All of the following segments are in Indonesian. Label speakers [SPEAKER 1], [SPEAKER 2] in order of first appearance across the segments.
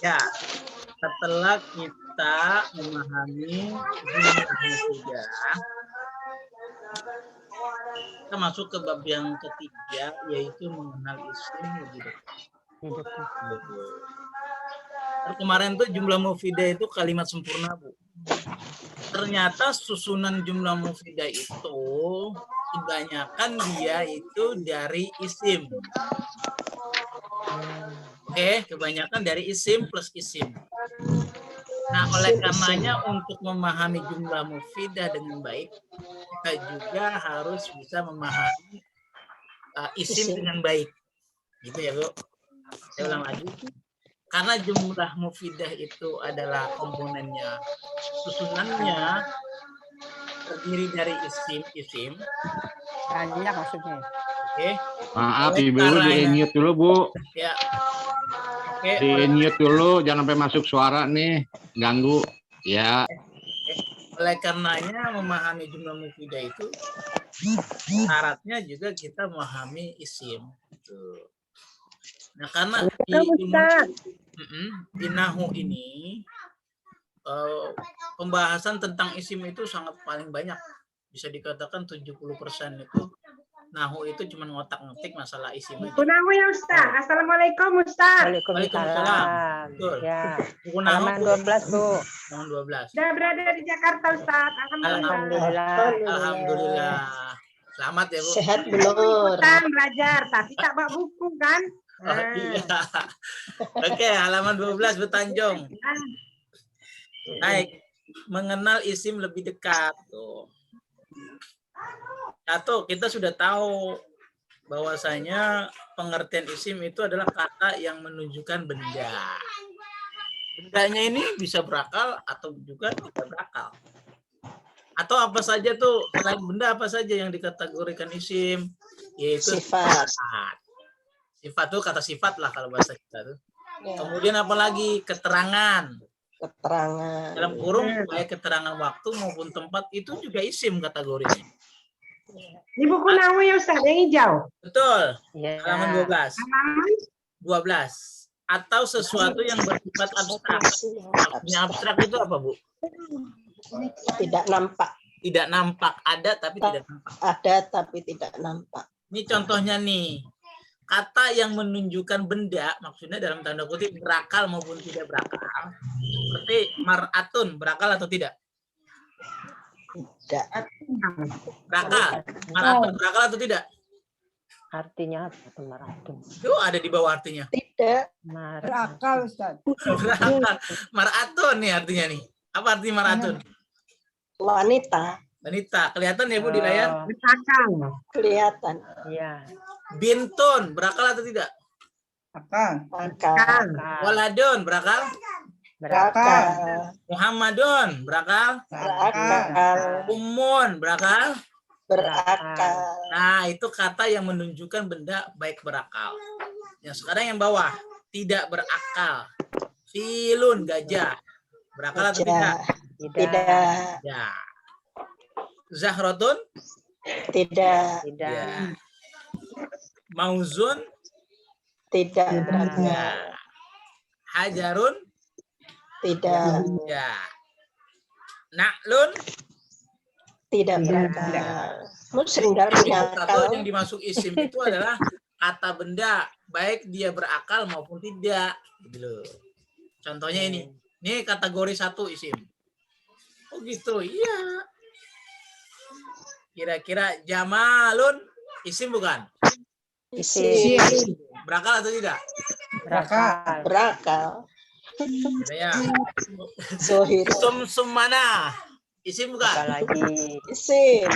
[SPEAKER 1] Ya, setelah kita memahami jumlah mufidah, kita masuk ke bab yang ketiga, yaitu mengenal isim lebih dekat. Kemarin tuh jumlah mufidah itu kalimat sempurna, Bu. Ternyata susunan jumlah mufidah itu kebanyakan dia itu dari isim. Oke, kebanyakan dari isim plus isim. Nah, oleh karenanya untuk memahami jumlah mufidah dengan baik, kita juga harus bisa memahami isim dengan baik. Gitu ya, Bu. Saya ulang lagi. Karena jumlah mufidah itu adalah komponennya, susunannya terdiri dari isim.
[SPEAKER 2] Banyak maksudnya.
[SPEAKER 1] Oke.
[SPEAKER 3] Maaf, Ibu di-mute dulu, Bu.
[SPEAKER 1] Ya. Oke.
[SPEAKER 3] Di-mute dulu, jangan sampai masuk suara nih, ganggu. Ya.
[SPEAKER 1] Oleh karenanya memahami jumlah mufidah itu syaratnya juga kita memahami isim. Nah, karena di nahu ini pembahasan tentang isim itu sangat paling banyak. Bisa dikatakan 70% itu nahu itu cuma ngotak-ngetik masalah isim aja.
[SPEAKER 4] Buku nahu ya Ustaz. Assalamualaikum Ustaz.
[SPEAKER 1] Waalaikumsalam. Betul.
[SPEAKER 2] Ya.
[SPEAKER 1] Buku nahu
[SPEAKER 2] Halaman 12, Bu.
[SPEAKER 1] Halaman 12.
[SPEAKER 4] Sudah berada di Jakarta Ustaz.
[SPEAKER 1] Alhamdulillah. Selamat ya, Bu.
[SPEAKER 5] Sehat belum?
[SPEAKER 4] Ikutan belajar, tapi tak bawa buku kan?
[SPEAKER 1] Oh, iya. Oke, halaman 12 Bu Tanjung. Baik, mengenal isim lebih dekat. Tuh. Satu, kita sudah tahu bahwasanya pengertian isim itu adalah kata yang menunjukkan benda. Bendanya ini bisa berakal atau juga tidak berakal. Atau apa saja tuh, selain benda apa saja yang dikategorikan isim, yaitu
[SPEAKER 5] sifat.
[SPEAKER 1] Sifat tuh kata sifat lah kalau bahasa kita tuh.
[SPEAKER 5] Ya.
[SPEAKER 1] Kemudian apalagi keterangan.
[SPEAKER 5] Keterangan.
[SPEAKER 1] Dalam kurung baik keterangan waktu maupun tempat itu juga isim kategorinya.
[SPEAKER 4] Di buku nahu ya Ustaz, yang hijau.
[SPEAKER 1] Betul.
[SPEAKER 2] Ya.
[SPEAKER 1] Halaman 12.
[SPEAKER 4] Halaman
[SPEAKER 1] 12. Atau sesuatu yang bersifat abstrak. Maksudnya abstrak itu apa, Bu?
[SPEAKER 5] Tidak nampak.
[SPEAKER 1] Tidak nampak, ada tapi tidak nampak.
[SPEAKER 5] Ada tapi tidak nampak.
[SPEAKER 1] Ini contohnya nih. Kata yang menunjukkan benda, maksudnya dalam tanda kutip berakal maupun tidak berakal. Seperti mar'atun, berakal atau tidak?
[SPEAKER 5] Tidak.
[SPEAKER 1] Berakal. Mar'atun, berakal atau tidak?
[SPEAKER 2] Artinya apa tuh maratun?
[SPEAKER 1] Itu ada di bawah artinya.
[SPEAKER 5] Tidak.
[SPEAKER 2] Berakal,
[SPEAKER 4] Ustaz.
[SPEAKER 1] Berakal. Mar'atun nih artinya nih. Apa artinya mar'atun?
[SPEAKER 5] Wanita.
[SPEAKER 1] Wanita. Kelihatan ya, Bu, di layar?
[SPEAKER 4] Berakal.
[SPEAKER 5] Kelihatan.
[SPEAKER 2] Iya.
[SPEAKER 1] Bintun, berakal atau tidak?
[SPEAKER 4] Akal.
[SPEAKER 5] Akal.
[SPEAKER 1] Waladun, berakal?
[SPEAKER 5] Berakal.
[SPEAKER 1] Muhammadun, berakal?
[SPEAKER 5] Berakal.
[SPEAKER 1] Ummun, berakal?
[SPEAKER 5] Berakal.
[SPEAKER 1] Nah, itu kata yang menunjukkan benda baik berakal. Yang sekarang yang bawah, tidak berakal. Filun, gajah. Berakal atau tidak?
[SPEAKER 5] Tidak.
[SPEAKER 1] Ya. Zahrotun?
[SPEAKER 5] Tidak.
[SPEAKER 2] Tidak.
[SPEAKER 1] Ya. Mauzun?
[SPEAKER 5] Tidak berakal.
[SPEAKER 1] Ya. Hajarun?
[SPEAKER 5] Tidak.
[SPEAKER 1] Ya. Naklun?
[SPEAKER 5] Tidak berakal. Muslim dalam punya
[SPEAKER 1] Satu
[SPEAKER 5] akal.
[SPEAKER 1] yang dimasuk isim itu adalah kata benda, baik dia berakal maupun tidak. Gitu. Contohnya ini kategori 1 isim. Oh gitu, iya. Kira-kira Jamalun isim bukan?
[SPEAKER 5] Isim.
[SPEAKER 1] Berakal atau tidak?
[SPEAKER 2] Berakal.
[SPEAKER 5] Berakal.
[SPEAKER 1] Ya.
[SPEAKER 5] Zohir.
[SPEAKER 1] Sumsumana isim bukan?
[SPEAKER 2] Apalagi
[SPEAKER 5] Isim.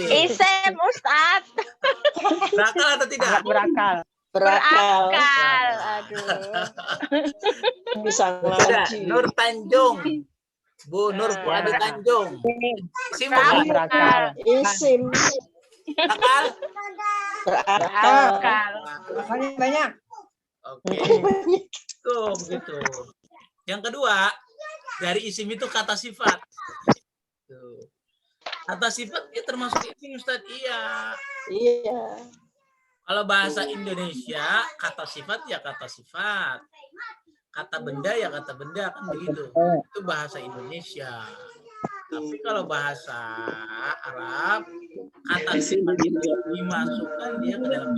[SPEAKER 6] Isim Ustaz.
[SPEAKER 1] Berakal atau tidak?
[SPEAKER 2] berakal.
[SPEAKER 5] Berakal.
[SPEAKER 6] Berakal. Aduh.
[SPEAKER 5] Bisa
[SPEAKER 1] Sudah,
[SPEAKER 5] ngaji.
[SPEAKER 1] Nur Tanjung. Bu Nur Fuadi Tanjung. Isim bukan?
[SPEAKER 2] Berakal.
[SPEAKER 5] Isim.
[SPEAKER 1] Berakal?
[SPEAKER 5] Berakal.
[SPEAKER 4] Banyak.
[SPEAKER 1] Oke. Tuh, begitu. Yang kedua, dari isim itu kata sifat. Tuh. Kata sifat ya termasuk isim, Ustaz. Iya.
[SPEAKER 5] Iya.
[SPEAKER 1] Kalau bahasa Indonesia, kata sifat ya kata sifat. Kata benda ya kata benda kan begitu. Itu bahasa Indonesia. Tapi kalau bahasa Arab, kata sifat dimasukkan dia ke dalam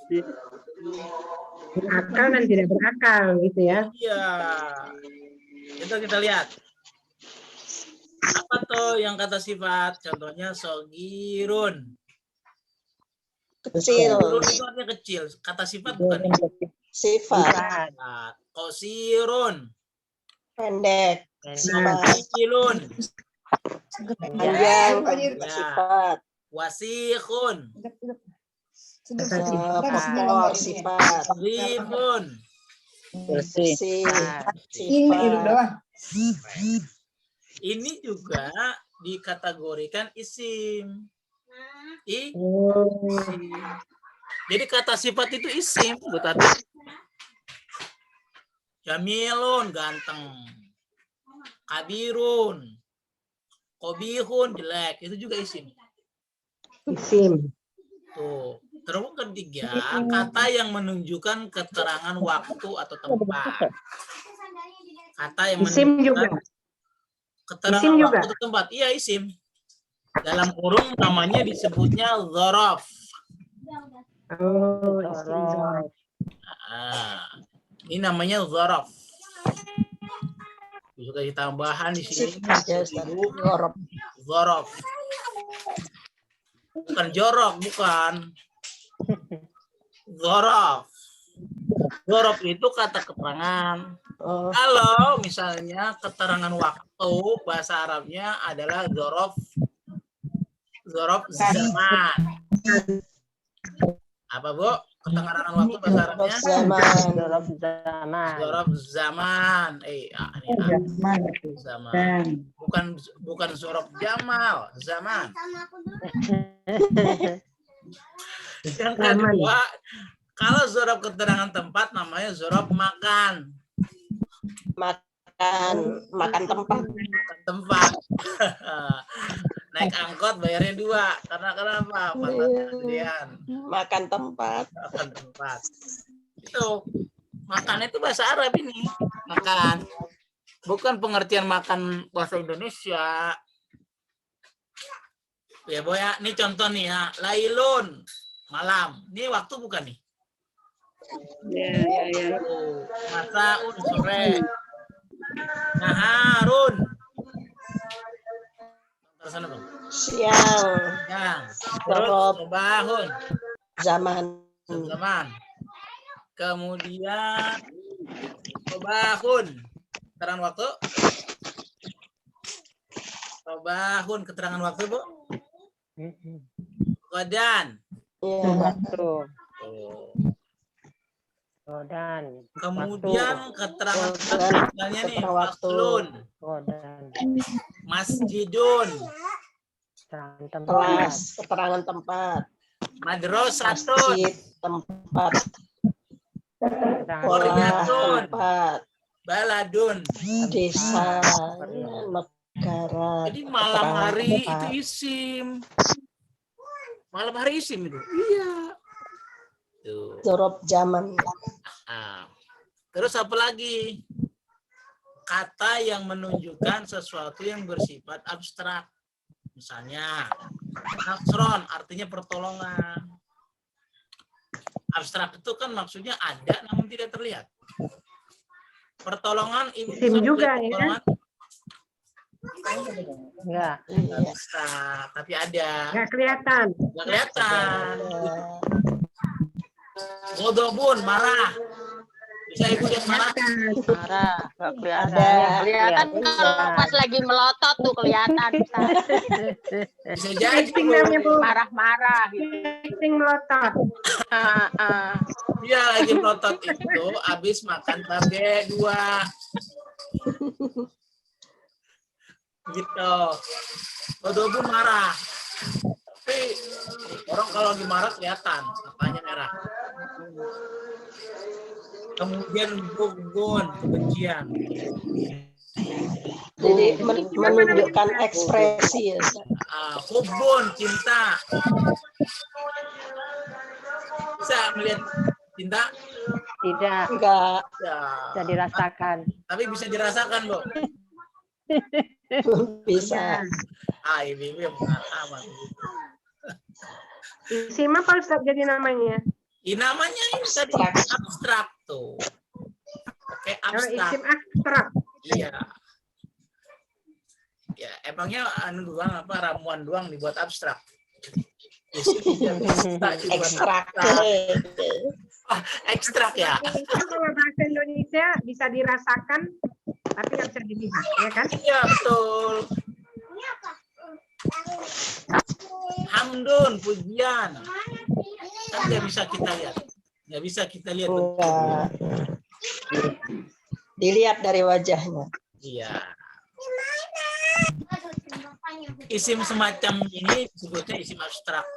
[SPEAKER 1] sifat.
[SPEAKER 4] Berakal dan tidak berakal gitu ya.
[SPEAKER 1] Iya. Itu kita lihat. Apa tuh yang kata sifat? Contohnya sogirun.
[SPEAKER 5] Kecil.
[SPEAKER 1] Sogirun itu artinya kecil. Kata sifat bukan itu.
[SPEAKER 5] Sifat.
[SPEAKER 1] Kosirun.
[SPEAKER 5] Pendek. Sifat.
[SPEAKER 1] Kecilun.
[SPEAKER 5] Panjang.
[SPEAKER 1] Ya.
[SPEAKER 5] Sifat.
[SPEAKER 1] Wasikhun.
[SPEAKER 5] Pokok. Sifat.
[SPEAKER 1] Rifun.
[SPEAKER 5] Bersih.
[SPEAKER 4] Ini hidup
[SPEAKER 5] Sifat.
[SPEAKER 4] doang.
[SPEAKER 1] Ini juga dikategorikan isim.
[SPEAKER 4] Oh.
[SPEAKER 1] Jadi kata sifat itu isim, betul. Jamilun, ganteng. Kabirun. Kobihun, jelek. Itu juga isim.
[SPEAKER 4] Isim.
[SPEAKER 1] Tuh. Terus ketiga, kata yang menunjukkan keterangan waktu atau tempat. Kata yang
[SPEAKER 4] Isim juga.
[SPEAKER 1] menunjukkan keterangan
[SPEAKER 4] Isim
[SPEAKER 1] waktu
[SPEAKER 4] juga.
[SPEAKER 1] atau tempat. Iya, isim. Dalam kurung namanya disebutnya dzaraf.
[SPEAKER 4] Oh, isim.
[SPEAKER 1] Ini namanya dzaraf. Juga tambahan di sini.
[SPEAKER 5] Ya, Ustaz. Jorok.
[SPEAKER 1] Dzaraf. Bukan jorok, bukan. Dzaraf. Dzaraf itu kata keterangan.
[SPEAKER 5] Oh,
[SPEAKER 1] Kalau misalnya keterangan waktu bahasa Arabnya adalah dzaraf zaman. Apa, Bu? Keterangan waktu bahasa Arabnya?
[SPEAKER 5] zaman.
[SPEAKER 2] Dzaraf zaman.
[SPEAKER 1] Dzaraf zaman. Zaman. Bukan dzaraf jamal, zaman. Yang kedua, kalau dzaraf keterangan tempat namanya dzaraf makan.
[SPEAKER 5] Makan tempat.
[SPEAKER 1] Tempat. Naik angkot bayarnya 2. Karena kenapa? Antrian.
[SPEAKER 5] Makan tempat.
[SPEAKER 1] Makan tempat. Itu makan itu bahasa Arab ini. Makan. Bukan pengertian makan bahasa Indonesia. Ya, Boy, ya. Ini contoh nih ya. Lailun, malam. Ini waktu bukan nih?
[SPEAKER 4] Ya.
[SPEAKER 1] Masaun, sore. Naharun. Sana, Bang.
[SPEAKER 5] Siang.
[SPEAKER 1] Yang. Terus sobahun.
[SPEAKER 5] Zaman.
[SPEAKER 1] Zaman. Kemudian sobahun. Keterangan waktu. Sobahun. Keterangan waktu, Bu. Kodan.
[SPEAKER 5] Iya.
[SPEAKER 2] Waktu.
[SPEAKER 1] Oh.
[SPEAKER 2] Kodan.
[SPEAKER 1] Kemudian keterangan
[SPEAKER 5] Waktu.
[SPEAKER 1] misalnya nih,
[SPEAKER 5] Keterangan waktu.
[SPEAKER 1] faslun,
[SPEAKER 2] Kodan.
[SPEAKER 1] masjidun,
[SPEAKER 2] Keterangan tempat.
[SPEAKER 5] Kelas. Keterangan tempat.
[SPEAKER 1] madrasatun,
[SPEAKER 5] Masjid. Tempat.
[SPEAKER 2] Keterangan
[SPEAKER 1] Koryatun.
[SPEAKER 5] Tempat.
[SPEAKER 1] baladun.
[SPEAKER 5] Desa. Negara.
[SPEAKER 1] Jadi malam hari
[SPEAKER 5] Tempat.
[SPEAKER 1] itu isim. Malam hari isim itu. Iya. Tuh.
[SPEAKER 5] Dzaraf zaman.
[SPEAKER 1] Nah, terus apa lagi? Kata yang menunjukkan sesuatu yang bersifat abstrak. Misalnya, nasron artinya pertolongan. Abstrak itu kan maksudnya ada namun tidak terlihat. Pertolongan ibu
[SPEAKER 4] Isim
[SPEAKER 1] bisa
[SPEAKER 4] juga,
[SPEAKER 1] melihat
[SPEAKER 4] ya?
[SPEAKER 1] pertolongan?
[SPEAKER 2] Enggak.
[SPEAKER 1] Nggak bisa, tapi ada.
[SPEAKER 4] Nggak kelihatan.
[SPEAKER 1] Nggak kelihatan. Godobun, marah. Bisa ibu lihat marah?
[SPEAKER 6] Marah, nggak kelihatan.
[SPEAKER 5] Ada.
[SPEAKER 6] Kelihatan kalau pas lagi melotot tuh kelihatan.
[SPEAKER 1] Bisa jadi.
[SPEAKER 4] Acting namanya, Bu.
[SPEAKER 6] Marah-marah. Gitu.
[SPEAKER 4] Acting melotot.
[SPEAKER 1] Dia lagi melotot itu habis makan tabe 2. Gitu. Godobun marah. Tapi orang kalau lagi marah kelihatan matanya merah. Kemudian gugun, kebencian.
[SPEAKER 5] Jadi menunjukkan ekspresi. Ya.
[SPEAKER 1] Hubun, cinta. Bisa melihat cinta?
[SPEAKER 2] Tidak
[SPEAKER 5] Enggak.
[SPEAKER 1] Ya,
[SPEAKER 2] bisa dirasakan.
[SPEAKER 1] tapi bisa dirasakan, Bu.
[SPEAKER 5] Bisa.
[SPEAKER 1] Ibu yang pengalaman.
[SPEAKER 4] Isim apa Ustaz jadi namanya?
[SPEAKER 1] Namanya ini tadi
[SPEAKER 5] Abstrak.
[SPEAKER 1] abstrak tuh. Oke,
[SPEAKER 4] Oh,
[SPEAKER 1] abstrak.
[SPEAKER 4] isim abstrak.
[SPEAKER 1] Iya. Ya, emangnya doang apa ramuan doang dibuat abstrak. Isim tidak bisa dibuat
[SPEAKER 5] Ekstrak.
[SPEAKER 1] abstrak. Ekstrak ya.
[SPEAKER 4] Itu kalau bahasa Indonesia bisa dirasakan, tapi nggak bisa dilihat, ya kan?
[SPEAKER 1] Iya, betul. Hamdun, pujian. Kan nggak bisa kita lihat. Nggak bisa kita lihat.
[SPEAKER 5] Enggak. Dilihat dari wajahnya.
[SPEAKER 1] Iya. Isim semacam ini disebutnya isim abstrak.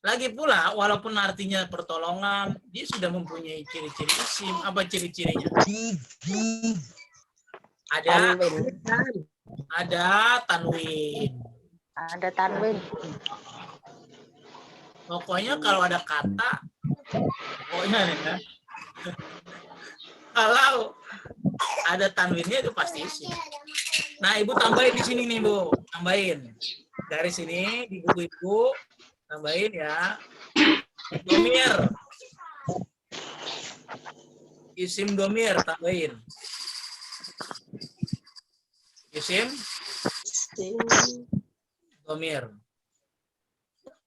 [SPEAKER 1] Lagi pula, walaupun artinya pertolongan, dia sudah mempunyai ciri-ciri isim. Apa ciri-cirinya? Ada tanwin.
[SPEAKER 6] Ada tanwin.
[SPEAKER 1] Pokoknya kalau ada kata, pokoknya nih ya. Kalau ada tanwinnya itu pasti isim. Nah, Ibu tambahin di sini nih, Bu. Tambahin. Dari sini di buku Ibu tambahin ya. Domir. Isim domir tambahin. Isim domir.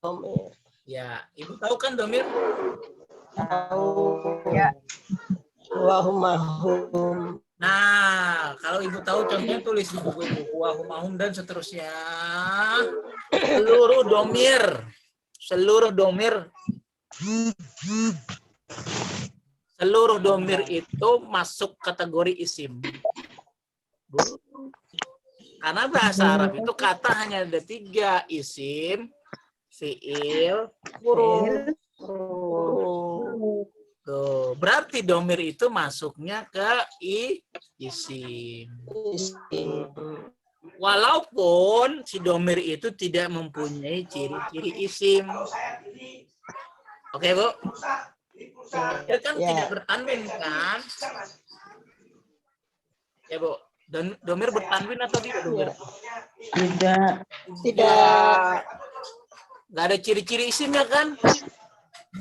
[SPEAKER 5] Domir.
[SPEAKER 1] Ya, Ibu tahu kan domir?
[SPEAKER 5] Tahu.
[SPEAKER 6] Ya.
[SPEAKER 5] Wahumahum.
[SPEAKER 1] Nah, kalau Ibu tahu contohnya tulis di buku Ibu. Wahumahum dan seterusnya. Seluruh domir. Seluruh domir itu masuk kategori isim. Karena bahasa Arab itu kata hanya ada 3, isim, fiil, huruf. Tuh, berarti domir itu masuknya ke isim. Walaupun si domir itu tidak mempunyai ciri-ciri isim. Oke, Bu? Dia kan tidak bertanwin, kan? Ya, Bu. Domir bertanwin atau tidak, domir?
[SPEAKER 5] Tidak.
[SPEAKER 1] Nggak ada ciri-ciri isimnya, kan?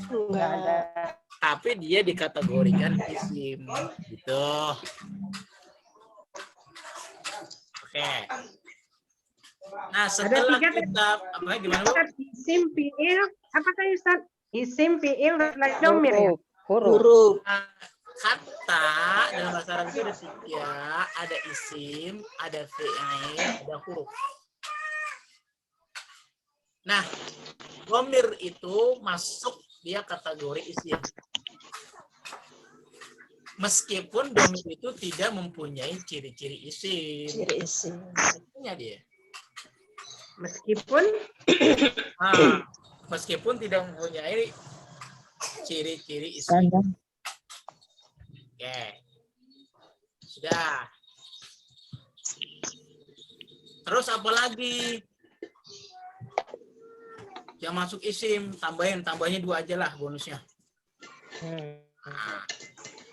[SPEAKER 2] Nggak ada.
[SPEAKER 1] Tapi dia dikategorikan isim. Gitu. Oke. Nah, setelah
[SPEAKER 4] tiga
[SPEAKER 1] kita apa gimana, Bu?
[SPEAKER 4] Isim fiil, apakah Ustaz? Isim fiil dan domir ya?
[SPEAKER 5] Huruf.
[SPEAKER 1] Nah, kata dalam bahasa Arab itu ada 3, ada isim, ada fi'il, ada huruf. Nah, domir itu masuk dia kategori isim. Meskipun domir itu tidak mempunyai ciri-ciri isim.
[SPEAKER 5] Ciri isim.
[SPEAKER 1] Punya dia.
[SPEAKER 4] Meskipun
[SPEAKER 1] Meskipun tidak mempunyai ciri-ciri isim. Oke. Sudah. Terus apa lagi? Yang masuk isim, tambahnya 2 aja lah bonusnya. Nah,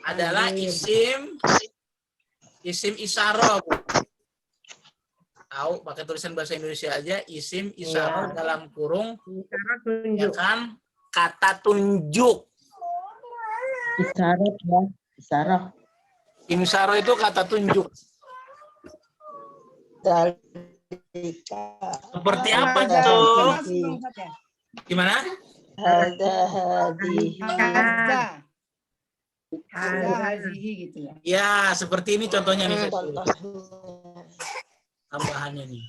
[SPEAKER 1] adalah isim isyarah. Tahu pakai tulisan bahasa Indonesia aja, isim isyarah dalam kurung ya kan, kata tunjuk.
[SPEAKER 7] Isyarat ya, isyarat.
[SPEAKER 1] Isyarah itu kata tunjuk. Seperti apa tuh? Gimana?
[SPEAKER 7] Hazihi gitu ya.
[SPEAKER 1] Ya, seperti ini contohnya nih.
[SPEAKER 5] Contohnya.
[SPEAKER 1] Tambahannya nih.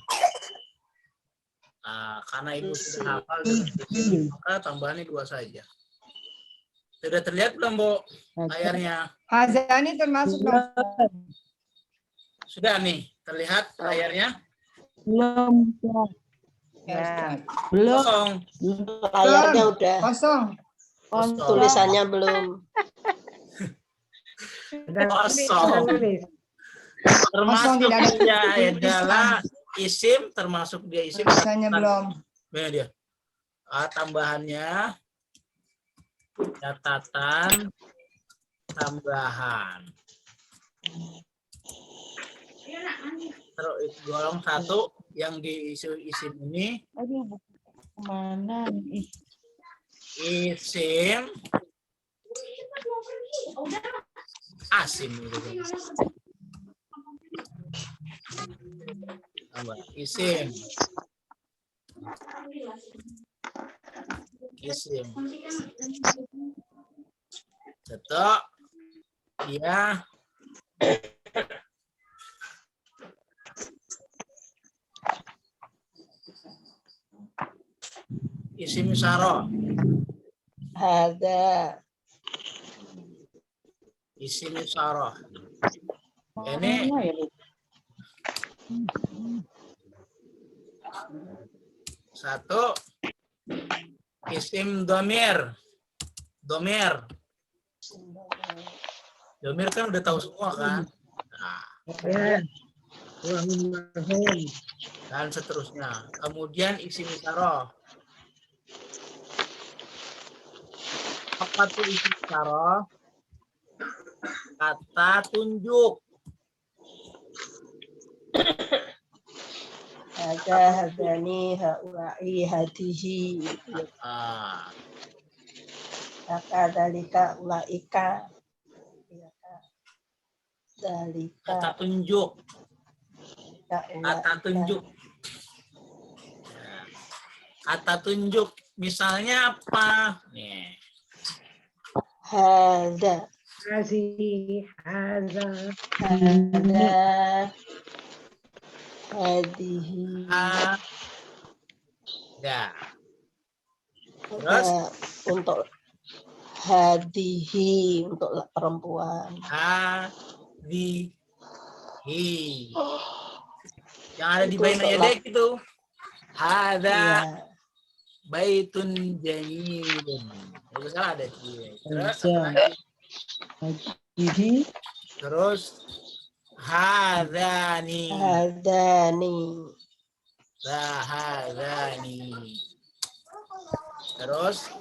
[SPEAKER 1] Nah, karena Ibu sudah hafal, maka tambahannya 2 saja. Sudah terlihat belum, Bu, layarnya?
[SPEAKER 7] Hazani termasuk
[SPEAKER 1] Sudah nih, terlihat layarnya?
[SPEAKER 7] belum. Belum.
[SPEAKER 1] Kosong.
[SPEAKER 5] Layarnya udah.
[SPEAKER 7] Kosong.
[SPEAKER 5] Tulisannya belum.
[SPEAKER 1] Kosong. Termasuk
[SPEAKER 7] tidak ada
[SPEAKER 1] dia
[SPEAKER 7] tulisan.
[SPEAKER 1] adalah isim, termasuk dia isim.
[SPEAKER 7] Tulisannya belum.
[SPEAKER 1] Mana dia? Tambahannya catatan tambahan. Terus golong 1 yang diisi ini
[SPEAKER 7] Aduh, kemana nih?
[SPEAKER 1] isim asim tambah isim Cetok dia isim isyarah.
[SPEAKER 5] Hada.
[SPEAKER 1] Isim isyarah. Ini
[SPEAKER 7] Mana ya, Bu?
[SPEAKER 1] 1 isim domir. Domir kan udah tahu semua kan. Nah,
[SPEAKER 4] Ya.
[SPEAKER 1] dan seterusnya. Kemudian isim isyarah. Apa tuh isim isyarah? Kata tunjuk.
[SPEAKER 5] Hada, hadani, haulai, hadihi.
[SPEAKER 1] Ah,
[SPEAKER 5] Dalika, ulaika. Dalika,
[SPEAKER 1] kata tunjuk. Kata
[SPEAKER 5] ulaika.
[SPEAKER 1] tunjuk. Kata tunjuk. Misalnya apa? Nih.
[SPEAKER 5] Hada.
[SPEAKER 4] Hazihi, hadza.
[SPEAKER 5] Hada. Hadihi.
[SPEAKER 1] Ya. Terus?
[SPEAKER 5] Hada. Untuk hadihi. Untuk perempuan.
[SPEAKER 1] Hadihi. Yang ada di
[SPEAKER 5] Itu
[SPEAKER 1] baina
[SPEAKER 5] untuk
[SPEAKER 1] yadek itu. Hada
[SPEAKER 5] Iya.
[SPEAKER 1] baitun jamilun. Itu salah ada di. Terus
[SPEAKER 7] Ada.
[SPEAKER 1] apa lagi?
[SPEAKER 7] Jadi,
[SPEAKER 1] Terus hadani.
[SPEAKER 5] Hadani.
[SPEAKER 1] Hadani. Terus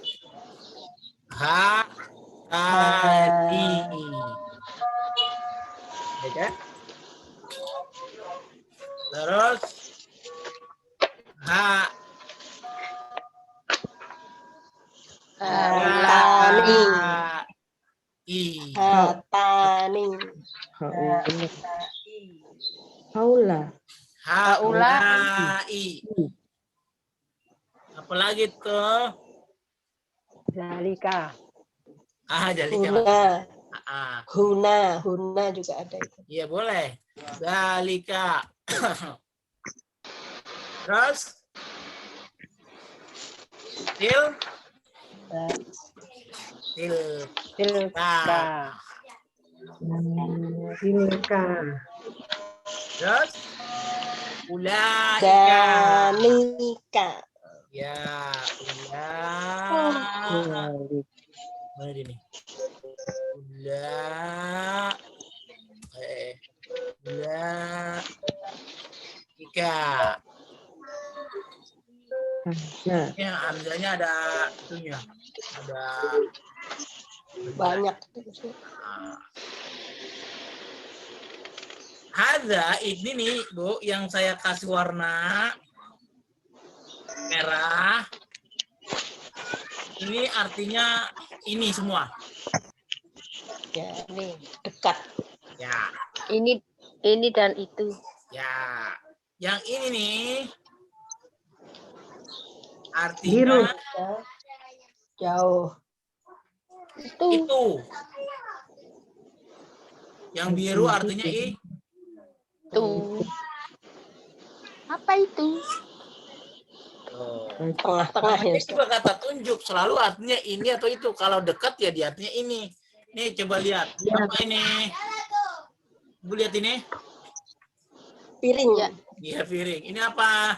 [SPEAKER 1] hadi. Ya kan? Terus
[SPEAKER 5] Hatani. Hatani.
[SPEAKER 7] haula.
[SPEAKER 1] Haulai. Apalagi tuh?
[SPEAKER 2] Zalika.
[SPEAKER 1] Jadi
[SPEAKER 5] Huna.
[SPEAKER 1] Ah,
[SPEAKER 5] Huna juga ada itu.
[SPEAKER 1] iya boleh. Dalika. Terus
[SPEAKER 2] Tilka.
[SPEAKER 4] Tilka.
[SPEAKER 1] Terus ulaika.
[SPEAKER 5] Danika.
[SPEAKER 1] Ya, mana ini? Ulaika. Ya, hamzahnya ada itunya. Ada
[SPEAKER 5] Banyak.
[SPEAKER 1] Hadza ini nih, Bu, yang saya kasih warna merah. Ini artinya ini semua.
[SPEAKER 5] Ya, ini dekat.
[SPEAKER 1] Ya,
[SPEAKER 6] Ini dan itu.
[SPEAKER 1] ya. Yang ini nih
[SPEAKER 4] Biru.
[SPEAKER 1] artinya
[SPEAKER 5] Jauh.
[SPEAKER 1] itu. Yang biru artinya
[SPEAKER 6] Itu. Apa itu?
[SPEAKER 5] Tengah-tengah ya.
[SPEAKER 1] Ini juga kata tunjuk, selalu artinya ini atau itu. Kalau dekat ya dia artinya ini. Nih coba lihat. Apa ini? Bu lihat ini.
[SPEAKER 5] Piring.
[SPEAKER 6] Ya.
[SPEAKER 1] Iya piring. Ini apa?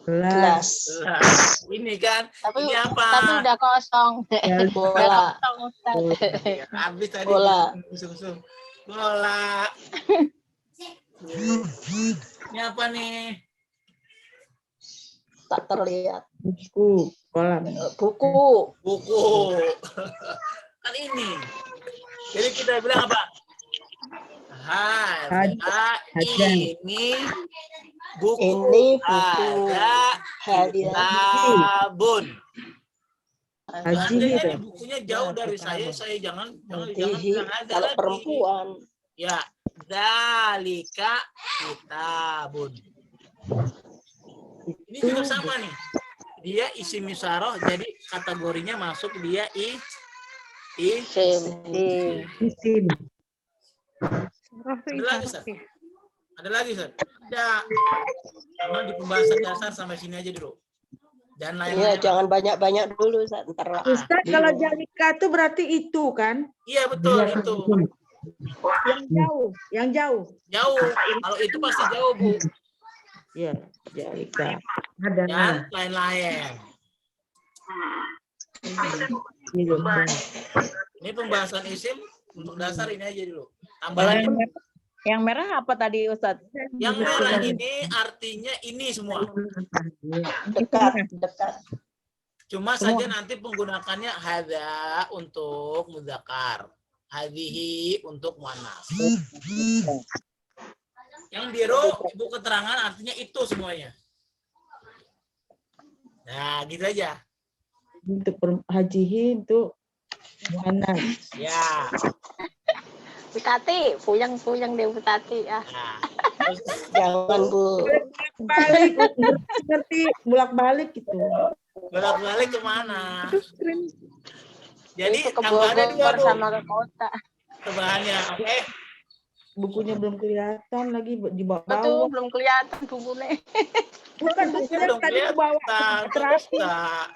[SPEAKER 5] Gelas.
[SPEAKER 1] Gelas. Ini kan.
[SPEAKER 6] Tapi
[SPEAKER 1] Ini apa?
[SPEAKER 6] udah kosong.
[SPEAKER 5] Bola.
[SPEAKER 6] Kosong, Ustaz.
[SPEAKER 1] Ya, habis tadi.
[SPEAKER 5] Bola.
[SPEAKER 1] Sum-sum. Bola. Ini apa nih?
[SPEAKER 5] Tak terlihat.
[SPEAKER 7] Buku. Kolam.
[SPEAKER 5] Buku.
[SPEAKER 1] Buku. Kan ini. Jadi kita bilang apa? Hada ini buku.
[SPEAKER 5] Ini buku.
[SPEAKER 1] Ada kitabun.
[SPEAKER 7] Haji
[SPEAKER 1] Artinya
[SPEAKER 7] itu.
[SPEAKER 1] ini bukunya jauh dari saya jangan
[SPEAKER 5] Hihi.
[SPEAKER 1] bilang ada
[SPEAKER 5] Kalau
[SPEAKER 1] lagi.
[SPEAKER 5] perempuan.
[SPEAKER 1] Ya, dalika kitabun. Ini juga sama nih. Dia isim isyarah, jadi kategorinya masuk dia
[SPEAKER 6] Isim.
[SPEAKER 7] Isim.
[SPEAKER 1] Ada lagi, Ustaz? Ada lagi, Ustaz? Ada. Memang di pembahasan dasar sampai sini aja dulu. Dan
[SPEAKER 5] Iya,
[SPEAKER 1] lain-lain.
[SPEAKER 5] jangan banyak-banyak dulu. Ntar lah.
[SPEAKER 7] Ustaz, kalau jalika itu berarti itu kan?
[SPEAKER 1] Iya, betul itu.
[SPEAKER 7] Yang jauh, yang jauh.
[SPEAKER 1] Jauh. Kalau itu pasti jauh, Bu.
[SPEAKER 7] Ya, jalika.
[SPEAKER 4] Ada.
[SPEAKER 1] Dan lain-lain. Ini pembahasan isim untuk dasar ini aja dulu.
[SPEAKER 2] Kalau
[SPEAKER 1] Tambahan
[SPEAKER 2] yang merah apa tadi Ustadz?
[SPEAKER 1] yang merah ini artinya ini semua.
[SPEAKER 5] Dekat.
[SPEAKER 1] Cuma saja nanti penggunakannya hadza untuk muzakkar, hadhihi untuk muannas. Yang biru ibu keterangan artinya itu semuanya. Nah, gitu aja.
[SPEAKER 7] Untuk hajihi untuk mana?
[SPEAKER 1] Ya.
[SPEAKER 6] Putati, puyang deh Putati ya.
[SPEAKER 1] Nah,
[SPEAKER 5] Jangan, Bu.
[SPEAKER 7] Balik, ngerti bolak-balik gitu.
[SPEAKER 1] bolak-balik kemana? Jadi
[SPEAKER 6] Itu ke
[SPEAKER 1] tambahannya dua,
[SPEAKER 6] Bogor
[SPEAKER 1] Bu.
[SPEAKER 6] sama ke kota.
[SPEAKER 1] Tambahannya. Oke.
[SPEAKER 7] Bukunya belum kelihatan lagi di
[SPEAKER 6] Betul,
[SPEAKER 7] bawah.
[SPEAKER 6] belum kelihatan bukunya.
[SPEAKER 7] Bukan bukunya
[SPEAKER 1] Belum
[SPEAKER 7] tadi ke bawah.
[SPEAKER 1] kelihatan.
[SPEAKER 7] Terapi.
[SPEAKER 1] Ustaz.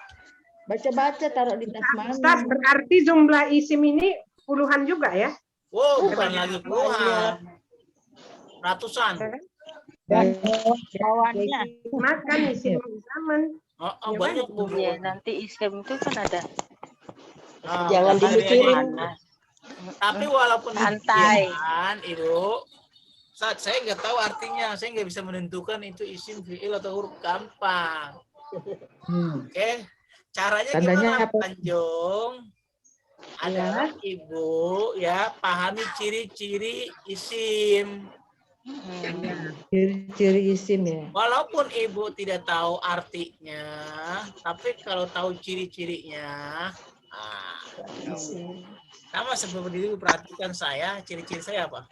[SPEAKER 7] Baca-baca taruh di tas
[SPEAKER 4] Ustaz,
[SPEAKER 7] mana.
[SPEAKER 4] berarti jumlah isim ini puluhan juga ya?
[SPEAKER 1] Wow, bukan lagi puluhan. Ratusan.
[SPEAKER 7] Dan
[SPEAKER 2] Bawahnya.
[SPEAKER 4] Makan isim zaman.
[SPEAKER 1] Oh, banyak, Bu.
[SPEAKER 6] Iya, nanti isim itu kan ada.
[SPEAKER 1] Nah,
[SPEAKER 5] Jangan
[SPEAKER 1] makanya
[SPEAKER 5] dipikirin.
[SPEAKER 6] Panas.
[SPEAKER 1] Tapi walaupun
[SPEAKER 6] Santai.
[SPEAKER 1] demikian, Ibu, saat saya nggak tahu artinya, saya nggak bisa menentukan itu isim, fiil atau huruf gampang. Oke, caranya
[SPEAKER 7] Tandanya
[SPEAKER 1] gimana,
[SPEAKER 7] apa?
[SPEAKER 1] Tanjung? Adalah Ibu ya pahami ciri-ciri isim.
[SPEAKER 7] Ciri-ciri isim ya.
[SPEAKER 1] Walaupun Ibu tidak tahu artinya, tapi kalau tahu ciri-cirinya, sama seperti itu perhatikan saya, ciri-ciri saya apa?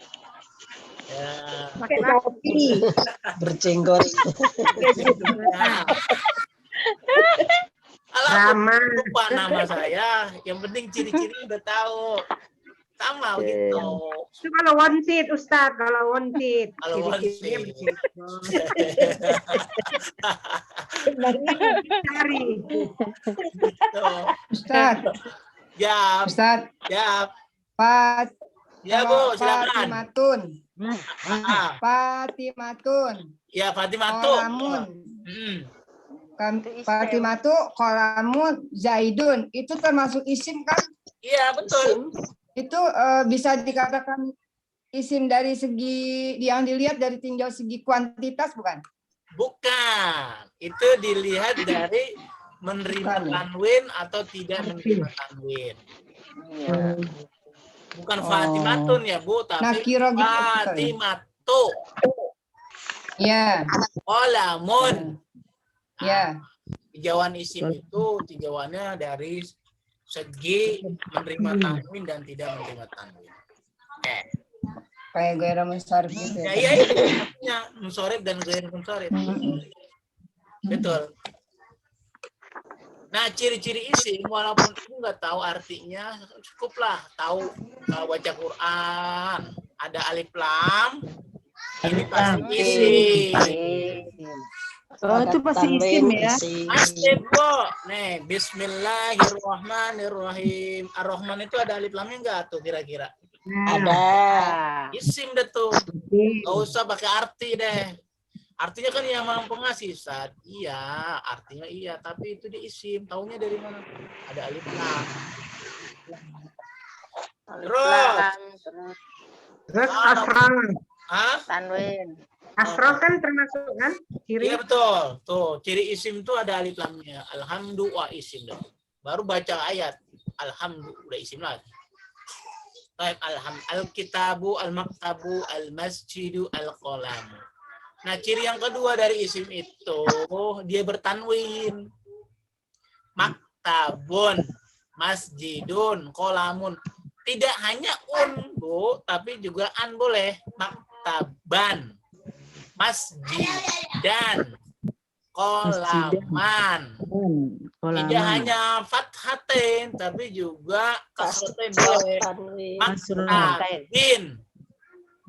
[SPEAKER 1] Ya,
[SPEAKER 7] Pakai topi.
[SPEAKER 5] Berjenggot.
[SPEAKER 1] nah. Kalau
[SPEAKER 4] Rama.
[SPEAKER 1] lupa nama saya, yang penting ciri-ciri udah tahu. Sama gitu.
[SPEAKER 4] Itu kalau wanted, Ustaz. Kalau wanted.
[SPEAKER 1] Kalau
[SPEAKER 4] Ciri-cirinya
[SPEAKER 1] wanted.
[SPEAKER 4] cari.
[SPEAKER 1] Tuh.
[SPEAKER 8] Ustaz,
[SPEAKER 1] Jap,
[SPEAKER 8] Ustaz,
[SPEAKER 1] jap.
[SPEAKER 8] Pat,
[SPEAKER 1] Ya, Bu, silakan.
[SPEAKER 8] Fatimatun,
[SPEAKER 1] Ah,
[SPEAKER 8] Fatimatun,
[SPEAKER 1] ya, Fatimah tuh.
[SPEAKER 8] Kolamun,
[SPEAKER 1] Hmm.
[SPEAKER 8] Fatimatu, Kolamun, Zaidun, itu termasuk isim kan?
[SPEAKER 1] Iya, betul.
[SPEAKER 8] Itu bisa dikatakan isim dari segi yang dilihat dari tinjau segi kuantitas bukan?
[SPEAKER 1] Bukan. Itu dilihat dari menerima
[SPEAKER 8] Bukan, ya?
[SPEAKER 1] tanwin atau tidak menerima tanwin. Bukan
[SPEAKER 8] Oh.
[SPEAKER 1] Fatimatun ya, Bu, tapi
[SPEAKER 8] Nakiro gitu.
[SPEAKER 1] Fatimatu.
[SPEAKER 8] Ya,
[SPEAKER 1] Kolamun.
[SPEAKER 8] ya.
[SPEAKER 1] Tinjauan isim itu tinjauannya dari segi menerima tanwin dan tidak menerima tanwin. Oke.
[SPEAKER 8] Kayak gairah munsharif gitu
[SPEAKER 1] Ya,
[SPEAKER 8] ya.
[SPEAKER 1] iya itu artinya munsorif dan gair munsorif. Betul. Nah, ciri-ciri isim walaupun aku nggak tahu artinya, cukuplah tahu kalau baca Quran ada alif lam, ini pasti isim.
[SPEAKER 7] Oh, itu pasti isim ya.
[SPEAKER 1] Asif kok. Nih, Bismillahirrahmanirrahim. Ar-Rahman itu ada alif lamnya enggak tuh kira-kira?
[SPEAKER 5] Ada.
[SPEAKER 1] Isim deh tuh. Nggak usah pakai arti deh. Artinya kan yang maha pengasih, Ustaz. Iya, artinya iya, tapi itu di isim. Taunya dari mana? Ada alif lam. Terus.
[SPEAKER 4] Terus asal.
[SPEAKER 1] Hah?
[SPEAKER 6] Tanwin.
[SPEAKER 4] Kasroh kan termasuk kan ciri.
[SPEAKER 1] Iya betul. Tuh, ciri isim tuh ada alif lamnya. Alhamdu wa isim. Baru baca ayat. Alhamdu udah isim lagi. Baik, al-kitabu, al-maktabu, al-masjidu, al-qalamu. Nah, ciri yang kedua dari isim itu, dia bertanwin. Maktabun, masjidun, qalamun. Tidak hanya Bu, tapi juga an boleh. Maktaban, masjidan, qalaman. Tidak hanya fathatain, tapi juga kasrotain boleh. Maktabin,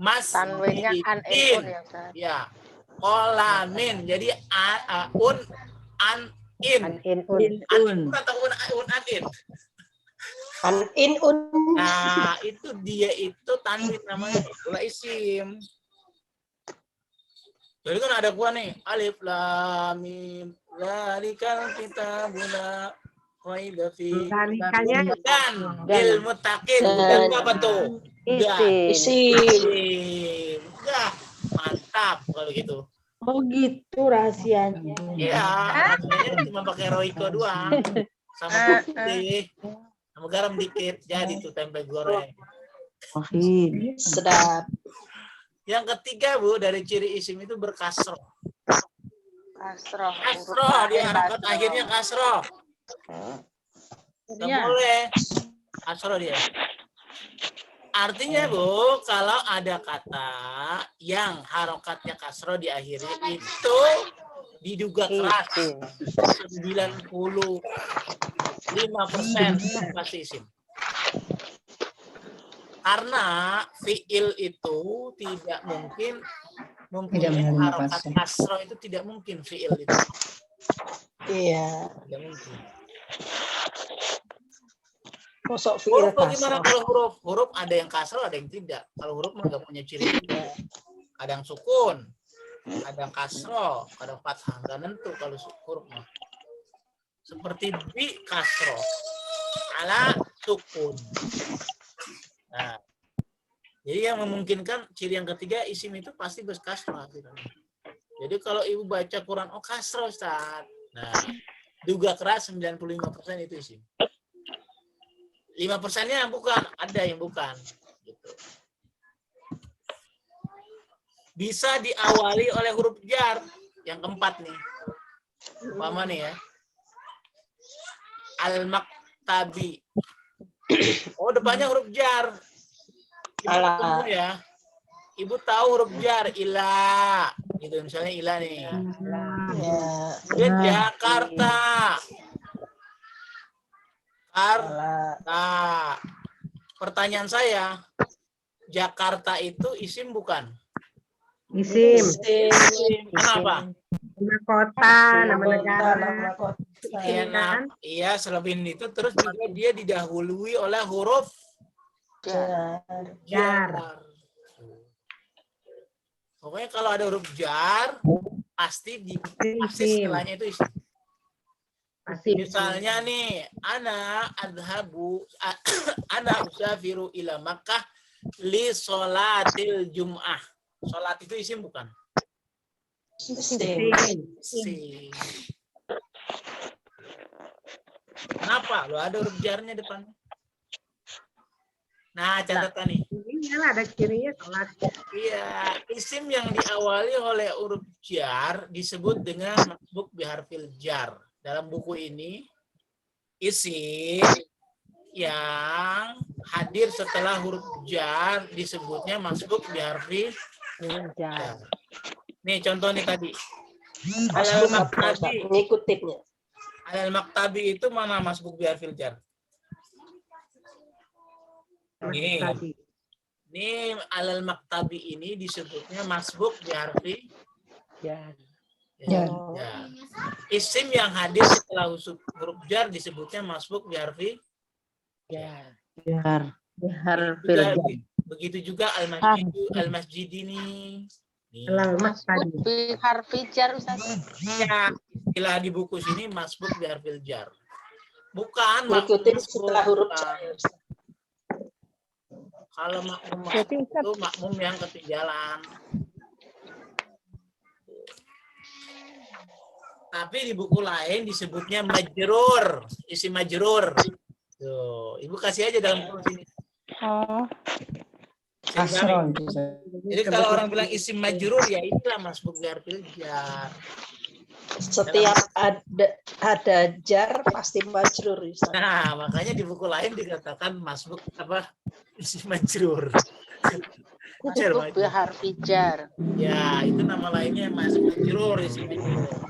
[SPEAKER 6] Tanwinnya an
[SPEAKER 1] masjidin,
[SPEAKER 6] pun ya Ustaz.
[SPEAKER 1] ya, qalamin. Jadi un, an, in.
[SPEAKER 6] An in un.
[SPEAKER 1] An atau un, an, in.
[SPEAKER 5] An-in un.
[SPEAKER 1] Nah, itu dia itu tanwin namanya, itulah isim. Jadi kan ada gua nih, alif lam mim, zalikal kitabuna raiba fi.
[SPEAKER 4] Zalikanya
[SPEAKER 1] Dan lil muttaqin, dan apa tuh?
[SPEAKER 6] Isim.
[SPEAKER 5] Isim.
[SPEAKER 1] Ya, mantap kalau gitu.
[SPEAKER 7] Oh gitu rahasianya.
[SPEAKER 1] Iya, rasanya cuma pakai Royco doang, sama putih, sama garam dikit, jadi tuh tempe goreng.
[SPEAKER 5] Sedap.
[SPEAKER 1] Yang ketiga Bu, dari ciri isim itu berkasroh.
[SPEAKER 6] Kasroh.
[SPEAKER 1] Kasroh, dia harakat akhirnya kasroh. Nggak boleh. Kasroh dia. Artinya Bu, kalau ada kata yang harokatnya kasroh di akhirnya itu diduga keras 95% pasti isim. Karena fiil itu tidak mungkin mempunyai harokat kasroh, itu tidak mungkin fiil itu.
[SPEAKER 5] Iya.
[SPEAKER 1] Tidak mungkin.
[SPEAKER 5] Masuk fiil
[SPEAKER 1] Huruf bagaimana
[SPEAKER 5] kasroh.
[SPEAKER 1] kalau huruf? Huruf ada yang kasroh, ada yang tidak. Kalau huruf nggak punya ciri juga. Ada yang sukun, ada yang kasroh, ada fathah. Nggak nentu kalau huruf mah. Seperti bi kasroh, ala sukun. Nah, jadi yang memungkinkan ciri yang ketiga isim itu pasti berkasroh. Jadi kalau ibu baca Quran, oh kasroh Ustaz. Nah, duga keras 95% itu isim. 5%-nya bukan, ada yang bukan. Gitu. Bisa diawali oleh huruf jar. Yang keempat nih. Umpama nih ya. Al-maktabi. Oh, depannya huruf jar. Ibu tahu ya. Ibu tahu huruf jar, ila. Gitu, misalnya ila nih.
[SPEAKER 5] Ya.
[SPEAKER 1] Jakarta. Nah, pertanyaan saya, Jakarta itu isim bukan?
[SPEAKER 4] isim.
[SPEAKER 1] Kenapa?
[SPEAKER 4] Nama kota, nama negara.
[SPEAKER 1] Iya, selain itu terus juga dia didahului oleh huruf jar. Pokoknya kalau ada huruf jar, pasti setelahnya itu isim. Misalnya nih, ana usafiru ila Makkah li sholatil jum'ah. Sholat itu isim bukan? Isim. Kenapa? Lo ada huruf jarnya depannya. Nah, catatan nih.
[SPEAKER 4] Ini ada cirinya sholat.
[SPEAKER 1] Iya, isim yang diawali oleh huruf jar disebut dengan masbuk biharfil jar. Dalam buku ini, isim yang hadir setelah huruf jar disebutnya masbuk biharfil jar. Nih contoh nih tadi. Al-Maktabi.
[SPEAKER 5] Ngikutipnya.
[SPEAKER 1] Al-Maktabi itu mana masbuk biharfil jar? Ini Al-Maktabi ini disebutnya masbuk biharfil jar. Ya. Isim yang hadir setelah huruf jar disebutnya masbuk biharfi jar. Begitu juga al-masjid ini.
[SPEAKER 6] Biharfi jar Ustaz.
[SPEAKER 1] Ya, istilah di buku sini masbuk biharfil jar. Bukan
[SPEAKER 5] Ngikutin setelah huruf jar.
[SPEAKER 1] Kalau makmum itu makmum yang ketinggalan. Tapi di buku lain disebutnya majrur, isim majrur. Tuh, Ibu kasih aja dalam kursus ini.
[SPEAKER 2] Oh,
[SPEAKER 8] Kasroh itu.
[SPEAKER 1] Jadi kalau orang bilang isim majrur ya inilah masbuk jar fil jar.
[SPEAKER 5] Setiap ada jar pasti majrur, Ustaz.
[SPEAKER 1] Nah, makanya di buku lain dikatakan masbuk apa? Isim majrur. Jar,
[SPEAKER 6] Masbuk biharfi jar.
[SPEAKER 1] ya, itu nama lainnya masbuk majrur, isim majrur.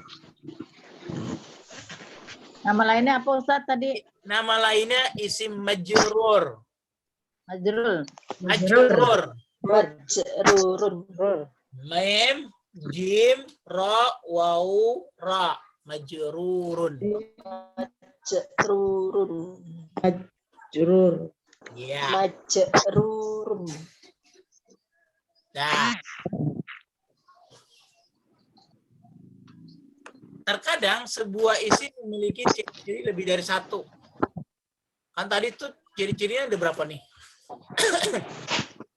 [SPEAKER 2] nama lainnya apa Ustaz tadi?
[SPEAKER 1] Nama lainnya isim majrur.
[SPEAKER 2] Majrul.
[SPEAKER 1] Majrur.
[SPEAKER 5] Majrurun.
[SPEAKER 1] Mim, jim, ra, waw, ra. Majrurun.
[SPEAKER 5] Majrurun.
[SPEAKER 7] Jurur.
[SPEAKER 1] Ya.
[SPEAKER 5] Majrurun.
[SPEAKER 1] Nah. Terkadang sebuah isim memiliki ciri-ciri lebih dari satu. Kan tadi tuh ciri-cirinya ada berapa nih?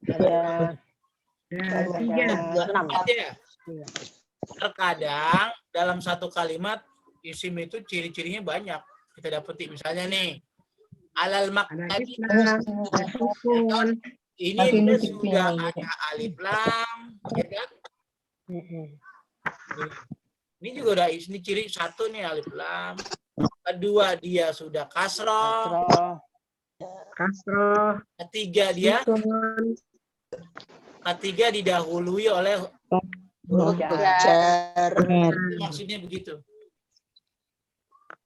[SPEAKER 5] Ya.
[SPEAKER 1] Ya. Terkadang dalam satu kalimat isim itu ciri-cirinya banyak. Kita dapeti misalnya nih, alal maktabi. Ini dia sudah ada alif lam, ya kan? Ini juga ada ini ciri satu nih alif lam. Kedua dia sudah kasroh.
[SPEAKER 4] Kasroh.
[SPEAKER 1] Ketiga didahului oleh huruf
[SPEAKER 5] Jar.
[SPEAKER 1] maksudnya begitu.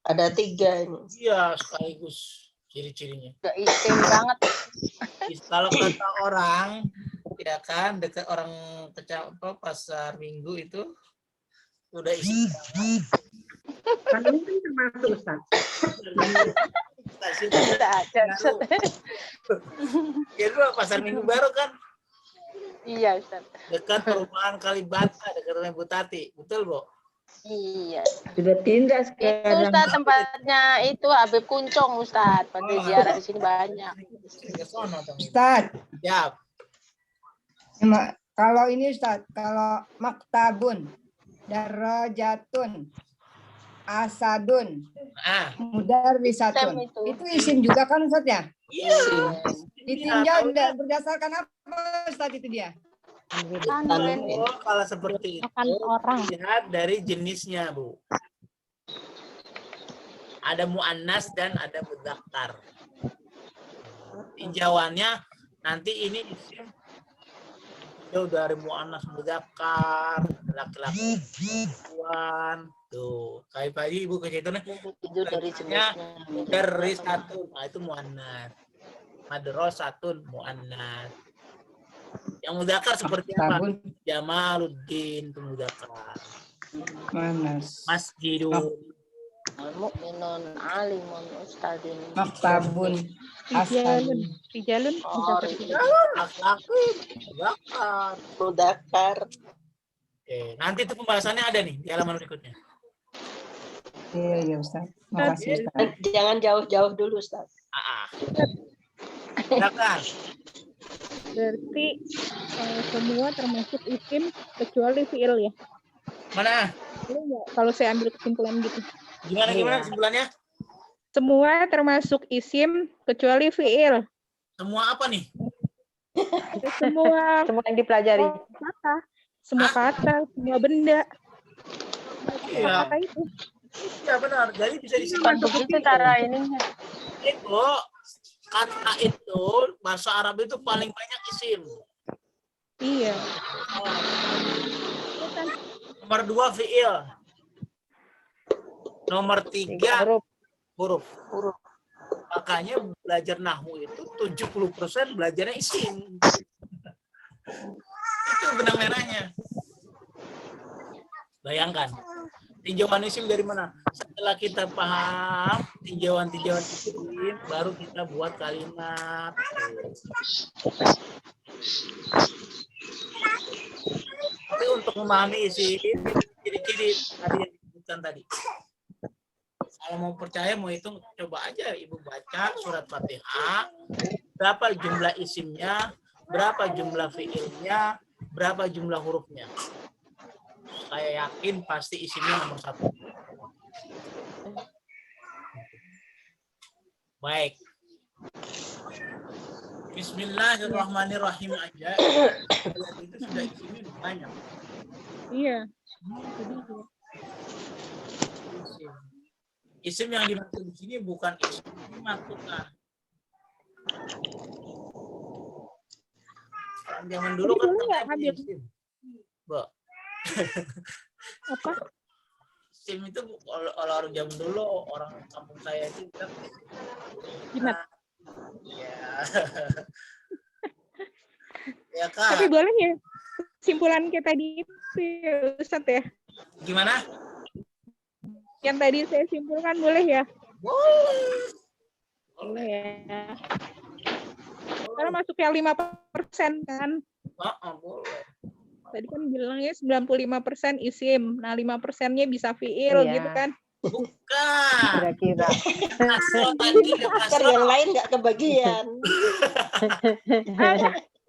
[SPEAKER 5] Ada 3 ini.
[SPEAKER 1] Iya, sekaligus ciri-cirinya.
[SPEAKER 6] Udah isim banget.
[SPEAKER 1] Kalau kata orang, ya kan, dekat orang pasar Minggu itu udah isi.
[SPEAKER 4] Kan ini kan termasuk Ustaz.
[SPEAKER 6] Tidak ada.
[SPEAKER 1] Ya lu pasar Minggu baru kan,
[SPEAKER 6] Iya, Ustaz.
[SPEAKER 1] dekat perumahan Kalibata, dekat rumah Bu Tati, betul Bu?
[SPEAKER 6] Iya.
[SPEAKER 7] Sudah tindak
[SPEAKER 6] Itu
[SPEAKER 7] sekarang.
[SPEAKER 6] Ustaz tempatnya itu Habib Kuncung Ustaz. Pada ziarah di sini banyak.
[SPEAKER 1] Ke sono, Tong.
[SPEAKER 8] Ustaz,
[SPEAKER 1] Ya,
[SPEAKER 8] kalau ini Ustaz, kalau maktabun, darajatun, asadun, mudarrisatun.
[SPEAKER 6] Isim itu.
[SPEAKER 8] Itu isim juga kan Ustaz ya?
[SPEAKER 1] iya.
[SPEAKER 8] Ditinjau berdasarkan apa Ustaz itu dia?
[SPEAKER 6] Tanwin.
[SPEAKER 1] Oh, kalau seperti itu,
[SPEAKER 2] Akan orang.
[SPEAKER 1] lihat dari jenisnya, Bu. Ada mu'annas dan ada mudzakkar. Tinjauannya nanti ini isim jauh dari mu'annas mudzakkar, laki-laki perempuan. Tuh, kayak tadi Ibu ke situ nih.
[SPEAKER 6] Itu dari jenisnya.
[SPEAKER 1] Darrisatun, nah itu mu'annas. Madrasatun mu'annas. Yang mudzakkar seperti apa?
[SPEAKER 8] Maktabun,
[SPEAKER 1] Jamaluddin itu mudzakkar.
[SPEAKER 8] manas.
[SPEAKER 1] Masjidun.
[SPEAKER 6] Al-mu'minun alimun ustadin.
[SPEAKER 8] Maktabun, asadun.
[SPEAKER 2] Rijalun.
[SPEAKER 1] Laki-laki mudzakkar.
[SPEAKER 5] Mudzakkar.
[SPEAKER 1] Oke, nanti itu pembahasannya ada nih di halaman berikutnya.
[SPEAKER 8] Iya Ustaz. Makasih Ustaz.
[SPEAKER 5] Jangan jauh-jauh dulu, Ustaz.
[SPEAKER 1] Silakan.
[SPEAKER 9] Berarti semua termasuk isim kecuali fiil ya.
[SPEAKER 1] Mana?
[SPEAKER 9] Boleh nggak kalau saya ambil kesimpulan gitu?
[SPEAKER 1] Gimana kesimpulannya?
[SPEAKER 9] Semua termasuk isim kecuali fiil.
[SPEAKER 1] Semua apa nih?
[SPEAKER 9] Semua
[SPEAKER 2] Semua yang dipelajari.
[SPEAKER 9] kata, semua kata, semua benda.
[SPEAKER 1] Iya.
[SPEAKER 9] Kata itu.
[SPEAKER 1] Iya benar. Jadi bisa
[SPEAKER 6] Bukan
[SPEAKER 1] disimpan
[SPEAKER 6] begitu cara ininya.
[SPEAKER 1] itu kata itu bahasa Arab itu paling banyak isim.
[SPEAKER 9] Iya.
[SPEAKER 1] Nomor 2 fiil. Nomor 3 huruf. Makanya belajar nahwu itu 70% belajarnya isim. Itu benang merahnya. Bayangkan. Tinjauan isim dari mana? Setelah kita paham tinjauan-tinjauan isim, baru kita buat kalimat. Tapi untuk memahami isim, ciri-ciri tadi yang disebutkan tadi. Kalau mau percaya, mau hitung, coba aja Ibu baca surat Fatihah, berapa jumlah isimnya, berapa jumlah fiilnya, berapa jumlah hurufnya. Saya yakin pasti isimnya nomor 1. Baik. Bismillahirrahmanirrahim aja. Itu sudah isimnya banyak.
[SPEAKER 9] Iya.
[SPEAKER 1] Isim yang dimaksud di sini bukan isim maksudnya. Zaman dulu
[SPEAKER 9] Jadi
[SPEAKER 1] kan
[SPEAKER 9] boleh nggak
[SPEAKER 1] punya
[SPEAKER 9] ambil?
[SPEAKER 1] isim. Mbak.
[SPEAKER 9] Apa?
[SPEAKER 1] Isim itu kalau orang zaman dulu, orang kampung saya itu bilang
[SPEAKER 9] Jimat.
[SPEAKER 1] ya. Ya Kak.
[SPEAKER 9] Tapi boleh ya? Simpulan kayak tadi itu ya, Ustadz ya?
[SPEAKER 1] Gimana?
[SPEAKER 9] Yang tadi saya simpulkan boleh ya?
[SPEAKER 1] Boleh.
[SPEAKER 9] Boleh ya. Karena masuknya 5% kan?
[SPEAKER 1] Boleh.
[SPEAKER 9] Tadi kan bilangnya 95% isim. Nah, 5%-nya bisa fiil
[SPEAKER 2] Iya.
[SPEAKER 9] gitu kan?
[SPEAKER 1] Bukan.
[SPEAKER 2] Kira-kira.
[SPEAKER 1] Kasro tadi ya,
[SPEAKER 5] Masker
[SPEAKER 1] kasro.
[SPEAKER 5] yang lain nggak kebagian.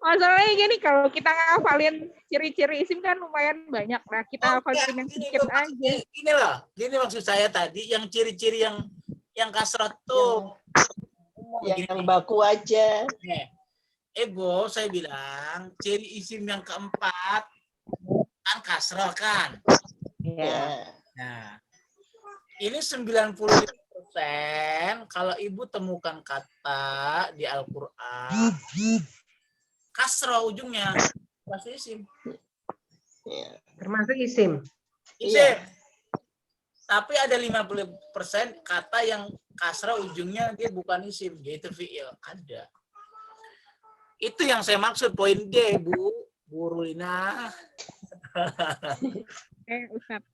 [SPEAKER 9] Masalahnya gini, kalau kita ngafalin ciri-ciri isim kan lumayan banyak. Nah, kita hafalin yang sedikit aja.
[SPEAKER 1] Gini maksud saya tadi, yang ciri-ciri yang kasrat tuh.
[SPEAKER 5] Yang baku aja.
[SPEAKER 1] Ego, saya bilang, ciri isim yang keempat, kan kasrah kan?
[SPEAKER 2] Iya.
[SPEAKER 5] Ya.
[SPEAKER 1] Nah, ini 95% kalau ibu temukan kata di Al-Quran, kasrah ujungnya, pasti isim.
[SPEAKER 5] Ya.
[SPEAKER 4] Termasuk isim.
[SPEAKER 1] Isim. Tapi ada 50% kata yang kasrah ujungnya dia bukan isim, yaitu fi'il. Ada. Itu yang saya maksud poin D, Bu Rulina.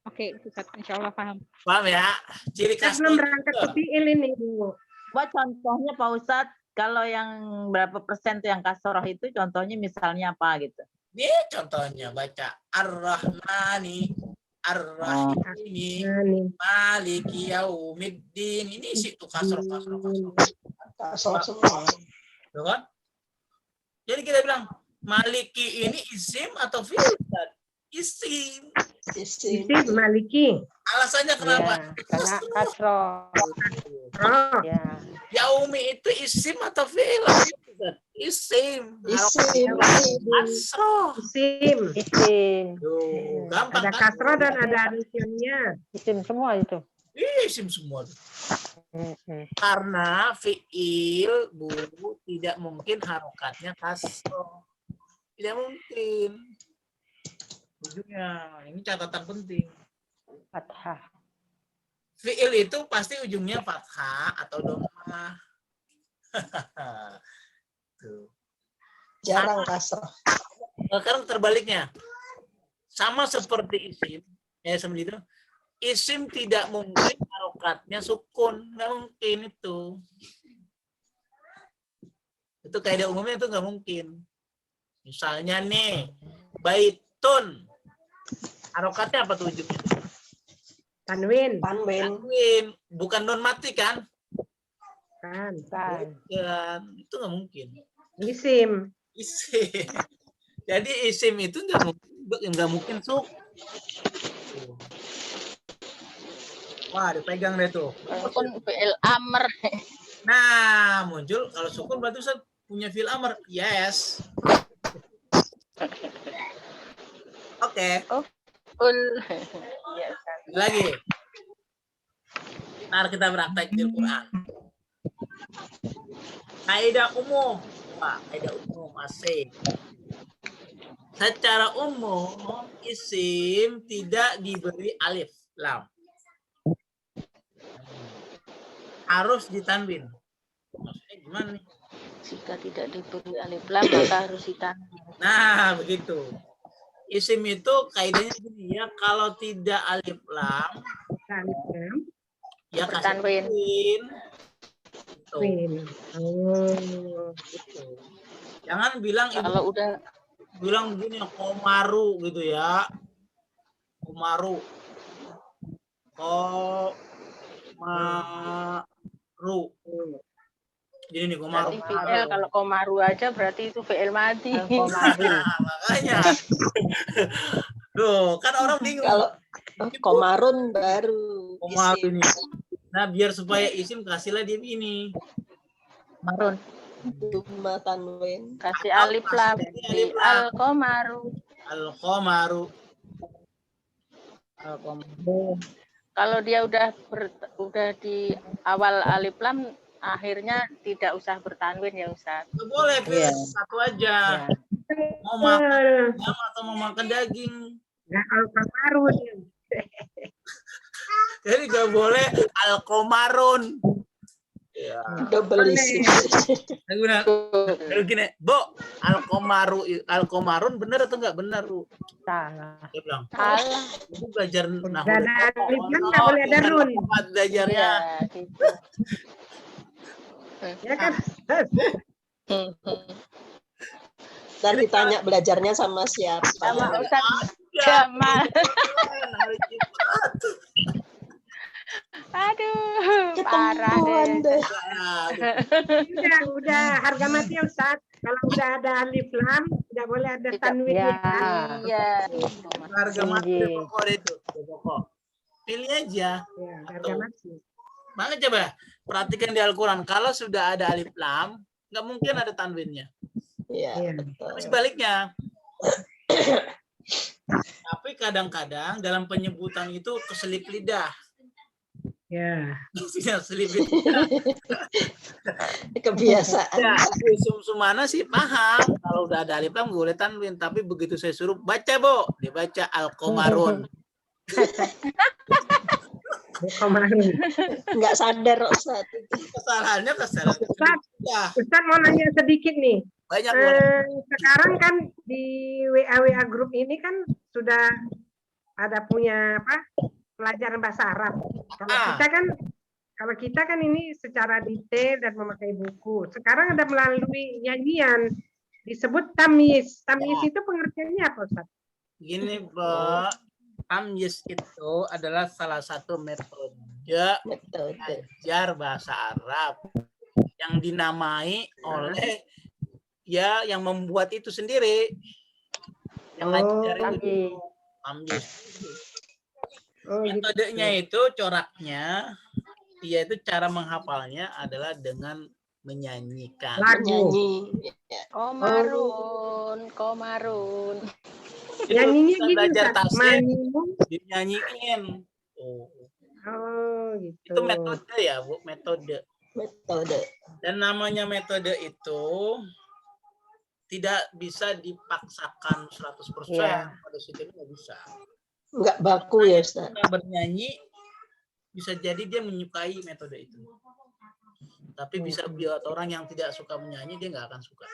[SPEAKER 9] Oke, Ustadz. Insya Allah paham.
[SPEAKER 1] Paham ya? Ciri
[SPEAKER 4] Saya
[SPEAKER 1] khas
[SPEAKER 4] belum berangkat ke fiil ini, Bu.
[SPEAKER 2] Buat contohnya Pak Ustadz, kalau yang berapa persen tuh yang kasroh itu contohnya misalnya apa gitu?
[SPEAKER 1] Dia contohnya baca Ar-Rahmani, Ar-Rahimi, Maliki Yaumiddin. Ini situ kasroh.
[SPEAKER 5] Kasroh semua.
[SPEAKER 1] Tuh kan? Jadi kita bilang Maliki ini isim atau fi'il? Isim.
[SPEAKER 5] Isim.
[SPEAKER 4] Isim Maliki.
[SPEAKER 1] Alasannya kenapa?
[SPEAKER 2] Iya, karena kasroh.
[SPEAKER 4] Oh,
[SPEAKER 2] Ya.
[SPEAKER 1] Yaumi itu isim atau fi'il? Isim.
[SPEAKER 5] Isim.
[SPEAKER 1] Kasroh.
[SPEAKER 4] isim.
[SPEAKER 2] Isim.
[SPEAKER 1] Tuh, gampang
[SPEAKER 4] Ada
[SPEAKER 1] kan?
[SPEAKER 4] kasroh dan ada alifiannya.
[SPEAKER 2] Isim semua itu.
[SPEAKER 1] Isim semua. Karena fi'il, Bu, tidak mungkin harokatnya kasroh. Tidak mungkin. Ujungnya, ini catatan penting.
[SPEAKER 2] Fathah.
[SPEAKER 1] Fi'il itu pasti ujungnya fathah atau dhammah. Tuh.
[SPEAKER 5] Jarang kasroh.
[SPEAKER 1] Sekarang terbaliknya. Sama seperti isim, seperti itu. Isim tidak mungkin harokatnya sukun, nggak mungkin itu. Itu kaidah umumnya itu nggak mungkin. Misalnya nih, baitun, harokatnya apa tuh ujungnya?
[SPEAKER 4] Tanwin.
[SPEAKER 1] Tanwin, bukan non mati kan?
[SPEAKER 4] Kan.
[SPEAKER 1] Bukan, itu nggak mungkin.
[SPEAKER 4] Isim.
[SPEAKER 1] Isim. Jadi isim itu nggak mungkin sukun. Wah, dipegang deh tuh.
[SPEAKER 6] Walaupun fi'il amr.
[SPEAKER 1] Nah, muncul kalau sukun berarti Ustaz punya fi'il amr. Yes. Oke.
[SPEAKER 6] Iya,
[SPEAKER 1] Lagi. Ntar kita praktek di Al-Quran. Kaidah umum. Wah, kaidah umum asik. Secara umum, isim tidak diberi alif lam. Harus ditanwin. Maksudnya gimana nih?
[SPEAKER 6] jika tidak diberi alif lam maka harus ditanwin.
[SPEAKER 1] Nah, begitu. Isim itu kaidahnya gini ya, kalau tidak alif lam, ya kasih
[SPEAKER 6] Tanwin.
[SPEAKER 1] tanwin. Gitu.
[SPEAKER 4] Oh.
[SPEAKER 1] Gitu. Jangan bilang
[SPEAKER 6] Kalau udah
[SPEAKER 1] bilang begini komaru gitu ya. Komaru. Komaru. Jadi nih komaru.
[SPEAKER 6] berarti fi'il, kalau komaru aja berarti itu fi'il madi.
[SPEAKER 1] Nah, makanya. Tuh, kan orang bingung.
[SPEAKER 5] Kalau komarun baru
[SPEAKER 1] Komaru
[SPEAKER 5] isim.
[SPEAKER 1] ini. Nah, biar supaya isim kasihlah dia ini.
[SPEAKER 2] Marun.
[SPEAKER 5] Duma tanwin.
[SPEAKER 6] Kasih alif lam di al-qamaru.
[SPEAKER 1] Al-qamaru.
[SPEAKER 6] Kalau dia udah di awal alif lam, akhirnya tidak usah bertanwin ya Ustaz.
[SPEAKER 1] Nggak boleh, pilih
[SPEAKER 2] Iya.
[SPEAKER 1] satu aja.
[SPEAKER 2] Ya.
[SPEAKER 1] Mau makan ayam atau mau makan daging.
[SPEAKER 4] Nah, al-qamarun.
[SPEAKER 1] Jadi nggak boleh al-qamarun. Ya.
[SPEAKER 5] Double isim.
[SPEAKER 1] Guna. Lalu gini, Bo, al-qamarun bener atau nggak bener, Bu?
[SPEAKER 2] Salah.
[SPEAKER 1] Dia bilang,
[SPEAKER 6] Salah.
[SPEAKER 1] aku belajar nahu.
[SPEAKER 4] Nggak ada alif lam, nggak boleh ada run.
[SPEAKER 1] Belajarnya.
[SPEAKER 6] Ya, gitu.
[SPEAKER 4] Ya kan?
[SPEAKER 5] Dan ditanya belajarnya sama siapa.
[SPEAKER 6] Sama Ustaz
[SPEAKER 1] Ya.
[SPEAKER 6] Jamal.
[SPEAKER 1] Hari Jumat.
[SPEAKER 6] Aduh, parah
[SPEAKER 5] Ketempuan
[SPEAKER 6] deh.
[SPEAKER 5] deh.
[SPEAKER 4] Udah harga mati ya Ustaz. Kalau udah ada alif lam, nggak boleh ada
[SPEAKER 6] Tidak.
[SPEAKER 4] tanwin.
[SPEAKER 2] Ya.
[SPEAKER 6] Iya.
[SPEAKER 1] Harga mati
[SPEAKER 2] Tinggi.
[SPEAKER 1] pokok itu. Pokok. Pilih aja.
[SPEAKER 4] Ya, harga mati.
[SPEAKER 1] Mana coba perhatikan di Al-Quran. Kalau sudah ada alif lam, nggak mungkin ada tanwinnya.
[SPEAKER 5] Iya,
[SPEAKER 4] Iya.
[SPEAKER 5] betul.
[SPEAKER 1] Tapi sebaliknya. Tapi kadang-kadang dalam penyebutan itu keselip lidah.
[SPEAKER 4] Ya.
[SPEAKER 1] Keselip lidah.
[SPEAKER 5] Kebiasaan.
[SPEAKER 1] Ya, sumana sih paham. Kalau udah ada alif lam gue boleh tanwin. Tapi begitu saya suruh baca, Bo, dibaca al-qamarun.
[SPEAKER 4] Al-qamarun.
[SPEAKER 5] Nggak sadar Ustaz.
[SPEAKER 1] Kesalahannya kesalahan.
[SPEAKER 4] Ustaz,
[SPEAKER 1] Ya,
[SPEAKER 4] Ustaz mau nanya sedikit nih.
[SPEAKER 1] banyak banget.
[SPEAKER 4] Sekarang kan di WA grup ini kan sudah ada punya apa pelajaran bahasa Arab. Kalau kita kan ini secara detail dan memakai buku. Sekarang ada melalui nyanyian disebut tamyiz. Tamyiz itu pengertiannya apa, Ustaz?
[SPEAKER 1] Gini, Bo. Tamyiz itu adalah salah satu metode
[SPEAKER 5] Metode.
[SPEAKER 1] belajar bahasa Arab yang dinamai oleh ya yang membuat itu sendiri. Yang ngajar itu tamyiz.
[SPEAKER 4] Oh, gitu.
[SPEAKER 1] Metodenya itu coraknya, yaitu cara menghafalnya adalah dengan menyanyikan.
[SPEAKER 4] Lagu.
[SPEAKER 5] Nyanyi.
[SPEAKER 6] Komarun.
[SPEAKER 4] Nyanyinya
[SPEAKER 1] Kita
[SPEAKER 4] gitu,
[SPEAKER 1] belajar
[SPEAKER 4] Ustaz.
[SPEAKER 1] tasbih
[SPEAKER 4] Manimu.
[SPEAKER 1] dinyanyiin.
[SPEAKER 4] Oh, gitu.
[SPEAKER 1] Itu metode ya, Bu, metode.
[SPEAKER 5] Metode.
[SPEAKER 1] Dan namanya metode itu tidak bisa dipaksakan 100%.
[SPEAKER 2] Iya.
[SPEAKER 1] Pada situ nggak bisa.
[SPEAKER 5] Nggak baku ya Ustaz.
[SPEAKER 1] Kita bernyanyi bisa jadi dia menyukai metode itu. Tapi bisa buat orang yang tidak suka menyanyi dia nggak akan suka.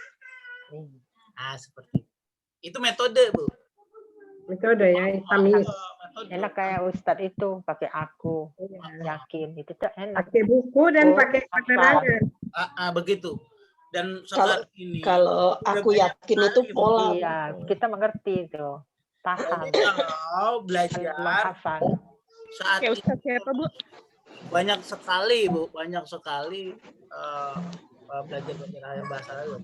[SPEAKER 1] Seperti itu. Itu metode, Bu.
[SPEAKER 4] Metode ya, tamyiz.
[SPEAKER 1] Metode.
[SPEAKER 2] Enak kayak Ustadz itu pakai aku yakin itu tuh enak.
[SPEAKER 4] Pakai buku dan pakai penerangan.
[SPEAKER 1] Begitu. Dan sekarang ini
[SPEAKER 5] Kalau aku yakin itu pola.
[SPEAKER 2] Iya, kita mengerti itu. Paham.
[SPEAKER 1] jadi kalau belajar
[SPEAKER 2] Menghafal.
[SPEAKER 1] saat
[SPEAKER 9] Oke,
[SPEAKER 1] ini
[SPEAKER 9] Ustaz siapa, Bu?
[SPEAKER 1] banyak sekali, Bu, banyak sekali belajar bahasa Arab.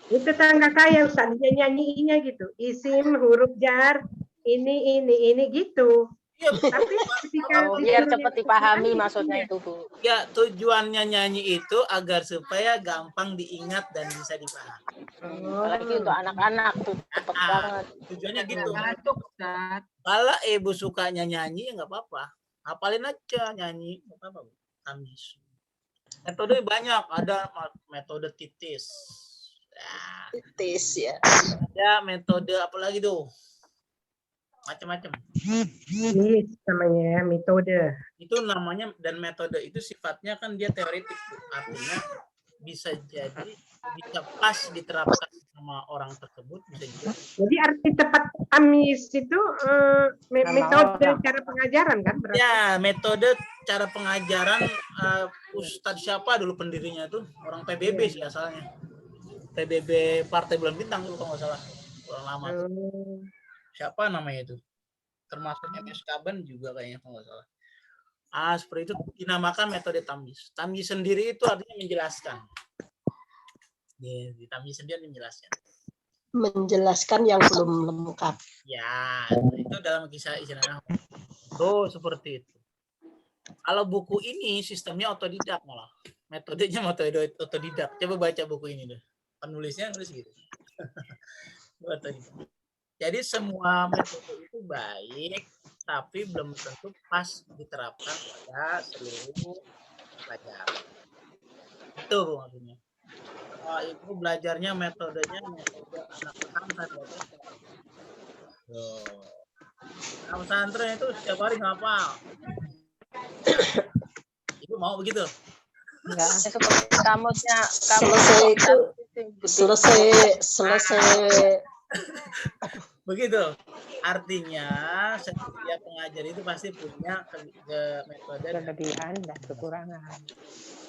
[SPEAKER 4] Itu tetangga saya Ustaz, dia nyanyiinnya gitu. Isim, huruf jar, ini gitu.
[SPEAKER 1] Iya, Bu.
[SPEAKER 4] Tapi ketika
[SPEAKER 6] Biar
[SPEAKER 4] disuruh
[SPEAKER 6] cepat dipahami maksudnya itu, Bu.
[SPEAKER 1] Ya, tujuannya nyanyi itu agar supaya gampang diingat dan bisa dipahami.
[SPEAKER 6] Apalagi untuk anak-anak tuh cepet banget.
[SPEAKER 1] Tujuannya gitu. Kalau ibu sukanya nyanyi, ya nggak apa-apa. Hafalin aja nyanyi, nggak apa-apa. Bu. Tamyiz. Metode banyak, ada metode titis. Ya,
[SPEAKER 5] Tis ya.
[SPEAKER 1] ada metode apa lagi tuh? Macam-macam.
[SPEAKER 4] Ini namanya ya, metode.
[SPEAKER 1] Itu namanya, dan metode itu sifatnya kan dia teoretik, Bu. Artinya bisa jadi bisa pas diterapkan sama orang tersebut, bisa juga.
[SPEAKER 4] Jadi arti tepat tamyiz itu metode
[SPEAKER 2] orang.
[SPEAKER 4] cara pengajaran kan? Berarti?
[SPEAKER 1] Ya, metode cara pengajaran Ustadz siapa dulu pendirinya tuh? Orang PBB sih asalnya. PBB Partai Bulan Bintang dulu kalau nggak salah. Orang lama tuh. Siapa namanya itu? Termasuk MS Kaban juga kayaknya kalau nggak salah. Seperti itu dinamakan metode tamyiz. Tamyiz sendiri itu artinya menjelaskan. Ya, di tamyiz sendiri menjelaskan.
[SPEAKER 5] Menjelaskan yang belum lengkap.
[SPEAKER 1] Ya, itu dalam kisah istilah. Oh, seperti itu. Kalau buku ini sistemnya otodidak malah. Metodenya metode otodidak. Coba baca buku ini deh. Penulisnya nulis gitu. Otodidak. Jadi semua metode itu baik, tapi belum tentu pas diterapkan pada seluruh pelajar. Itu maksudnya. Kalau ibu belajarnya metodenya metode anak pesantren. Anak pesantren itu setiap hari ngapal. Ibu mau begitu?
[SPEAKER 6] Enggak, seperti kamusnya
[SPEAKER 5] Selesai itu, selesai.
[SPEAKER 1] Begitu. Artinya setiap pengajar itu pasti punya metode
[SPEAKER 6] kelebihan dan kekurangan.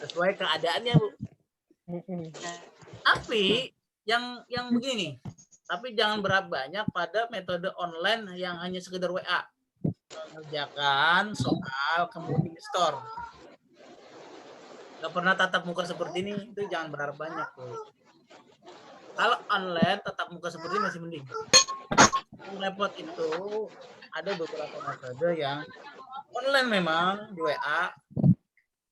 [SPEAKER 1] sesuai keadaannya, Bu. Tapi yang begini, tapi jangan berharap banyak pada metode online yang hanya sekedar WA. Mengerjakan soal kemudian store. Gak pernah tatap muka seperti ini, itu jangan berharap banyak, Bu. Kalau online tatap muka seperti ini masih mending. Yang repot itu ada beberapa metode yang online memang di WA,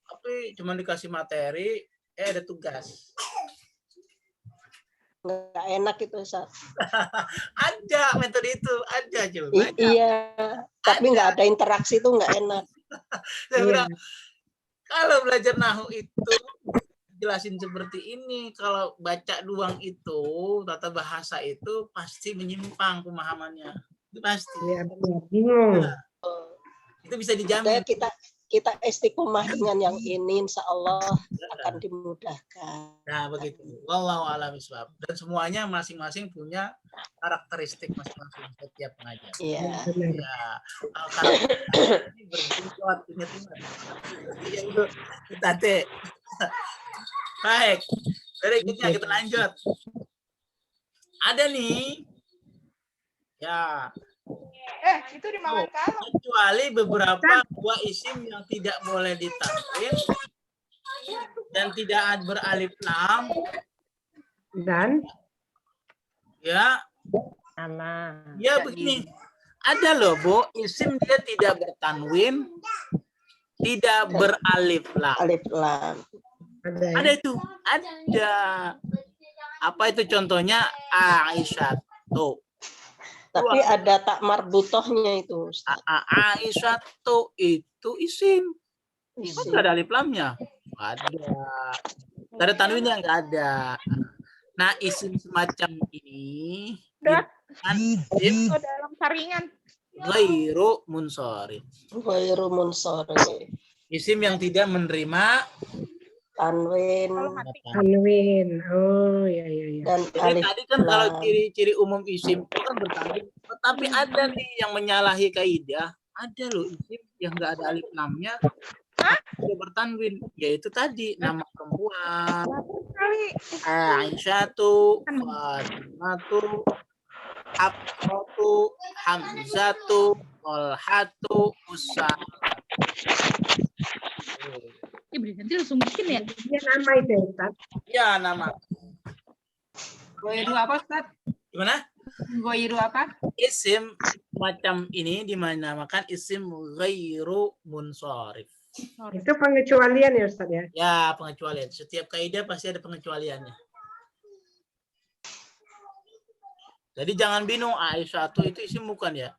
[SPEAKER 1] tapi cuma dikasih materi, ada tugas.
[SPEAKER 5] Nggak enak itu, Ustaz.
[SPEAKER 1] Ada metode itu, ada coba.
[SPEAKER 5] Iya, tapi nggak ada interaksi itu nggak enak.
[SPEAKER 1] Saya bilang, kalau belajar nahu itu jelasin seperti ini, kalau baca doang itu, tata bahasa itu pasti menyimpang pemahamannya. Itu pasti.
[SPEAKER 4] Iya, bingung.
[SPEAKER 1] Itu bisa dijamin.
[SPEAKER 5] Kita istiqomah dengan yang ini, insya Allah akan dimudahkan.
[SPEAKER 1] Nah, begitu. Wallahu a'lam bishawab. Dan semuanya masing-masing punya karakteristik masing-masing setiap pengajar.
[SPEAKER 5] Iya.
[SPEAKER 1] Ya, karakteristik ini berjinggot, ingat-ingat. Itu Tate. Baik. Berikutnya kita lanjut. Ada nih. Ya.
[SPEAKER 9] Itu dimakan kalau.
[SPEAKER 1] Kecuali beberapa buah isim yang tidak boleh ditanwin dan tidak beralif lam.
[SPEAKER 4] Dan
[SPEAKER 1] Ya.
[SPEAKER 6] Sama.
[SPEAKER 1] Ya begini. Ada loh, Bu, isim dia tidak bertanwin, tidak beralif lam.
[SPEAKER 5] Alif lam.
[SPEAKER 1] Ada itu. Ada. Apa itu contohnya? Aisyah. Tuh.
[SPEAKER 5] Tapi ada tak marbutohnya itu, Ustaz.
[SPEAKER 1] Aisyah tuh itu isim.
[SPEAKER 5] Isim.
[SPEAKER 1] Nggak ada alif lamnya. Nggak ada. Nggak ada tanwinnya, nggak ada. Nah, isim semacam ini kan isim
[SPEAKER 9] Dalam saringan.
[SPEAKER 1] ghairu munsharif.
[SPEAKER 5] Ghairu munsharif.
[SPEAKER 1] Isim yang tidak menerima
[SPEAKER 5] Tanwin
[SPEAKER 4] tanwin. Oh, iya.
[SPEAKER 5] dan
[SPEAKER 1] Jadi
[SPEAKER 5] alif
[SPEAKER 1] tadi kan kalau
[SPEAKER 5] lam.
[SPEAKER 1] ciri-ciri umum isim itu kan bertanwin. Tetapi ada nih yang menyalahi kaidah. Ada loh isim yang nggak ada alif lamnya, tidak bertanwin. Yaitu tadi nama perempuan. Aisyatu, Fatimatu, Hafsatu, Hamzatu, Tolhatu, Usama.
[SPEAKER 9] Nanti langsung bikin ya.
[SPEAKER 4] Dia nama itu, Ustaz.
[SPEAKER 1] Ya, nama.
[SPEAKER 9] Goiru apa, Ustaz?
[SPEAKER 1] Gimana?
[SPEAKER 9] Goiru apa?
[SPEAKER 1] Isim macam ini dinamakan isim ghairu munsharif.
[SPEAKER 4] Itu pengecualian ya, Ustaz ya.
[SPEAKER 1] Ya, pengecualian. Setiap kaidah pasti ada pengecualiannya. Jadi jangan bingung, Aisyah itu isim bukan ya?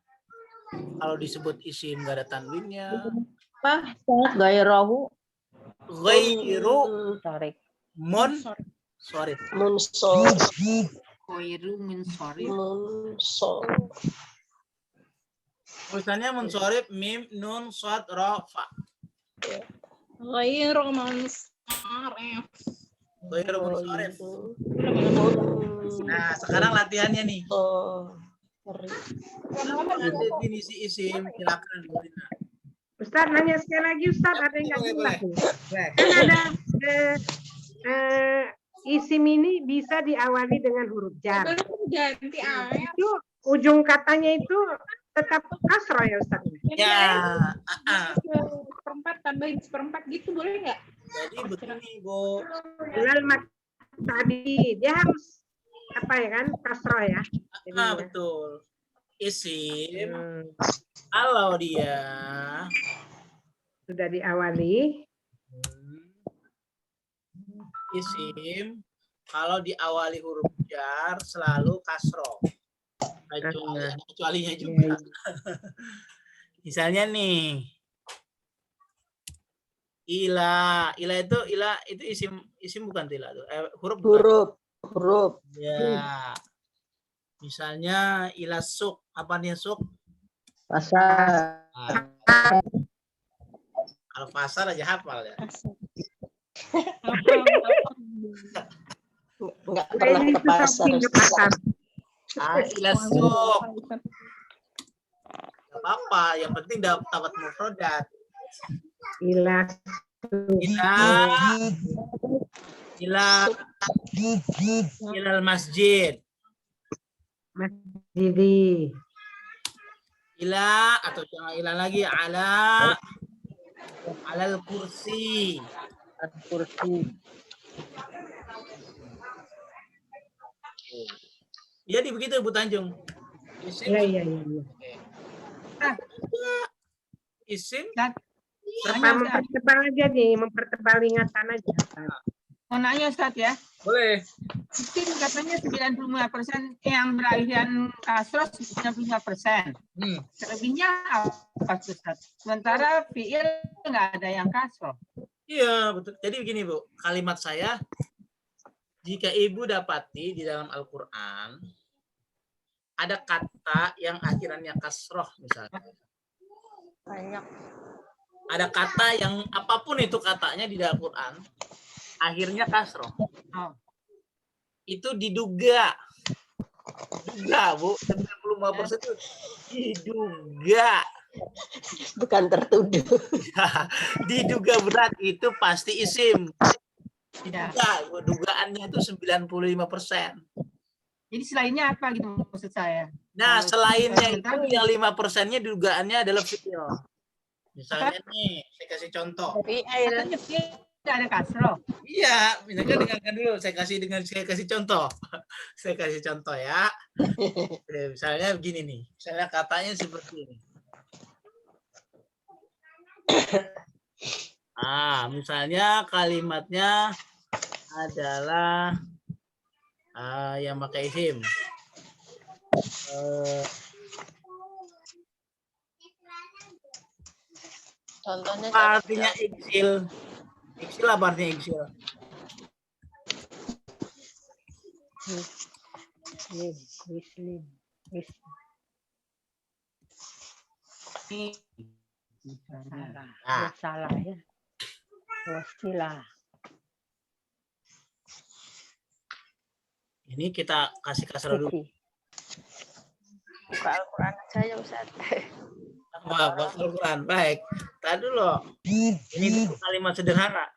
[SPEAKER 1] Kalau disebut isim nggak ada tanwinnya.
[SPEAKER 2] Apa? Gairahu.
[SPEAKER 1] Ghairu
[SPEAKER 6] Sorry.
[SPEAKER 1] munsharif.
[SPEAKER 5] Munsharif.
[SPEAKER 9] Goiru munsharif.
[SPEAKER 5] Munsharif.
[SPEAKER 1] Tulisannya munsharif, mim, nun, shad, ra, fa.
[SPEAKER 9] Goiru munsharif.
[SPEAKER 1] Ghairu munsharif. Nah, sekarang latihannya nih. Definisi isim, silakan Bu Rina.
[SPEAKER 4] Ustaz nanya sekali lagi, Ustaz, ada yang nggak jelas nih. Kan ada isim ini bisa diawali dengan huruf jar.
[SPEAKER 9] Ganti ayat.
[SPEAKER 4] Itu ujung katanya itu tetap kasroh ya, Ustaz?
[SPEAKER 1] Ya,
[SPEAKER 9] Seperempat tambahin seperempat gitu boleh nggak?
[SPEAKER 1] jadi begini, Bu.
[SPEAKER 4] Bilal tadi dia harus apa ya kan kasroh ya.
[SPEAKER 1] Betul. Isim kalau dia
[SPEAKER 4] Sudah diawali
[SPEAKER 1] isim kalau diawali huruf jar selalu kasroh. Kecualinya juga. Misalnya nih, ila itu isim bukan ila tuh. Huruf bukan?
[SPEAKER 5] Huruf.
[SPEAKER 1] Ya. Misalnya ila suk, apa nih suk?
[SPEAKER 7] Pasar.
[SPEAKER 1] Kalau pasar aja hafal ya.
[SPEAKER 5] Enggak pernah ke pasar.
[SPEAKER 1] Ila suk. Gak apa-apa, yang penting dapat mufradat. Ila masjid.
[SPEAKER 4] Masjidi.
[SPEAKER 1] Ila atau jangan ila lagi alal kursi. Jadi begitu Bu Tanjung.
[SPEAKER 4] Iya.
[SPEAKER 1] Isim
[SPEAKER 4] Mempertebal aja nih, mempertebal ingatan aja.
[SPEAKER 10] Mau nanya Ustaz ya.
[SPEAKER 1] boleh.
[SPEAKER 10] Isim katanya 95% yang berakhir kasroh 95%. Selebihnya apa Ustaz? Sementara fiil nggak ada yang kasroh.
[SPEAKER 1] Iya, betul. Jadi begini, Bu. Kalimat saya, jika Ibu dapati di dalam Al-Qur'an ada kata yang akhirannya kasroh misalnya.
[SPEAKER 6] Banyak.
[SPEAKER 1] Ada kata yang apapun itu katanya di dalam Al-Qur'an akhirnya kasroh. Itu diduga. Bu. 95% itu diduga.
[SPEAKER 5] Bukan tertuduh.
[SPEAKER 1] Diduga berat itu pasti isim.
[SPEAKER 10] Tidak.
[SPEAKER 1] Dugaannya itu 95%.
[SPEAKER 10] Jadi selainnya apa gitu maksud saya?
[SPEAKER 1] Nah, selainnya itu
[SPEAKER 10] tadi.
[SPEAKER 1] yang 5%-nya dugaannya adalah fiil. Misalnya nih, saya kasih contoh.
[SPEAKER 10] Katanya fiil nggak ada kasroh.
[SPEAKER 1] Iya, misalkan dengarkan dulu, saya kasih contoh. Saya kasih contoh ya. Misalnya begini nih, misalnya katanya seperti ini. Misalnya kalimatnya adalah yang pakai isim.
[SPEAKER 6] Contohnya
[SPEAKER 1] Apa artinya eksil? Eksil apa artinya eksil?
[SPEAKER 7] Salah ya. Wasilah.
[SPEAKER 1] Ini kita kasih kasar dulu.
[SPEAKER 6] buka Al-Quran aja ya Ustaz.
[SPEAKER 1] Buka Al-Quran. Baik. Tadi dulu. Ini kalimat sederhana.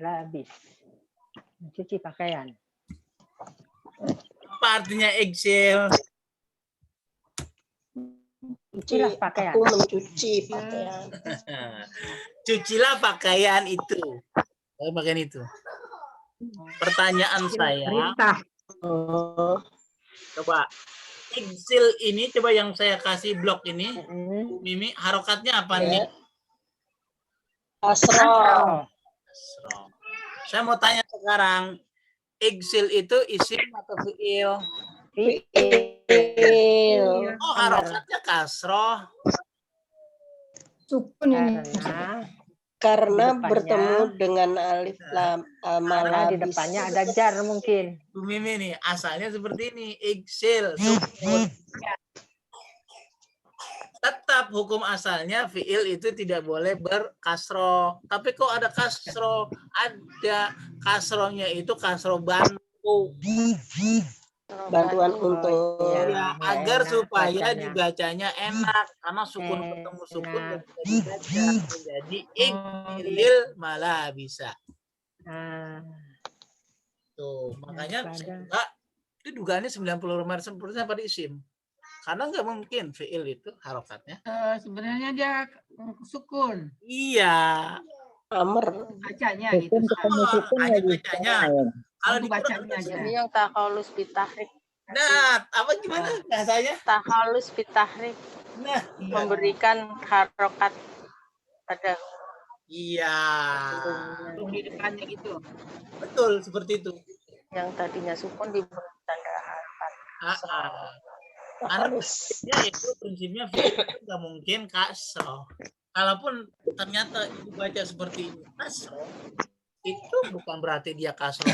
[SPEAKER 7] Labis. Mencuci pakaian.
[SPEAKER 1] Apa artinya eksil?
[SPEAKER 7] Cucilah pakaian.
[SPEAKER 5] Aku mencuci pakaian.
[SPEAKER 1] Cucilah pakaian itu. Pakaian itu. Pertanyaan saya. Coba. Eksil ini coba yang saya kasih blok ini. Mimi, harokatnya apa nih?
[SPEAKER 5] Kasroh.
[SPEAKER 1] Saya mau tanya sekarang. Eksil itu isim atau fiil?
[SPEAKER 5] Fiil.
[SPEAKER 1] Oh, harokatnya kasroh.
[SPEAKER 8] Sukun ini.
[SPEAKER 5] Karena
[SPEAKER 7] Di depannya.
[SPEAKER 5] bertemu dengan alif lam
[SPEAKER 7] Karena di
[SPEAKER 5] malabis.
[SPEAKER 7] depannya ada jar mungkin.
[SPEAKER 1] Bu Mimi nih, asalnya seperti ini. Eksil, sukun. Tetap hukum asalnya fiil itu tidak boleh berkasroh. Tapi kok ada kasroh? Ada kasrohnya itu kasroh bantu.
[SPEAKER 5] Bantuan untuk
[SPEAKER 1] Ya, agar
[SPEAKER 7] enak
[SPEAKER 1] supaya
[SPEAKER 7] bacanya.
[SPEAKER 1] dibacanya enak. Karena sukun ketemu sukun dan bisa dibaca. Jadi ikilil malah bisa. Tuh, makanya saya juga, itu dugaannya 90% pada isim. Karena nggak mungkin fiil itu harokatnya.
[SPEAKER 10] Sebenarnya dia sukun.
[SPEAKER 1] Iya.
[SPEAKER 5] amr.
[SPEAKER 10] Bacanya gitu.
[SPEAKER 1] Hanya bacanya. Kalau di
[SPEAKER 10] bacanya aja.
[SPEAKER 6] Ini yang tahalus bitahrik.
[SPEAKER 1] Nah, apa gimana bahasanya?
[SPEAKER 6] Tahalus bitahrik.
[SPEAKER 1] Nah,
[SPEAKER 6] Memberikan harokat pada
[SPEAKER 1] Iya.
[SPEAKER 10] Belum di depannya gitu.
[SPEAKER 1] Betul seperti itu.
[SPEAKER 6] Yang tadinya sukun diberi tanda harakat.
[SPEAKER 1] Karena prinsipnya itu prinsipnya fi'il itu nggak mungkin kasroh. Kalaupun ternyata ibu baca seperti ini kasroh, itu bukan berarti dia kasroh.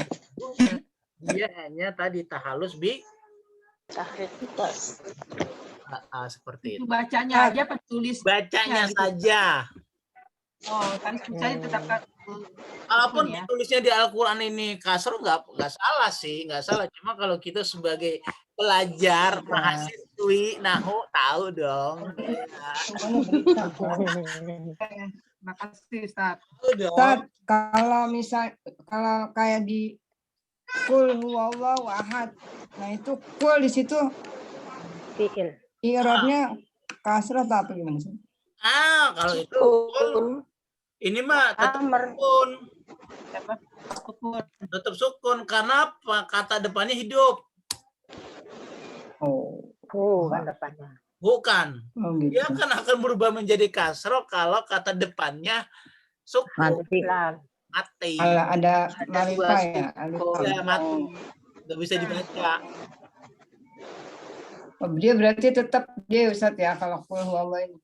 [SPEAKER 1] Dia hanya tadi tahalus bi
[SPEAKER 6] Tahrik.
[SPEAKER 1] seperti
[SPEAKER 10] Itu
[SPEAKER 1] itu.
[SPEAKER 10] bacanya aja penulis.
[SPEAKER 1] Bacanya
[SPEAKER 10] gitu.
[SPEAKER 1] saja.
[SPEAKER 10] Oh, kan tulisannya tetap
[SPEAKER 1] Kalaupun
[SPEAKER 10] ya.
[SPEAKER 1] ditulisnya di Al-Quran ini kasroh nggak salah sih, nggak salah. Cuma kalau kita sebagai pelajar mahasiswi nahu tahu dong.
[SPEAKER 10] Makasih, Ustaz.
[SPEAKER 1] Tahu dong.
[SPEAKER 8] Ustaz, kalau kayak di kul huwallahu ahad, nah itu kul di situ
[SPEAKER 7] Fiil.
[SPEAKER 8] i'rabnya kasrah atau apa gimana sih?
[SPEAKER 1] Kalau itu ini mah tetap sukun. Tetap sukun karena apa? Kata depannya hidup.
[SPEAKER 7] Bukan depannya.
[SPEAKER 1] Bukan.
[SPEAKER 8] Gitu.
[SPEAKER 1] Dia kan akan berubah menjadi kasroh kalau kata depannya sukun. Mati.
[SPEAKER 8] Ada marifah ya.
[SPEAKER 1] Ya, mati. Nggak bisa dibaca.
[SPEAKER 8] Dia berarti tetap dia Ustaz ya kalau kul huwallahu ini.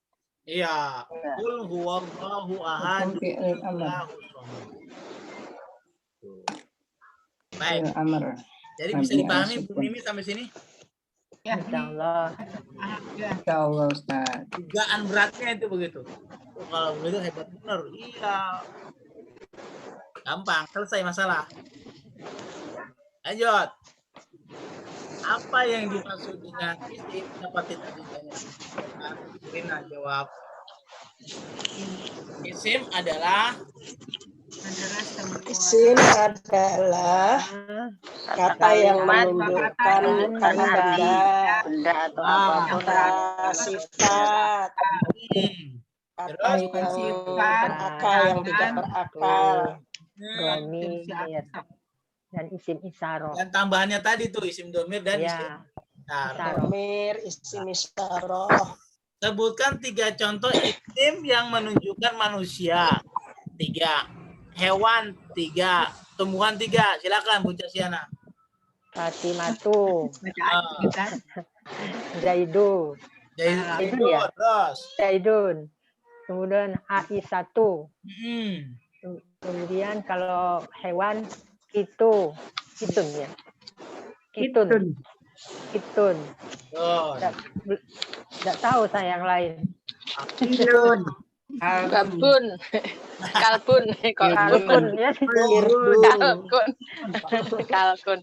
[SPEAKER 1] Iya. Qul huwallahu ahad. Baik. Jadi bisa dipahami Bu Mimi sampai sini?
[SPEAKER 10] Ya,
[SPEAKER 7] Insyaallah.
[SPEAKER 8] Insyaallah Ustaz.
[SPEAKER 1] Dugaan beratnya itu begitu. Kalau begitu hebat benar. Iya. Gampang, selesai masalah. Lanjut. Apa yang dimaksud dengan isim? Dapat tidak ditanya? Rina jawab. Isim adalah
[SPEAKER 5] kata yang menunjukkan
[SPEAKER 6] benda atau apapun.
[SPEAKER 5] Sifat. Kata yang berakal yang tidak berakal.
[SPEAKER 7] Domir dan isim isyarah.
[SPEAKER 1] Dan tambahannya tadi tuh isim domir dan isim isyarah.
[SPEAKER 5] Domir, isim isyarah.
[SPEAKER 1] Sebutkan 3 contoh isim yang menunjukkan manusia. 3. Hewan 3. Tumbuhan 3. Silakan Bu Casyana.
[SPEAKER 7] Fatimatu. Zaidun.
[SPEAKER 1] Zaidun ya. Terus.
[SPEAKER 7] Zaidun. Kemudian Aisyatu.
[SPEAKER 1] Hmm.
[SPEAKER 7] Kemudian kalau hewan kitun ya. Kitun. Tidak tahu saya yang lain.
[SPEAKER 6] Kalbun.
[SPEAKER 7] Kalkun ya.
[SPEAKER 6] Kalkun.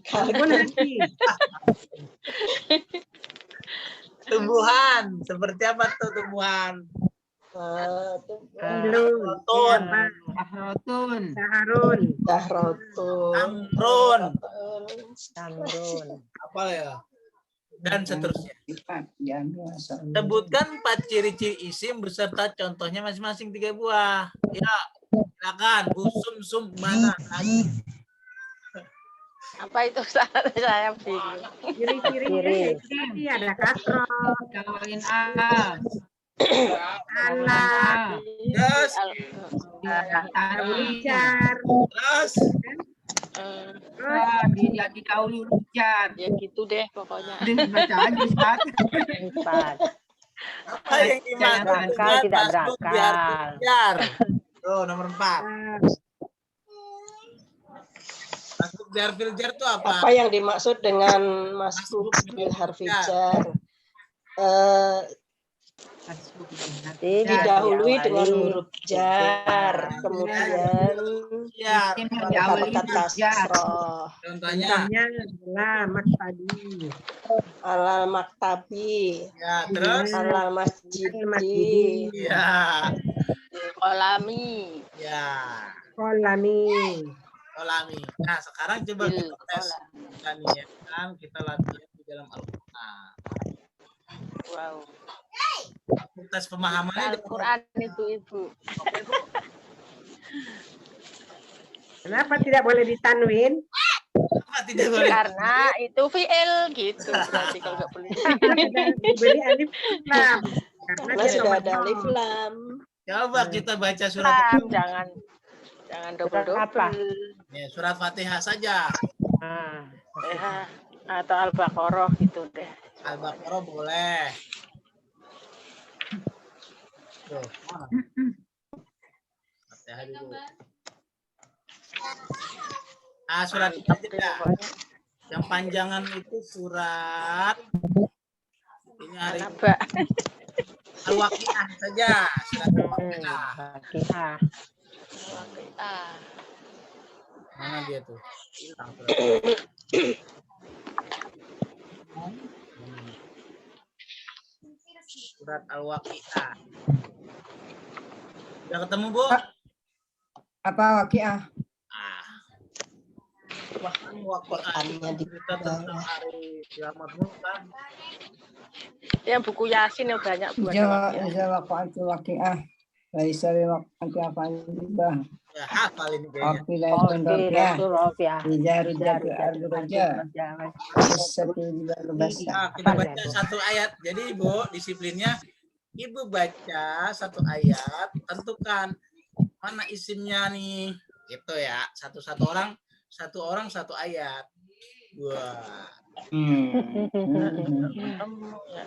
[SPEAKER 1] Tumbuhan. Seperti apa tuh tumbuhan?
[SPEAKER 7] Tamrun.
[SPEAKER 1] Apa ya? Dan seterusnya. Sebutkan 4 ciri-ciri isim beserta contohnya masing-masing 3 buah. Ya, silakan. Bu Sum mana lagi?
[SPEAKER 6] Apa itu saya bingung.
[SPEAKER 4] Ciri-cirinya tadi ada kasroh.
[SPEAKER 10] Kawin
[SPEAKER 4] anak.
[SPEAKER 1] Terus. Terus.
[SPEAKER 10] Dia dikauli ujar.
[SPEAKER 6] Ya gitu deh pokoknya.
[SPEAKER 10] Baca aja Ustaz.
[SPEAKER 1] Apa yang dimaksud
[SPEAKER 7] berangkal tidak berakal.
[SPEAKER 1] Tuh nomor 4. Masuk jar fil jar itu apa?
[SPEAKER 5] Apa yang dimaksud dengan masbuk bil harfi jar? Didahului dengan huruf jar, kemudian kata kasroh.
[SPEAKER 1] Contohnya
[SPEAKER 4] adalah maktabi.
[SPEAKER 5] Alal maktabi.
[SPEAKER 1] Ya, terus
[SPEAKER 5] alal masjidi.
[SPEAKER 1] Ya.
[SPEAKER 6] Kolami.
[SPEAKER 1] Ya.
[SPEAKER 4] Kolami.
[SPEAKER 1] Nah, sekarang coba kita tes kan kita latihan di dalam Al-Qur'an.
[SPEAKER 6] Wow.
[SPEAKER 1] Tes pemahamannya
[SPEAKER 6] Al-Quran itu Ibu.
[SPEAKER 4] Kenapa tidak boleh ditanwin?
[SPEAKER 1] Kenapa tidak boleh?
[SPEAKER 6] Karena itu fi'il gitu. Berarti kalau nggak boleh.
[SPEAKER 4] Diberi alif lam.
[SPEAKER 5] Karena sudah ada alif lam.
[SPEAKER 1] Coba kita baca surat
[SPEAKER 6] Jangan
[SPEAKER 7] Surat apa?
[SPEAKER 6] double-double.
[SPEAKER 1] ya, surat Fatihah saja.
[SPEAKER 7] Ah,
[SPEAKER 6] Ya, atau Al-Baqarah gitu deh.
[SPEAKER 1] Al-Baqarah boleh. Tuh, mana? Fatihah dulu. Surat
[SPEAKER 6] Mantap
[SPEAKER 1] aja
[SPEAKER 6] deh
[SPEAKER 1] dah.
[SPEAKER 6] pokoknya.
[SPEAKER 1] Yang panjangan itu surat ini hari
[SPEAKER 6] Naba.
[SPEAKER 1] Al-Waqiah saja. Surat Al-Waqiah.
[SPEAKER 7] Waqiah.
[SPEAKER 6] Waqiah.
[SPEAKER 1] Mana dia tuh? Hilang surat. Surat Al-Waqiah. Udah ketemu, Bu?
[SPEAKER 8] Apa Waqiah?
[SPEAKER 1] Wah, kan Waqiah
[SPEAKER 5] Qurannya di
[SPEAKER 1] cerita tentang hari kiamat kan.
[SPEAKER 6] Yang buku Yasin yang banyak buat
[SPEAKER 8] Iza waqa'atil waqi'ah. Laisa li waqa'atiha fa'idbah.
[SPEAKER 1] Ya, hafal ini kayaknya.
[SPEAKER 8] Waqilatun raqi'ah.
[SPEAKER 7] Raqiah.
[SPEAKER 8] Iza rujatil ardu raja. Wasati jibalu basa.
[SPEAKER 1] Nah, kita baca satu ayat. Jadi Ibu, disiplinnya Ibu baca satu ayat, tentukan mana isimnya nih. Gitu ya. Satu orang satu ayat. Wah.
[SPEAKER 6] ketemu ya.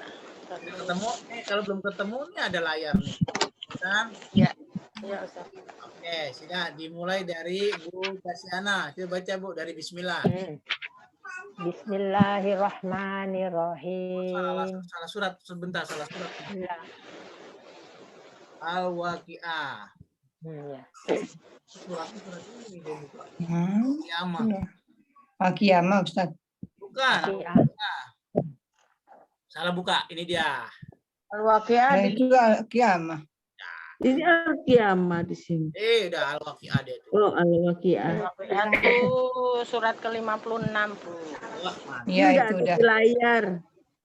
[SPEAKER 1] Ketemu kalau belum ketemu nih ada layar nih. Kan?
[SPEAKER 6] Ya, Ustaz.
[SPEAKER 1] Oke, sudah dimulai dari Bu Kasiana. Coba baca Bu dari bismillah.
[SPEAKER 7] Bismillahirrahmanirrahim.
[SPEAKER 1] Salah surat sebentar, salah surat.
[SPEAKER 7] Ya.
[SPEAKER 1] Al-Waqiah.
[SPEAKER 7] Ya.
[SPEAKER 1] Surat ini dia buka.
[SPEAKER 8] Hmm.
[SPEAKER 1] Kiamat.
[SPEAKER 8] Waqiah Ustaz.
[SPEAKER 1] Bukan.
[SPEAKER 7] Waqiah.
[SPEAKER 1] Salah buka. Ini dia.
[SPEAKER 2] Al-Waqiah
[SPEAKER 8] Nah, itu kiamah.
[SPEAKER 2] ini Al-Qiyamah di sini.
[SPEAKER 1] Udah Al-Waqiah dia tuh.
[SPEAKER 2] Oh, Al-Waqiah.
[SPEAKER 6] Waqiah itu surat ke-56, Bu.
[SPEAKER 1] Wah, mantap.
[SPEAKER 8] Iya
[SPEAKER 2] Ini
[SPEAKER 8] itu
[SPEAKER 2] ada
[SPEAKER 8] udah.
[SPEAKER 2] di layar.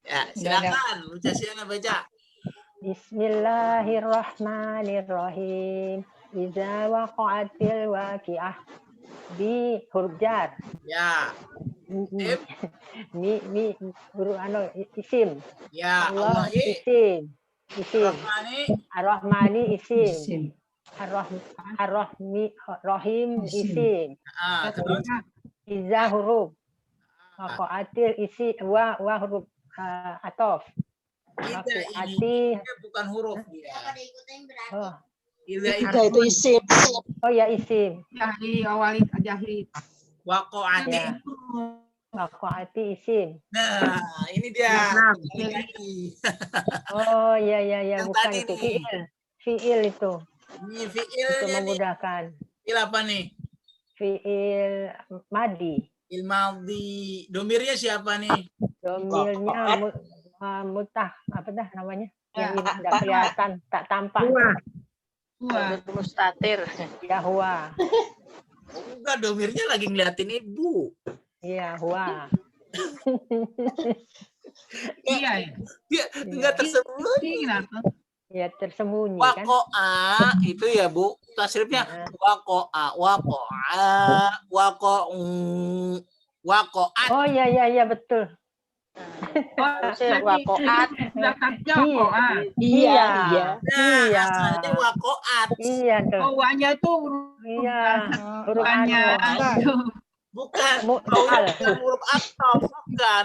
[SPEAKER 1] Ya, silakan Bu Kasiana baca.
[SPEAKER 7] Bismillahirrahmanirrahim. Iza waqa'atil waqi'ah. Bi huruf jar.
[SPEAKER 1] Ya.
[SPEAKER 7] Isim.
[SPEAKER 1] Ya,
[SPEAKER 7] Allah
[SPEAKER 1] Allah
[SPEAKER 7] isim. Ar-Rahmani isim.
[SPEAKER 8] Isim.
[SPEAKER 7] Ar-Rahim isim.
[SPEAKER 1] Terus
[SPEAKER 7] Iza huruf. Waqa'atil isi wa huruf atof.
[SPEAKER 1] ini bukan huruf dia.
[SPEAKER 7] Oh.
[SPEAKER 5] Ida itu isim.
[SPEAKER 7] Oh ya isim.
[SPEAKER 10] Jahri awali jahri.
[SPEAKER 1] Waqa'ati.
[SPEAKER 7] Ya. Waqa'ati isim.
[SPEAKER 1] Nah, ini dia.
[SPEAKER 7] Oh ya
[SPEAKER 1] Yang
[SPEAKER 7] bukan
[SPEAKER 1] tadi
[SPEAKER 7] itu
[SPEAKER 1] nih.
[SPEAKER 7] fiil itu.
[SPEAKER 1] Ini
[SPEAKER 7] Itu
[SPEAKER 1] fiilnya nih.
[SPEAKER 7] memudahkan.
[SPEAKER 1] Fiil apa nih?
[SPEAKER 7] Fiil madi.
[SPEAKER 1] Fiil madhi. Domirnya siapa nih?
[SPEAKER 7] Domilnya mutah apa dah namanya? Yang
[SPEAKER 5] Ya,
[SPEAKER 7] tidak
[SPEAKER 5] Pak.
[SPEAKER 7] kelihatan, tak tampak.
[SPEAKER 10] Wah,
[SPEAKER 6] Mustatir.
[SPEAKER 7] Ya huwa.
[SPEAKER 1] Enggak, domirnya lagi ngeliatin ibu.
[SPEAKER 7] Iya huwa.
[SPEAKER 10] iya ya.
[SPEAKER 1] Dia enggak tersembunyi.
[SPEAKER 10] Kenapa?
[SPEAKER 7] Ya tersembunyi kan.
[SPEAKER 1] Wako'a itu ya Bu. Tasrifnya wako'a, wako'at.
[SPEAKER 7] Oh ya betul.
[SPEAKER 6] Harusnya waqa'at.
[SPEAKER 10] Belakangnya
[SPEAKER 7] Iya.
[SPEAKER 10] waqa'at.
[SPEAKER 5] Iya.
[SPEAKER 1] Nah,
[SPEAKER 7] Iya.
[SPEAKER 1] asalnya wako'at.
[SPEAKER 7] Iya tuh.
[SPEAKER 10] Oh, wanya itu huruf
[SPEAKER 7] Iya. Huruf
[SPEAKER 10] bukannya
[SPEAKER 7] anu.
[SPEAKER 10] itu.
[SPEAKER 1] Bukan.
[SPEAKER 7] Mu'tal.
[SPEAKER 1] Huruf atau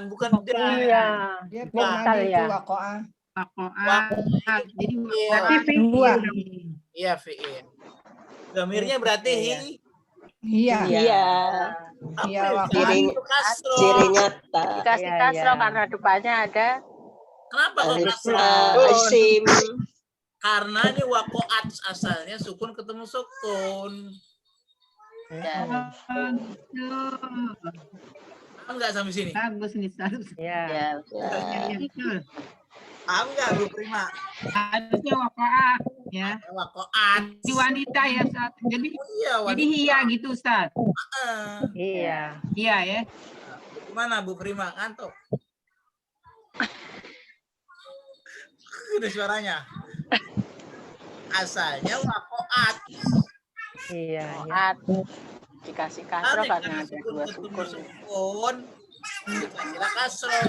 [SPEAKER 1] bukan dah.
[SPEAKER 7] Iya.
[SPEAKER 8] Dia
[SPEAKER 7] Mu'tal
[SPEAKER 8] pernah itu
[SPEAKER 7] ya.
[SPEAKER 8] waqa'ah.
[SPEAKER 10] Waqa'at. Jadi
[SPEAKER 4] Tapi
[SPEAKER 8] Dua.
[SPEAKER 1] Iya, fi'il. Domirnya berarti
[SPEAKER 7] Iya.
[SPEAKER 8] Iya.
[SPEAKER 5] Iya.
[SPEAKER 8] Iya,
[SPEAKER 5] Ciri-
[SPEAKER 1] Itu kasroh.
[SPEAKER 5] Ciri nyata.
[SPEAKER 6] Dikasih
[SPEAKER 7] Iya,
[SPEAKER 6] kasroh
[SPEAKER 7] iya.
[SPEAKER 6] karena depannya ada
[SPEAKER 1] Kenapa kok
[SPEAKER 5] Alif
[SPEAKER 1] kasroh?
[SPEAKER 5] isim.
[SPEAKER 1] Karena ini wako'at asalnya sukun ketemu sukun.
[SPEAKER 6] ya,
[SPEAKER 1] Paham nggak sampai sini?
[SPEAKER 10] bagus nih status.
[SPEAKER 7] Iya.
[SPEAKER 6] ya,
[SPEAKER 1] Paham nggak Bu Prima?
[SPEAKER 10] Harusnya waqa'at ya.
[SPEAKER 1] Wako'at.
[SPEAKER 10] Di wanita ya Ustaz. Jadi
[SPEAKER 1] Iya,
[SPEAKER 10] jadi hiya gitu Ustaz.
[SPEAKER 7] Iya.
[SPEAKER 10] Iya ya.
[SPEAKER 1] Gimana Bu Prima? Ngantuk? Ada suaranya. Asalnya wako'at.
[SPEAKER 7] Iya.
[SPEAKER 6] waqa'at. Dikasih kasroh karena ada
[SPEAKER 1] sukun
[SPEAKER 6] dua
[SPEAKER 1] ketemu
[SPEAKER 6] sukun.
[SPEAKER 1] sukun. Dikasihlah kasroh.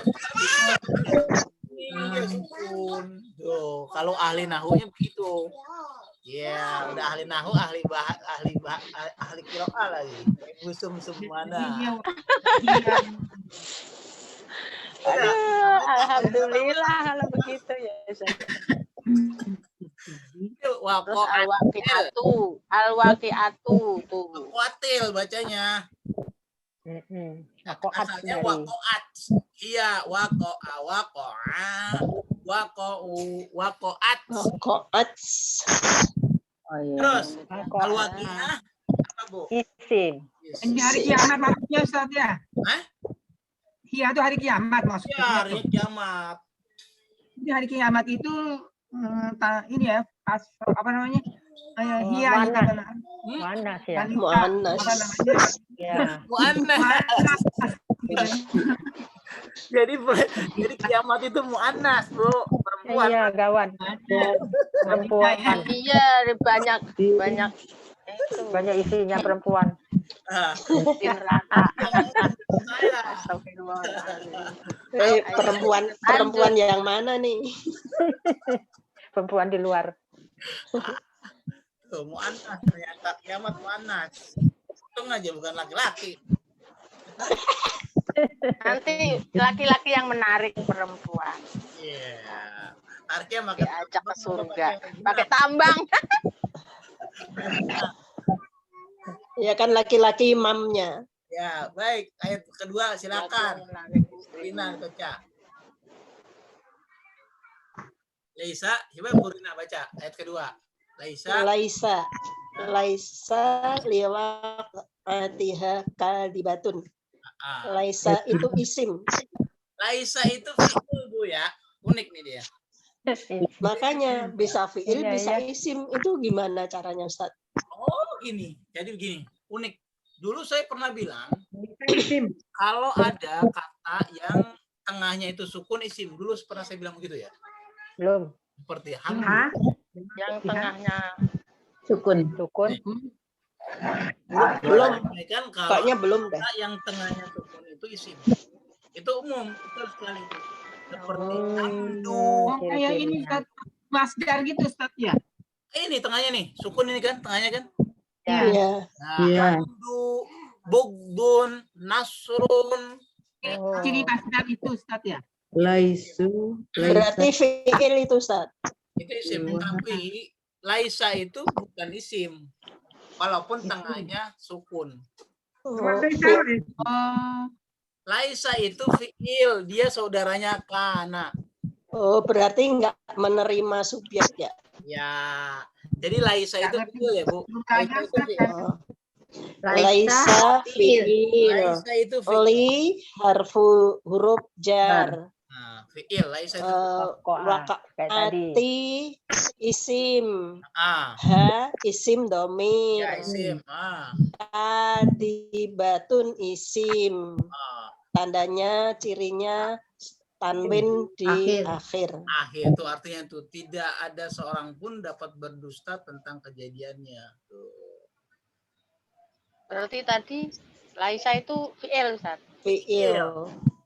[SPEAKER 1] Iya sukun. Tuh, kalau ahli nahunya begitu. Ya, udah ahli nahu, ahli qiraah lagi. Busum semuanya.
[SPEAKER 6] Aduh, alhamdulillah kalau begitu ya. Ustaz. Terus al-waqi'atu tuh.
[SPEAKER 1] Watil bacanya. Asalnya waqa'at. Iya, waqa'at.
[SPEAKER 5] Waqa'at.
[SPEAKER 2] Oh iya.
[SPEAKER 1] Terus al-waqi'ah apa, Bu?
[SPEAKER 7] Isim.
[SPEAKER 10] Ini hari kiamat maksudnya Ustaz ya?
[SPEAKER 1] Hah?
[SPEAKER 10] Iya itu hari kiamat maksudnya.
[SPEAKER 1] Ya, hari kiamat.
[SPEAKER 10] Jadi hari kiamat itu ini ya, pas apa namanya? Hia gitu kan.
[SPEAKER 7] Mana sih ya?
[SPEAKER 5] Muannas.
[SPEAKER 10] Apa namanya?
[SPEAKER 7] Ya.
[SPEAKER 1] Muannas. Jadi kiamat itu muannas, Bu, perempuan.
[SPEAKER 7] Iya, gawat. Perempuan.
[SPEAKER 6] Iya, banyak itu.
[SPEAKER 7] Banyak isinya perempuan.
[SPEAKER 1] Ah.
[SPEAKER 6] Di neraka.
[SPEAKER 5] Perempuan yang mana nih?
[SPEAKER 7] Perempuan di luar.
[SPEAKER 1] Tuh, muannas, ternyata kiamat muannas. Untung aja bukan laki-laki.
[SPEAKER 6] Nanti laki-laki yang menarik perempuan.
[SPEAKER 1] Iya. Tariknya makin
[SPEAKER 6] Diajak ke surga. Pakai tambang.
[SPEAKER 5] Ya kan laki-laki imamnya.
[SPEAKER 1] Ya, baik. Ayat kedua silakan. Rina baca. Laisa, coba Bu Rina baca ayat kedua.
[SPEAKER 5] Laisa liwaqatiha kadibatun. Laisa itu isim.
[SPEAKER 1] Laisa itu fi'il, Bu ya. Unik nih dia.
[SPEAKER 5] Makanya bisa fi'il,
[SPEAKER 7] Iya,
[SPEAKER 5] bisa
[SPEAKER 7] iya.
[SPEAKER 5] isim. Itu gimana caranya, Ustaz?
[SPEAKER 1] Oh, gini. Jadi begini, unik. Dulu saya pernah bilang
[SPEAKER 4] Isim.
[SPEAKER 1] kalau ada kata yang tengahnya itu sukun isim. Dulu pernah saya bilang begitu ya.
[SPEAKER 7] Belum.
[SPEAKER 1] Seperti
[SPEAKER 4] Hah?
[SPEAKER 1] hamdu.
[SPEAKER 6] Yang tengahnya
[SPEAKER 2] Sukun.
[SPEAKER 7] Sukun.
[SPEAKER 5] Belum.
[SPEAKER 1] Kan kalau
[SPEAKER 5] Kayaknya belum deh.
[SPEAKER 1] kata yang tengahnya sukun itu isim. Itu umum, betul sekali. Seperti hamdu.
[SPEAKER 10] Oh, kayak ini Ustaz, masdar gitu Ustaz ya.
[SPEAKER 1] Ini tengahnya nih, sukun ini kan, tengahnya kan.
[SPEAKER 5] Iya.
[SPEAKER 1] Nah,
[SPEAKER 2] Iya.
[SPEAKER 1] hamdu, bugdun, nasrun.
[SPEAKER 10] Ciri masdar itu Ustaz ya.
[SPEAKER 2] Laisu.
[SPEAKER 5] Berarti fi'il itu, Ustaz.
[SPEAKER 1] Itu isim. Tapi laisa itu bukan isim. Walaupun tengahnya sukun.
[SPEAKER 4] Waktu itu
[SPEAKER 10] Oh,
[SPEAKER 1] Laisa itu fi'il, dia saudaranya kana.
[SPEAKER 5] Oh, berarti nggak menerima subjek ya?
[SPEAKER 1] Ya, jadi laisa itu fi'il ya, Bu. Laisa itu fi'il.
[SPEAKER 5] Oh. Laisa fi'il.
[SPEAKER 1] Laisa itu fi'il.
[SPEAKER 5] Li harfu huruf jar.
[SPEAKER 1] Nah, fi'il, laisa itu
[SPEAKER 7] Kayak tadi.
[SPEAKER 5] Waqa'ati isim.
[SPEAKER 1] ah,
[SPEAKER 5] Ha isim domir.
[SPEAKER 1] ya isim.
[SPEAKER 5] Kadibatun isim. Tandanya, cirinya tanwin di akhir.
[SPEAKER 1] Akhir itu artinya itu tidak ada seorang pun dapat berdusta tentang kejadiannya. Tuh.
[SPEAKER 6] berarti tadi Laisa itu fi'il Ustaz.
[SPEAKER 5] Fi'il.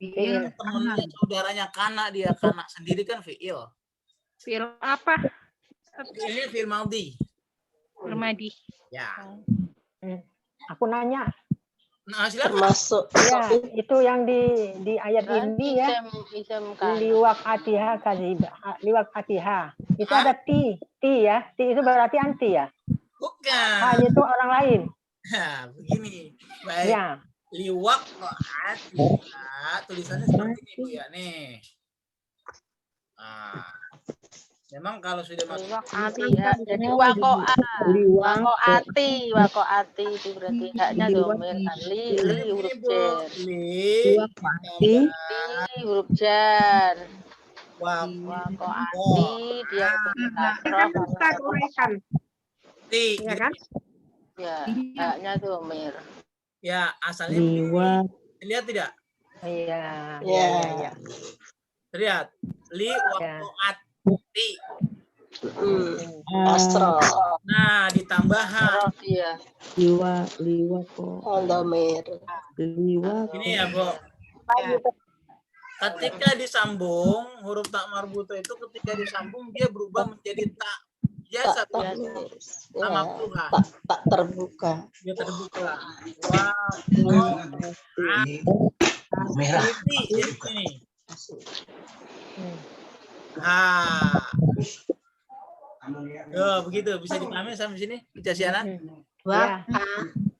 [SPEAKER 1] Fi'il temennya saudaranya kana, dia kana sendiri kan fi'il.
[SPEAKER 9] Fi'il apa?
[SPEAKER 1] Ini fi'il madhi.
[SPEAKER 9] Permadi.
[SPEAKER 1] Ya.
[SPEAKER 7] Aku nanya.
[SPEAKER 1] Nah, silakan.
[SPEAKER 5] Termasuk
[SPEAKER 7] Ya, itu yang di ayat ini ya. Liwak atiha kaziba. Liwak atiha. Itu ada ti ya. Ti itu berarti anti ya.
[SPEAKER 1] Bukan.
[SPEAKER 7] Hanya itu orang lain.
[SPEAKER 1] Nah, begini. Baik.
[SPEAKER 7] Ya.
[SPEAKER 1] Liwak atiha. Tulisannya seperti ini, Bu ya. Nih. Nah. Memang kalau sudah masuk
[SPEAKER 6] jadi wakoati itu berarti haknya domir li huruf jar. Li huruf jar. Wakoati dia kasroh.
[SPEAKER 4] Iya kan?
[SPEAKER 6] Ya, haknya domir.
[SPEAKER 1] Ya, asalnya begini. Lihat tidak?
[SPEAKER 7] Iya.
[SPEAKER 5] Ya.
[SPEAKER 1] Lihat. Li wakoat.
[SPEAKER 5] Kasroh.
[SPEAKER 1] Nah, ditambah ha.
[SPEAKER 6] Iya.
[SPEAKER 2] Liwa
[SPEAKER 5] Domir.
[SPEAKER 1] Ini ya, Bu. Ketika disambung, huruf tak marbuto itu ketika disambung dia berubah menjadi tak. Biasa tuh.
[SPEAKER 5] tahnis.
[SPEAKER 1] Sama
[SPEAKER 5] Ya,
[SPEAKER 1] plural.
[SPEAKER 5] tak terbuka.
[SPEAKER 1] Dia terbuka. Ini jadi ini. Begitu bisa dipahami sampai sini, Ica Siana?
[SPEAKER 7] Ya.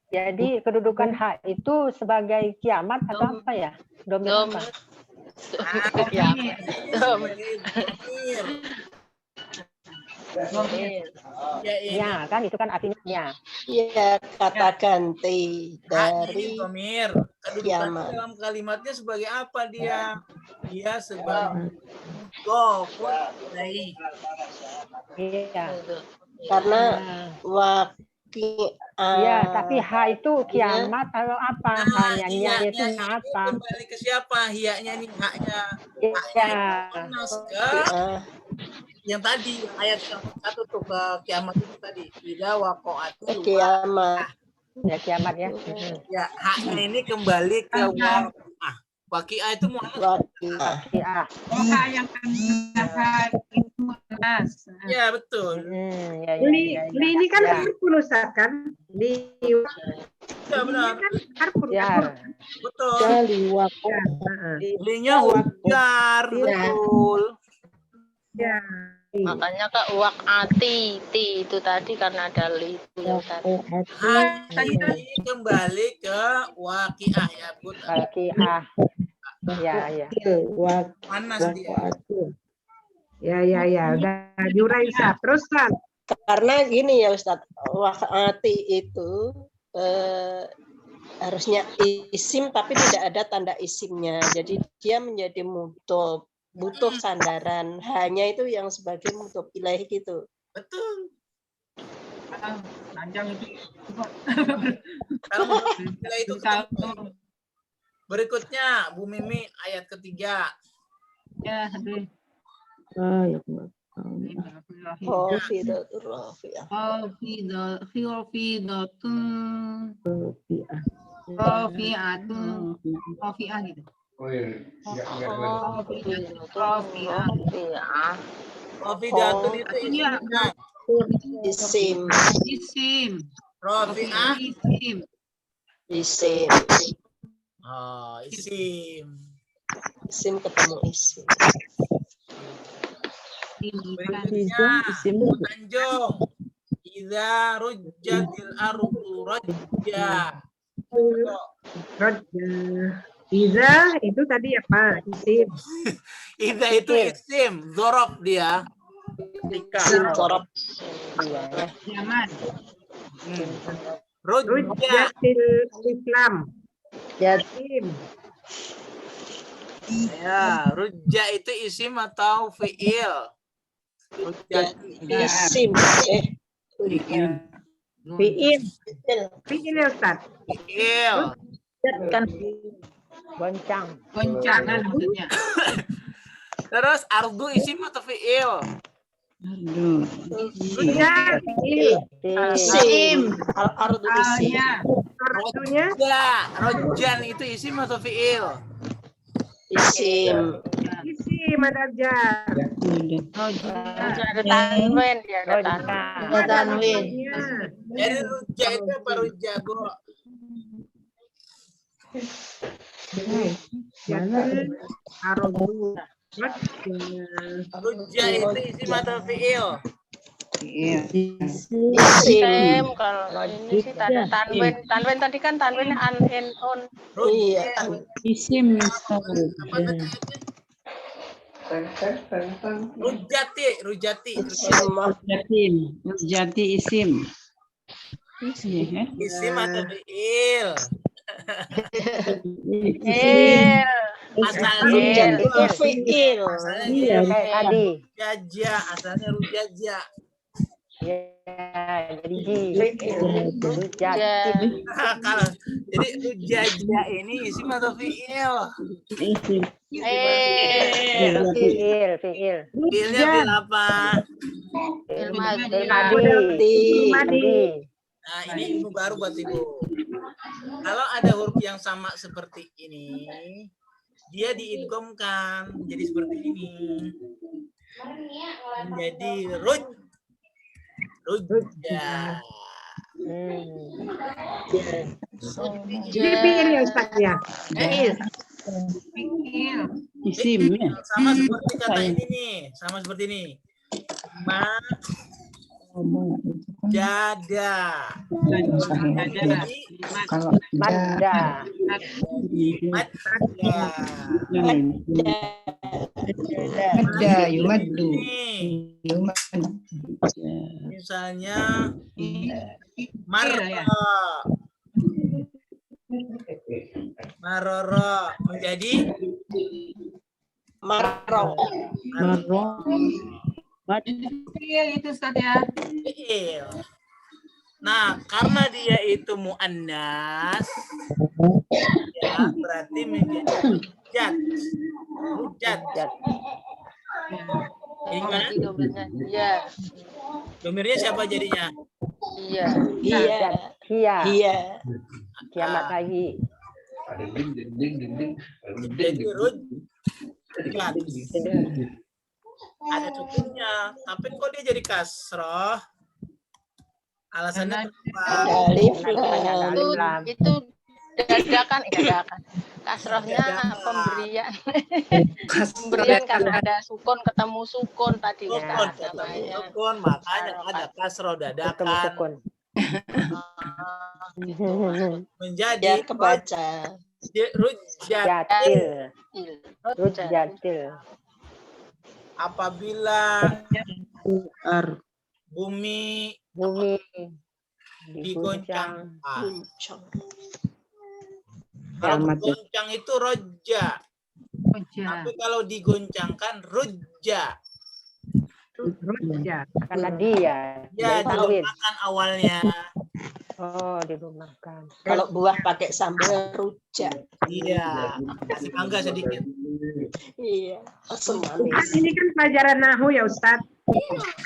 [SPEAKER 7] Jadi kedudukan H itu sebagai kiamat atau apa ya? Domir apa? Ya kan itu kan artinya ya.
[SPEAKER 5] Ya, kata ganti dari
[SPEAKER 1] domir.
[SPEAKER 5] kiamat.
[SPEAKER 1] Dalam kalimatnya sebagai apa dia? Dia sebagai gofur ilaih.
[SPEAKER 7] Iya.
[SPEAKER 5] Karena
[SPEAKER 7] ya, tapi H itu kiamat atau apa? Hanya nya itu apa?
[SPEAKER 1] Kembali ke siapa? Hiya-nya nih, haknya.
[SPEAKER 7] Iya.
[SPEAKER 1] Yang tadi ayat yang satu tuh ke kiamat itu tadi. Tidak waqa'atul
[SPEAKER 5] kiamat.
[SPEAKER 7] Ya kiamat ya.
[SPEAKER 1] Ya, haknya ini kembali ke waqi'ah. Waqi'ah itu
[SPEAKER 7] waqi'ah.
[SPEAKER 10] Yang akan itu munas.
[SPEAKER 1] Ya, betul.
[SPEAKER 4] Ini kan harfun Ustaz kan?
[SPEAKER 1] Ya, benar.
[SPEAKER 4] Kan harfun.
[SPEAKER 1] Betul. Linya wajar. Betul.
[SPEAKER 4] Ya.
[SPEAKER 6] Makanya ke waqati itu tadi karena ada li itu yang tadi.
[SPEAKER 1] Ini kembali ke waqi'ah ya, Bud.
[SPEAKER 7] Waqi'ah. Ya.
[SPEAKER 1] Panas dia.
[SPEAKER 4] Ya. Udah diurai Ustaz. Terus kan?
[SPEAKER 5] Karena gini ya Ustadz, waqati itu harusnya isim tapi tidak ada tanda isimnya. Jadi dia menjadi butuh sandaran. Hanya itu yang sebagai mudhof ilaih gitu.
[SPEAKER 1] Betul.
[SPEAKER 10] Panjang itu.
[SPEAKER 1] Kalau mudhof ilaih itu berikutnya Bu Mimi ayat ketiga.
[SPEAKER 10] Ya, aduh. Rafi'ah gitu.
[SPEAKER 3] Oh iya.
[SPEAKER 1] Rafi'atun itu
[SPEAKER 5] isim.
[SPEAKER 1] Rafi'ah
[SPEAKER 5] Isim.
[SPEAKER 1] Oh, isim.
[SPEAKER 5] Isim ketemu isim.
[SPEAKER 1] Berikutnya Tanjung. Idza rujjatil ardu rajja.
[SPEAKER 4] Iza itu tadi apa? Isim.
[SPEAKER 1] Iza itu isim, dzaraf dia.
[SPEAKER 5] Dzaraf.
[SPEAKER 10] Zaman.
[SPEAKER 4] Rujjatil Islam. Yatim.
[SPEAKER 1] Ya, rujja itu isim atau fi'il?
[SPEAKER 5] Isim.
[SPEAKER 4] Fi'il Ustaz.
[SPEAKER 1] Fi'il.
[SPEAKER 2] Kan
[SPEAKER 10] Goncangan maksudnya.
[SPEAKER 1] Terus ardu isim atau fi'il?
[SPEAKER 4] Rujja fi'il.
[SPEAKER 5] Isim. Al-ardu isim.
[SPEAKER 4] Ardunya
[SPEAKER 1] Rojan itu isim atau fi'il?
[SPEAKER 5] Isim.
[SPEAKER 4] isim ada jar.
[SPEAKER 6] Ada tanwin ya, ada tanwin.
[SPEAKER 1] Jadi rujja itu apa rujja, Bu? Rujja itu isim atau fi'il?
[SPEAKER 6] Isim. Kalau ini sih ada tanwin. Tanwin tadi kan tanwinnya an, in, on.
[SPEAKER 5] Iya.
[SPEAKER 11] Isim.
[SPEAKER 1] Rujati.
[SPEAKER 11] Rujati isim.
[SPEAKER 1] Isim atau fi'il?
[SPEAKER 5] Asalnya fi'il.
[SPEAKER 7] Iya, kayak tadi.
[SPEAKER 1] Rujaja, asalnya rujaja.
[SPEAKER 7] Ya, jadi rujati.
[SPEAKER 1] Kalau jadi rujaja ini isim atau fi'il?
[SPEAKER 7] Fi'il.
[SPEAKER 1] Fi'ilnya fi'il apa?
[SPEAKER 6] Fi'il
[SPEAKER 7] madi.
[SPEAKER 1] Nah, ini ilmu baru buat Ibu. Kalau ada huruf yang sama seperti ini, dia diidghamkan menjadi seperti ini. Menjadi Rujja.
[SPEAKER 4] Ini fiil ya Ustaz ya.
[SPEAKER 11] Isim ya.
[SPEAKER 1] Sama seperti kata ini nih, sama seperti ini. Jada.
[SPEAKER 7] Kalau Madda.
[SPEAKER 8] Ada yumaddu.
[SPEAKER 1] Misalnya maroro menjadi
[SPEAKER 5] Marro.
[SPEAKER 10] Itu Ustaz ya.
[SPEAKER 1] fiil. Nah, karena dia itu muannas, ya berarti menjadi rujat. Ini gimana?
[SPEAKER 6] Iya.
[SPEAKER 1] Domirnya siapa jadinya?
[SPEAKER 6] Iya.
[SPEAKER 5] Iya.
[SPEAKER 7] Kiamat lagi.
[SPEAKER 1] Jadi rujat. Ada sukunnya, tapi kok dia jadi kasroh? Alasannya kenapa?
[SPEAKER 6] Itu dadakan. Kasrohnya pemberian. Pemberian karena ada sukun ketemu sukun tadi.
[SPEAKER 1] Sukun, makanya ada kasroh dadakan. Menjadi
[SPEAKER 5] kebaca.
[SPEAKER 1] Rujjatil. Apabila bumi digoncang. Kalau digoncang itu roja. Tapi kalau digoncangkan rujja.
[SPEAKER 7] Karena dia.
[SPEAKER 1] Ya, dirumahkan awalnya.
[SPEAKER 7] Oh, dirumahkan.
[SPEAKER 5] Kalau buah pakai sambal rujak.
[SPEAKER 1] Iya, kasih mangga sedikit.
[SPEAKER 5] Iya, asam
[SPEAKER 4] Ustaz,
[SPEAKER 5] manis.
[SPEAKER 4] ini kan pelajaran nahu ya Ustaz.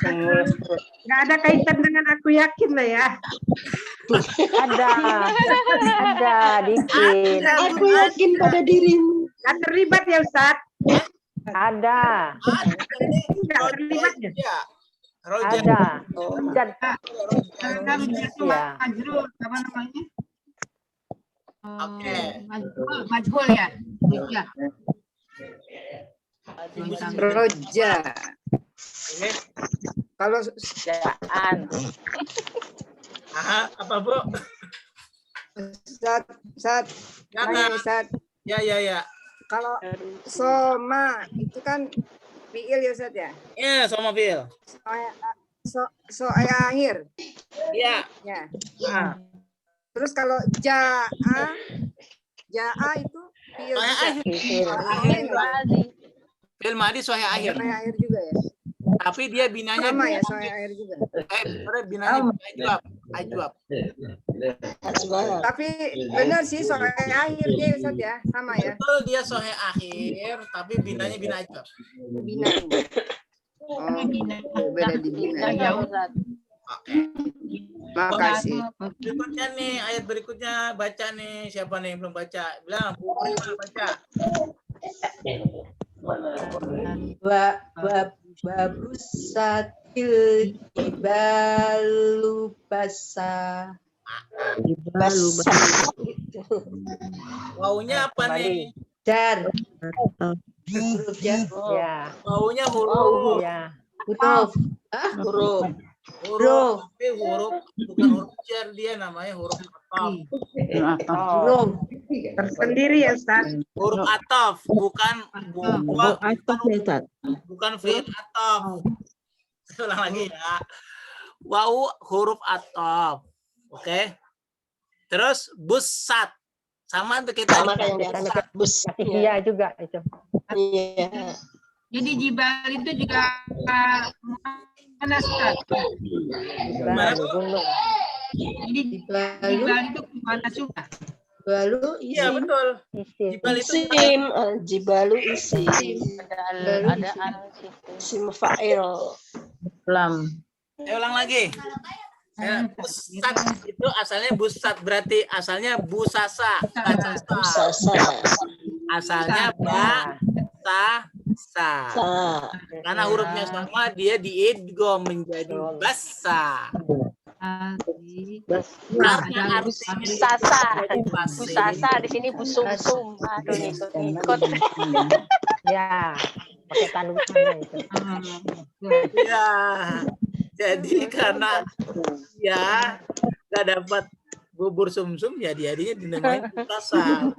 [SPEAKER 4] Nggak ada kaitan dengan aku yakin lah ya.
[SPEAKER 7] Ada dikit.
[SPEAKER 5] Aku yakin pada dirimu.
[SPEAKER 4] Nggak terlibat ya Ustaz.
[SPEAKER 7] Ada.
[SPEAKER 4] Nggak terlibat ya.
[SPEAKER 7] Ada.
[SPEAKER 10] Karena rujak itu majrur, apa namanya?
[SPEAKER 1] Oke.
[SPEAKER 10] Majhul ya. Rujak.
[SPEAKER 8] Roja. Kalau
[SPEAKER 1] Apa Bu?
[SPEAKER 8] Ustaz, Ustaz.
[SPEAKER 1] Ya.
[SPEAKER 8] Kalau soma itu kan fiil ya Ustaz ya?
[SPEAKER 1] Iya, sama Phil.
[SPEAKER 8] Soal akhir.
[SPEAKER 1] Iya.
[SPEAKER 8] Ya. Terus kalau jaa itu fiil
[SPEAKER 1] Fiil madi sohe akhir.
[SPEAKER 8] Soal akhir juga ya?
[SPEAKER 1] Tapi dia binanya
[SPEAKER 8] Sama ya soal akhir juga.
[SPEAKER 1] Binanya ajwab.
[SPEAKER 8] Tapi benar sih soal akhir dia Ustaz ya, sama ya.
[SPEAKER 1] Betul, dia sohe akhir, tapi binanya bina ajwab.
[SPEAKER 8] Bina. Beda di bina. Makasih.
[SPEAKER 1] Berikutnya nih, ayat berikutnya baca nih. Siapa nih yang belum baca? Bilang, Bu Prima baca.
[SPEAKER 12] Babusatil ibalu basa.
[SPEAKER 1] Waunya apa nih?
[SPEAKER 12] Jar. Huruf ya.
[SPEAKER 1] Waunya huruf.
[SPEAKER 12] Ya. Huruf.
[SPEAKER 5] Huruf.
[SPEAKER 1] Tapi huruf bukan huruf jar, dia namanya huruf ataf.
[SPEAKER 12] Huruf.
[SPEAKER 4] Tersendiri ya Ustaz.
[SPEAKER 1] Huruf ataf, bukan fiil ataf. Saya ulang lagi ya. Wau huruf ataf. Oke. Terus busat. Sama untuk kita.
[SPEAKER 5] Sama kayak yang di atas. Bus.
[SPEAKER 7] Iya juga itu.
[SPEAKER 5] Iya.
[SPEAKER 10] Jadi jibal itu juga mana Ustaz?
[SPEAKER 7] Gunung.
[SPEAKER 10] Jadi jibal itu mana juga?
[SPEAKER 12] Balu
[SPEAKER 1] Iya betul. Jibal itu
[SPEAKER 5] Isim. Jibalu isim.
[SPEAKER 6] Ada
[SPEAKER 5] Isim fa'il.
[SPEAKER 1] Saya ulang lagi. Busat itu asalnya busat, berarti asalnya busasa.
[SPEAKER 5] Busasa.
[SPEAKER 1] Asalnya sa.
[SPEAKER 5] Sa.
[SPEAKER 1] Karena hurufnya sama, dia diidgham menjadi basa. Karena artinya
[SPEAKER 6] Busasa. Busasa di sini busum-sum. Aduh, ngikut.
[SPEAKER 7] Ya, pakai tandukannya itu.
[SPEAKER 1] ya. Jadi karena ya nggak dapat bubur sumsum, ya jadinya dinamain busasa.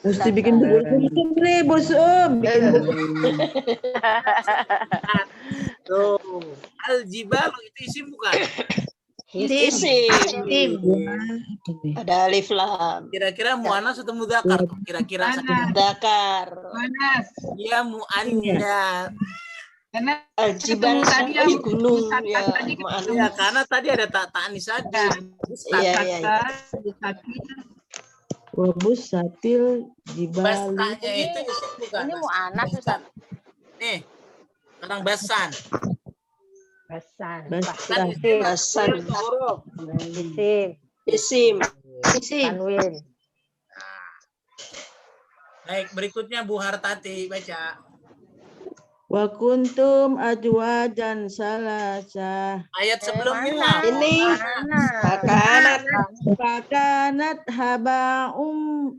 [SPEAKER 12] Mesti bikin bubur sum nih, bosum. Bikin bubur.
[SPEAKER 1] Tuh, al-jibalu itu isim bukan?
[SPEAKER 5] Isim. Ada alif lam.
[SPEAKER 1] Kira-kira muannas atau mudzakkar? Kira-kira
[SPEAKER 5] Mudzakkar.
[SPEAKER 1] dia muannas.
[SPEAKER 10] Karena
[SPEAKER 5] Al-jibal
[SPEAKER 10] tadi
[SPEAKER 5] di gunung ya.
[SPEAKER 1] Ya, karena tadi ada ta'anis saja.
[SPEAKER 5] Iya.
[SPEAKER 12] Wabus satil jibal.
[SPEAKER 1] Basanya itu isim bukan?
[SPEAKER 6] Ini mu'anas, Ustaz.
[SPEAKER 1] Nih, sekarang basan.
[SPEAKER 7] Basan.
[SPEAKER 5] Basan.
[SPEAKER 7] Isim.
[SPEAKER 5] Isim.
[SPEAKER 7] Tanwin.
[SPEAKER 1] Baik, berikutnya Bu Hartati baca.
[SPEAKER 12] Wa kuntum ajwajan salasa.
[SPEAKER 1] Ayat sebelumnya.
[SPEAKER 5] Ini
[SPEAKER 12] Fakanat haba'um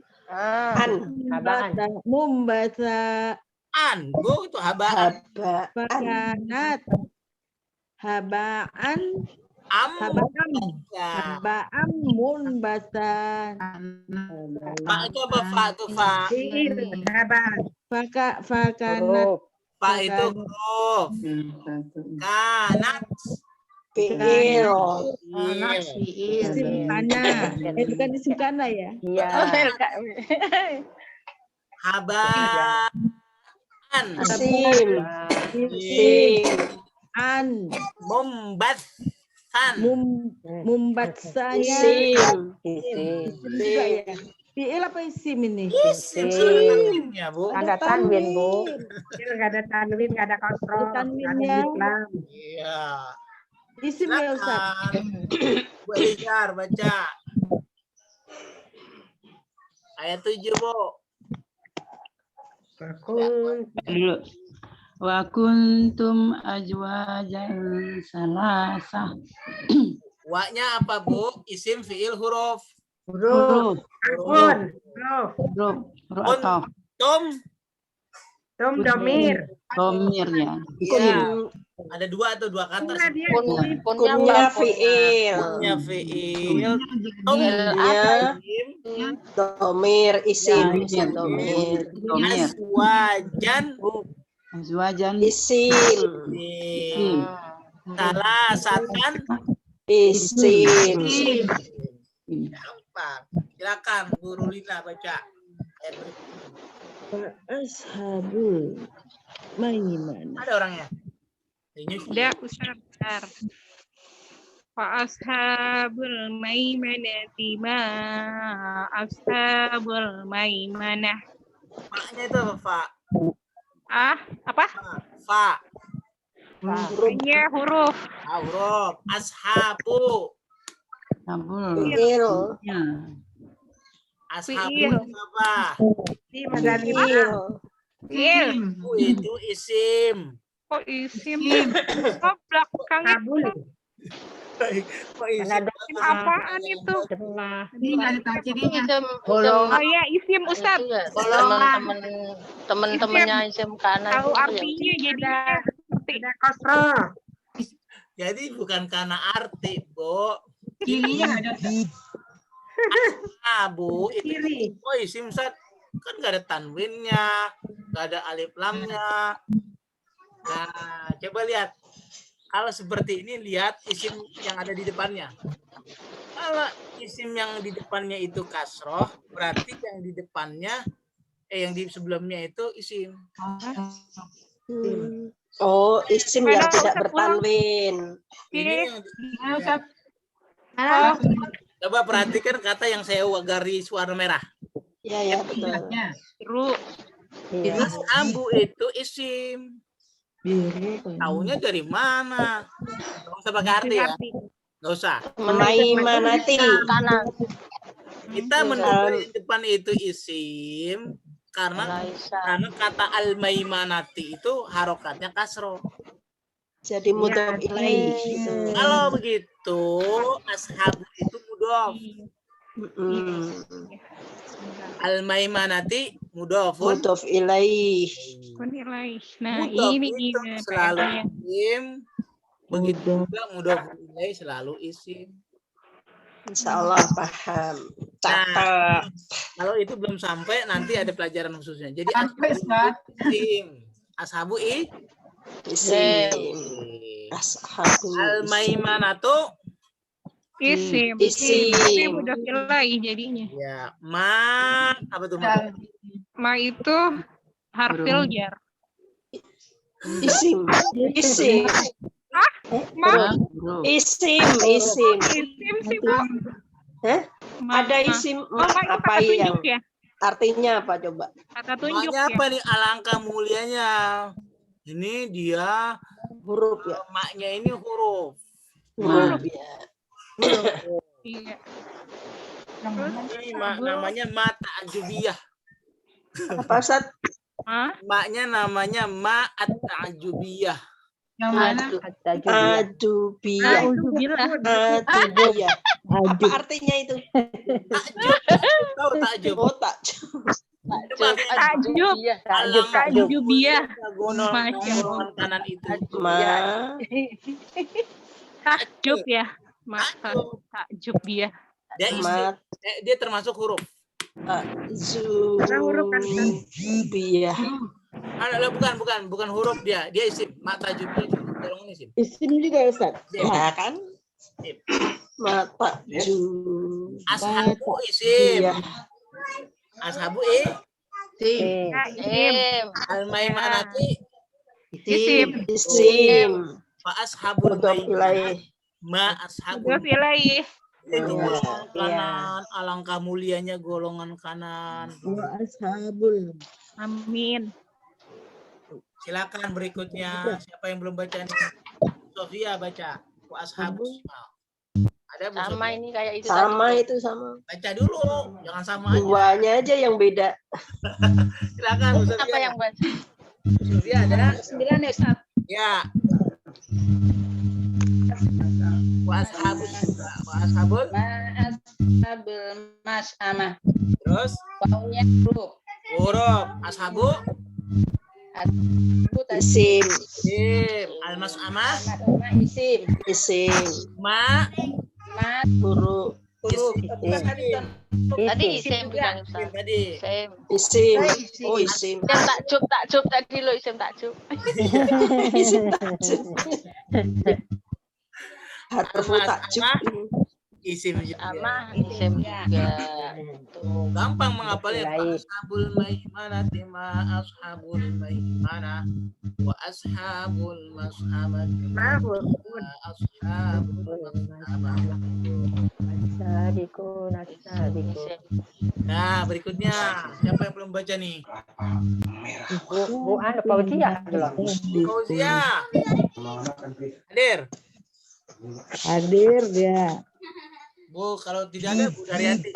[SPEAKER 12] mumbasa.
[SPEAKER 1] Bu itu habaan.
[SPEAKER 12] Fakanat haba'an haba'an munbasa.
[SPEAKER 1] Pak itu apa? Fa itu fa.
[SPEAKER 12] Fakanat.
[SPEAKER 1] Fa itu huruf. Kanat.
[SPEAKER 5] Fi'il.
[SPEAKER 12] Isim kana. Bukan isim kana ya?
[SPEAKER 7] Iya.
[SPEAKER 1] Habaan.
[SPEAKER 5] Isim.
[SPEAKER 12] An.
[SPEAKER 1] Mumbatsan.
[SPEAKER 12] Mumbatsanya.
[SPEAKER 5] Isim.
[SPEAKER 12] Juga ya. Fi'il apa isim ini?
[SPEAKER 1] Isim ya, Bu.
[SPEAKER 7] Ada tanwin, Bu.
[SPEAKER 4] Nggak ada tanwin, nggak ada kontrol.
[SPEAKER 12] Tanwinnya.
[SPEAKER 1] Iya.
[SPEAKER 12] Isim ya, Ustaz.
[SPEAKER 1] Bu Elijar baca. Ayat 7, Bu.
[SPEAKER 11] Wa kuntum ajwajan salasa.
[SPEAKER 1] Wa-nya apa, Bu? Isim, fi'il, huruf.
[SPEAKER 11] Huruf. Atau
[SPEAKER 4] Tom domir.
[SPEAKER 11] domirnya.
[SPEAKER 1] Iya. Ada dua atau dua kata.
[SPEAKER 5] Kunnya fi'il.
[SPEAKER 1] Kunnya fi'il.
[SPEAKER 5] Tomnya domir isim. Domir.
[SPEAKER 1] Azwajan
[SPEAKER 5] isim.
[SPEAKER 1] Salasatan
[SPEAKER 5] isim.
[SPEAKER 1] Gampang. Silakan Guru Lina baca.
[SPEAKER 12] Ashabul Maimanah.
[SPEAKER 1] Ada orangnya?
[SPEAKER 9] Ada Ustaz. Bentar. Fa ashabul maimanati ma ashabul maimanah.
[SPEAKER 1] Fa-nya itu apa, Fa?
[SPEAKER 9] Apa?
[SPEAKER 1] Fa.
[SPEAKER 9] Hurufnya huruf.
[SPEAKER 1] Huruf. Ashabu.
[SPEAKER 5] Fi'il.
[SPEAKER 1] Ashabu apa?
[SPEAKER 9] Fi'il.
[SPEAKER 1] Itu isim.
[SPEAKER 9] Kok isim? Kok belakangnya?
[SPEAKER 1] Kok isim?
[SPEAKER 9] Apaan itu?
[SPEAKER 10] Ini nggak ada tafsirnya.
[SPEAKER 9] Oh ya, isim Ustaz.
[SPEAKER 6] Teman-temannya isim kanan.
[SPEAKER 9] Tahu artinya jadinya.
[SPEAKER 4] Tidak kosro.
[SPEAKER 1] Jadi bukan karena arti, Bu.
[SPEAKER 10] Cirinya ada.
[SPEAKER 1] Bu, itu isim Ustaz. Kan nggak ada tanwinnya, nggak ada alif lamnya. Nah, coba lihat. Kalau seperti ini, lihat isim yang ada di depannya. Kalau isim yang di depannya itu kasroh, berarti yang di depannya, yang di sebelumnya itu isim.
[SPEAKER 5] Oh, isim yang tidak bertanwin.
[SPEAKER 1] Ini coba perhatikan kata yang saya garis warna merah.
[SPEAKER 5] Iya, betul.
[SPEAKER 1] Ashabu itu isim. Taunya dari mana? Nggak usah pakai arti ya. Nggak usah.
[SPEAKER 5] Maimanati.
[SPEAKER 1] Kita menduga di depan itu isim. Karena kata al-maimanati itu harokatnya kasroh.
[SPEAKER 5] Jadi mudhof ilaih.
[SPEAKER 1] Kalau begitu ashabu itu mudhof. Al-maimanati mudhofun
[SPEAKER 5] Mudhof ilaih.
[SPEAKER 9] Nah,
[SPEAKER 1] mudhof
[SPEAKER 9] ini
[SPEAKER 1] itu selalu isim. Begitu juga mudhof ilaih selalu isim.
[SPEAKER 5] Insya Allah paham.
[SPEAKER 1] Nah, kalau itu belum sampai nanti ada pelajaran khususnya. Jadi ashabu
[SPEAKER 5] isim. Ashabu
[SPEAKER 1] al-maimanatu
[SPEAKER 9] isim.
[SPEAKER 5] Isim.
[SPEAKER 9] Mudhof ilaih jadinya.
[SPEAKER 1] ya apa tuh
[SPEAKER 9] Ma itu harfil jar.
[SPEAKER 5] Isim. Isim.
[SPEAKER 9] Ma
[SPEAKER 5] Isim.
[SPEAKER 9] isim sih, Bang.
[SPEAKER 5] Hah? Ada isim apa yang artinya apa coba?
[SPEAKER 9] Kata tunjuk
[SPEAKER 1] maknya
[SPEAKER 9] ya.
[SPEAKER 1] apa nih? Alangkah mulianya. Ini dia
[SPEAKER 5] Huruf ya.
[SPEAKER 1] maknya ini huruf.
[SPEAKER 5] Huruf ya.
[SPEAKER 9] Iya.
[SPEAKER 1] Ini namanya ma ta'jubiyah.
[SPEAKER 5] Apa Ustaz?
[SPEAKER 1] Maknya namanya ma at-ta'jubiyah.
[SPEAKER 10] Yang mana?
[SPEAKER 5] Adubiyah. Adubiyah. Apa artinya itu?
[SPEAKER 1] Tahu takjub?
[SPEAKER 5] Oh, takjub.
[SPEAKER 9] Takjubiyah.
[SPEAKER 1] Golongan kanan itu.
[SPEAKER 9] Takjub ya. Takjubiyah.
[SPEAKER 1] Dia isim. Dia termasuk huruf.
[SPEAKER 5] Zubiyah.
[SPEAKER 1] Bukan huruf dia. Dia isim. Mata juga golongan isim.
[SPEAKER 12] Isim juga Ustaz.
[SPEAKER 5] Ya kan? Mata ju.
[SPEAKER 1] Ashabu isim. Ashabu
[SPEAKER 9] Isim.
[SPEAKER 1] Al-maimanati
[SPEAKER 9] Isim.
[SPEAKER 5] Isim.
[SPEAKER 1] Wa ashabul maimanah. Ma ashabul
[SPEAKER 9] Mudhof ilaih.
[SPEAKER 1] itu golongan kanan. Alangkah mulianya golongan kanan.
[SPEAKER 12] Wa ashabul.
[SPEAKER 9] Amin.
[SPEAKER 1] Silakan berikutnya. Siapa yang belum baca nih? Sofia baca. Wa ashabus shimal. Ada Bu
[SPEAKER 6] Sama
[SPEAKER 1] Sofia?
[SPEAKER 6] ini kayak itu
[SPEAKER 5] Sama
[SPEAKER 6] tadi.
[SPEAKER 5] itu sama.
[SPEAKER 1] Baca dulu. Jangan sama aja.
[SPEAKER 5] Duanya aja yang beda.
[SPEAKER 1] Silakan Bu Sofia.
[SPEAKER 6] Apa yang baca?
[SPEAKER 1] Bu Sofia ada?
[SPEAKER 6] 9 ya, Ustaz.
[SPEAKER 1] Ya. Wa ashabus
[SPEAKER 6] Ashabul mas'amah.
[SPEAKER 1] Terus
[SPEAKER 6] Wawunya
[SPEAKER 1] huruf ashabu
[SPEAKER 5] Isim.
[SPEAKER 1] isim. Al-mas'amah
[SPEAKER 6] isim.
[SPEAKER 5] Isim.
[SPEAKER 1] ma
[SPEAKER 5] Huruf.
[SPEAKER 6] Tadi isim bilang Ustaz.
[SPEAKER 1] tadi.
[SPEAKER 5] Isim. Oh isim.
[SPEAKER 6] Isim takjub tadi lo isim takjub.
[SPEAKER 5] Isim takjub. Harfu takjub.
[SPEAKER 1] Isim juga.
[SPEAKER 6] Sama isim juga.
[SPEAKER 1] Tuh, gampang menghafalnya. Ashabul maimanati ma ashabul maimanah wa ashabul mas'amah ma ashabul mas'amah. Nah, berikutnya siapa yang belum baca nih?
[SPEAKER 7] Bu Fauzia belum.
[SPEAKER 1] Fauzia. Hadir.
[SPEAKER 12] Hadir dia.
[SPEAKER 1] Bu, kalau tidak ada Bu Daryati.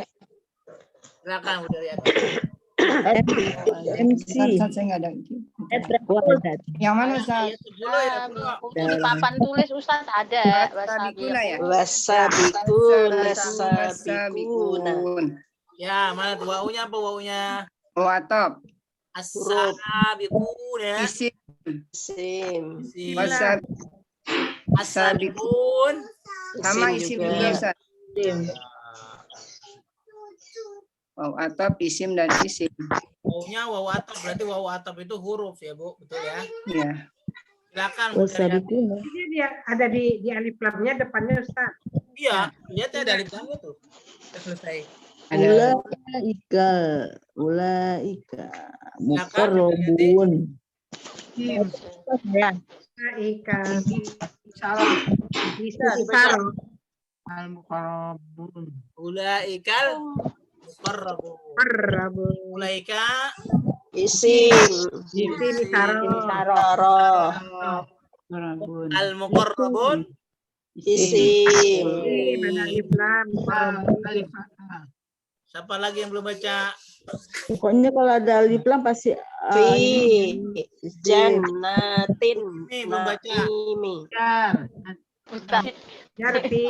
[SPEAKER 1] Silakan Bu Daryati.
[SPEAKER 12] MC.
[SPEAKER 8] Saya nggak ada. Yang mana Ustaz?
[SPEAKER 6] Di papan tulis Ustaz ada.
[SPEAKER 8] Wasabikuna ya?
[SPEAKER 5] Wasabikun.
[SPEAKER 1] Ya, mana tuh wawunya apa wawunya?
[SPEAKER 8] Watop.
[SPEAKER 1] As-sabiqun ya.
[SPEAKER 8] Isim.
[SPEAKER 5] Isim.
[SPEAKER 1] As-sabiqun.
[SPEAKER 8] Sama isim juga Ustaz. Waw atop isim dan isim.
[SPEAKER 1] Wawunya wawu atop, berarti wawu atop itu huruf ya Bu, betul ya?
[SPEAKER 8] Iya.
[SPEAKER 1] Silakan Bu Daryati.
[SPEAKER 4] Ini dia ada di alif lamnya depannya Ustaz.
[SPEAKER 1] Iya, lihat ya dari belakang tuh. Udah selesai.
[SPEAKER 12] Ulaika muqarrabun.
[SPEAKER 4] Ika.
[SPEAKER 1] Bisa dibaca.
[SPEAKER 10] Al-muqarrabun.
[SPEAKER 1] Ulaikal muqarrabun. Ulaika
[SPEAKER 5] Isim.
[SPEAKER 4] Isim saro.
[SPEAKER 1] al-muqarrabun.
[SPEAKER 5] Isim.
[SPEAKER 4] Alif lam.
[SPEAKER 1] Siapa lagi yang belum baca?
[SPEAKER 12] Pokoknya kalau ada alif lam pasti
[SPEAKER 5] Fi
[SPEAKER 12] isim.
[SPEAKER 5] jannatin
[SPEAKER 1] Nih belum baca.
[SPEAKER 5] naimi.
[SPEAKER 6] Ustaz.
[SPEAKER 4] Jarfi.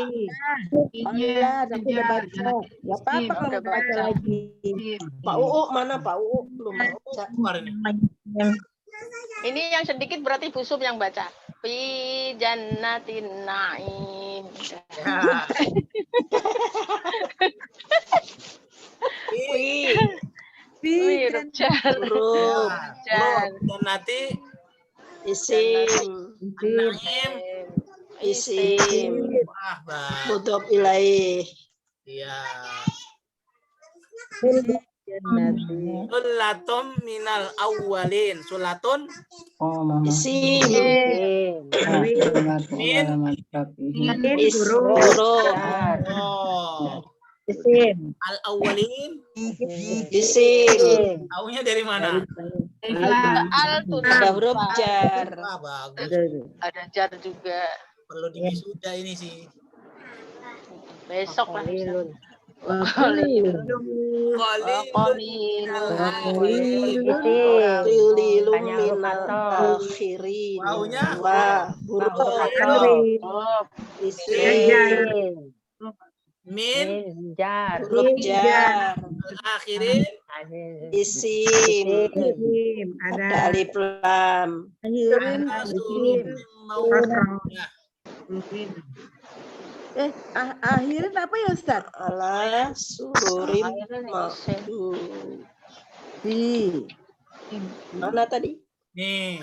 [SPEAKER 12] Allah, aku udah baca. Gak apa-apa kalau
[SPEAKER 6] Udah
[SPEAKER 12] baca
[SPEAKER 6] baca.
[SPEAKER 12] lagi.
[SPEAKER 5] Pak Uu mana Pak Uu belum baca.
[SPEAKER 6] Ini yang sedikit berarti Bu Sum yang baca. Fi jannatin naim.
[SPEAKER 1] Ya.
[SPEAKER 5] Fi
[SPEAKER 6] Wih, huruf jar.
[SPEAKER 5] huruf
[SPEAKER 6] Jar.
[SPEAKER 1] Dan nanti
[SPEAKER 5] isim
[SPEAKER 1] Naim.
[SPEAKER 5] isim
[SPEAKER 1] Wah, Bang.
[SPEAKER 5] mudhof ilaih.
[SPEAKER 1] Iya.
[SPEAKER 12] Jannati.
[SPEAKER 1] Sulatum minal awwalin. Sulatun
[SPEAKER 5] Isim
[SPEAKER 1] min
[SPEAKER 5] huruf
[SPEAKER 1] oh.
[SPEAKER 2] Isim.
[SPEAKER 1] Al awwalin.
[SPEAKER 5] isim
[SPEAKER 1] Taunya dari mana?
[SPEAKER 6] Al tuh
[SPEAKER 5] ada huruf jar.
[SPEAKER 1] Wah, bagus.
[SPEAKER 6] ada jar juga.
[SPEAKER 1] Perlu diwisuda ini sih.
[SPEAKER 6] Besok lah.
[SPEAKER 1] Qalilun.
[SPEAKER 5] Qalilun minal akhirin
[SPEAKER 1] Waunya
[SPEAKER 5] wa huruf isim
[SPEAKER 1] min
[SPEAKER 7] jar.
[SPEAKER 5] huruf jar
[SPEAKER 1] akhirin
[SPEAKER 5] isim
[SPEAKER 4] Ada
[SPEAKER 5] ada alif lam
[SPEAKER 12] Akhirin
[SPEAKER 1] mau
[SPEAKER 12] akhirin apa ya Ustaz?
[SPEAKER 5] ala sururim madu. Mana tadi?
[SPEAKER 1] nih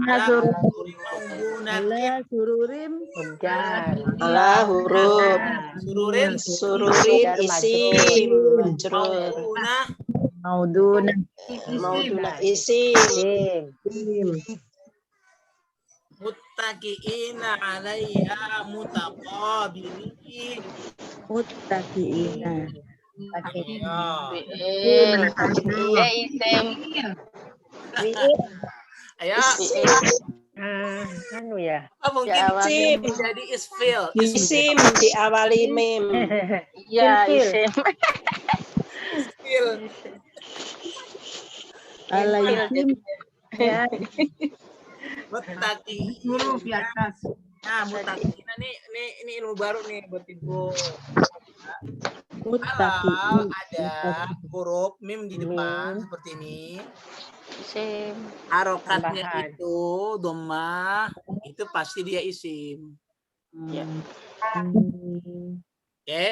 [SPEAKER 12] Ala sururim
[SPEAKER 7] Jar.
[SPEAKER 5] Ala huruf
[SPEAKER 1] sururin
[SPEAKER 5] sururin isim majrur
[SPEAKER 2] Mauduna.
[SPEAKER 5] mauduna isim
[SPEAKER 1] muttaqiina 'alaiha mutaqabilin.
[SPEAKER 12] muttaqiina.
[SPEAKER 6] Isim.
[SPEAKER 1] Ayo.
[SPEAKER 7] Anu ya.
[SPEAKER 1] Mungkin
[SPEAKER 5] isim
[SPEAKER 1] jadi isfil.
[SPEAKER 5] isim diawali mim.
[SPEAKER 6] Iya, isim.
[SPEAKER 1] Isfil.
[SPEAKER 12] Alaikum
[SPEAKER 2] Ya.
[SPEAKER 1] Muttaqi.
[SPEAKER 10] Huruf di atas.
[SPEAKER 1] Nah, muttaqina ini ilmu baru nih buat Ibu. Kalau
[SPEAKER 12] muttaqiin.
[SPEAKER 1] ada huruf mim di depan seperti ini,
[SPEAKER 6] Isim.
[SPEAKER 1] harokatnya
[SPEAKER 7] Tambahan.
[SPEAKER 1] itu dhammah, itu pasti dia isim.
[SPEAKER 6] Ya.
[SPEAKER 1] Oke.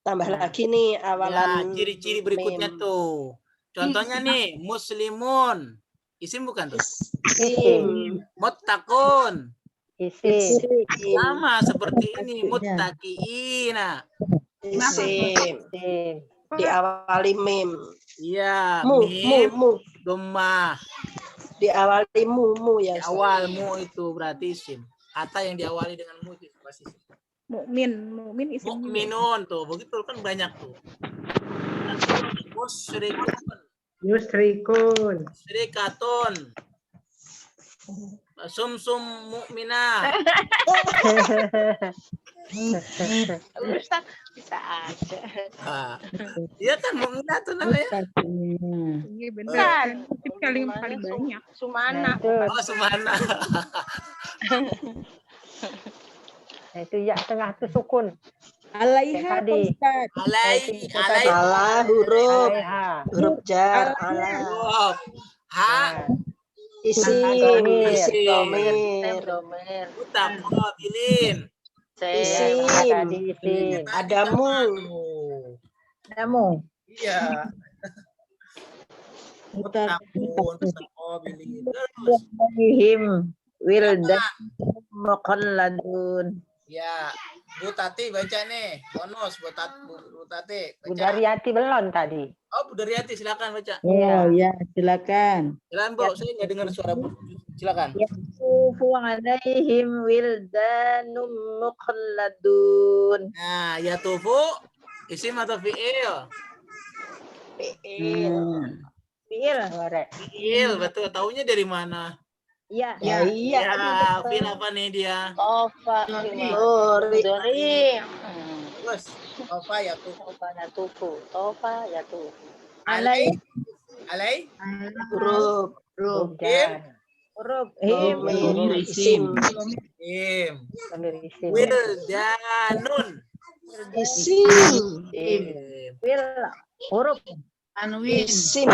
[SPEAKER 5] Tambah lagi nih awalan
[SPEAKER 1] Ya, ciri-ciri berikutnya
[SPEAKER 5] mim.
[SPEAKER 1] tuh. Contohnya nih, muslimun. Isim bukan tuh?
[SPEAKER 5] Isim
[SPEAKER 1] Muttaqun.
[SPEAKER 7] Isim.
[SPEAKER 1] Sama seperti ini, muttaqiina.
[SPEAKER 5] isim
[SPEAKER 7] Isim.
[SPEAKER 5] diawali mim.
[SPEAKER 1] Iya,
[SPEAKER 5] Mu
[SPEAKER 1] mim,
[SPEAKER 5] mu
[SPEAKER 1] dhammah.
[SPEAKER 5] diawali mu ya.
[SPEAKER 1] Di awal mu itu berarti isim. Kata yang diawali dengan mu itu pasti isim.
[SPEAKER 9] Mukmin isim juga.
[SPEAKER 1] Mukminun tuh, begitu kan banyak tuh. Musyrikun,
[SPEAKER 4] Yusrikun.
[SPEAKER 1] musyrikatun, sumsum mukminah.
[SPEAKER 6] Ustaz bisa aja.
[SPEAKER 1] Iya kan mukminah tuh namanya.
[SPEAKER 9] Iya benar. Itu paling banyak.
[SPEAKER 6] Sumana.
[SPEAKER 1] Oh, Sumana.
[SPEAKER 7] Itu ya tengah itu sukun.
[SPEAKER 12] Alaiha
[SPEAKER 7] Tadi.
[SPEAKER 12] Ustaz.
[SPEAKER 1] Alai,
[SPEAKER 5] Ala huruf
[SPEAKER 7] Alaiha.
[SPEAKER 5] huruf jar ala
[SPEAKER 1] huruf ha
[SPEAKER 5] isim
[SPEAKER 7] Domir.
[SPEAKER 5] domir
[SPEAKER 6] Domir.
[SPEAKER 1] mutaqabilin.
[SPEAKER 5] isim
[SPEAKER 7] Tadi isim.
[SPEAKER 5] ada mu
[SPEAKER 2] Kamu.
[SPEAKER 1] Iya. Mutaqabilin. Terus
[SPEAKER 2] Him. Wildan. Muqalladun.
[SPEAKER 1] ya, Bu Tati baca nih. Bonus Bu Tati
[SPEAKER 7] Bu
[SPEAKER 1] baca.
[SPEAKER 7] Daryati belum tadi.
[SPEAKER 1] Oh, Bu Daryati silakan baca.
[SPEAKER 12] Oh ya, silakan.
[SPEAKER 1] Silakan Bu, saya nggak dengar suara Bu. Silakan.
[SPEAKER 2] Yatufu alaihim wildanum muqalladun.
[SPEAKER 1] Nah, yatufu isim atau fiil?
[SPEAKER 5] fiil
[SPEAKER 2] Fiil.
[SPEAKER 1] Fiil, betul. Taunya dari mana?
[SPEAKER 2] Ya.
[SPEAKER 5] ya iya
[SPEAKER 1] Ya, fiil apa nih dia?
[SPEAKER 6] Tofa.
[SPEAKER 5] Dori.
[SPEAKER 6] Dori.
[SPEAKER 1] Terus, apa yatufu?
[SPEAKER 6] Tofa yatufu. Tofa yatufu.
[SPEAKER 1] Alai. Alai.
[SPEAKER 5] Huruf.
[SPEAKER 2] Huruf
[SPEAKER 5] Domir isim.
[SPEAKER 1] Im.
[SPEAKER 2] isim.
[SPEAKER 1] Wildanun.
[SPEAKER 5] Isim.
[SPEAKER 2] Wil huruf
[SPEAKER 11] Tanwin.
[SPEAKER 5] Isim.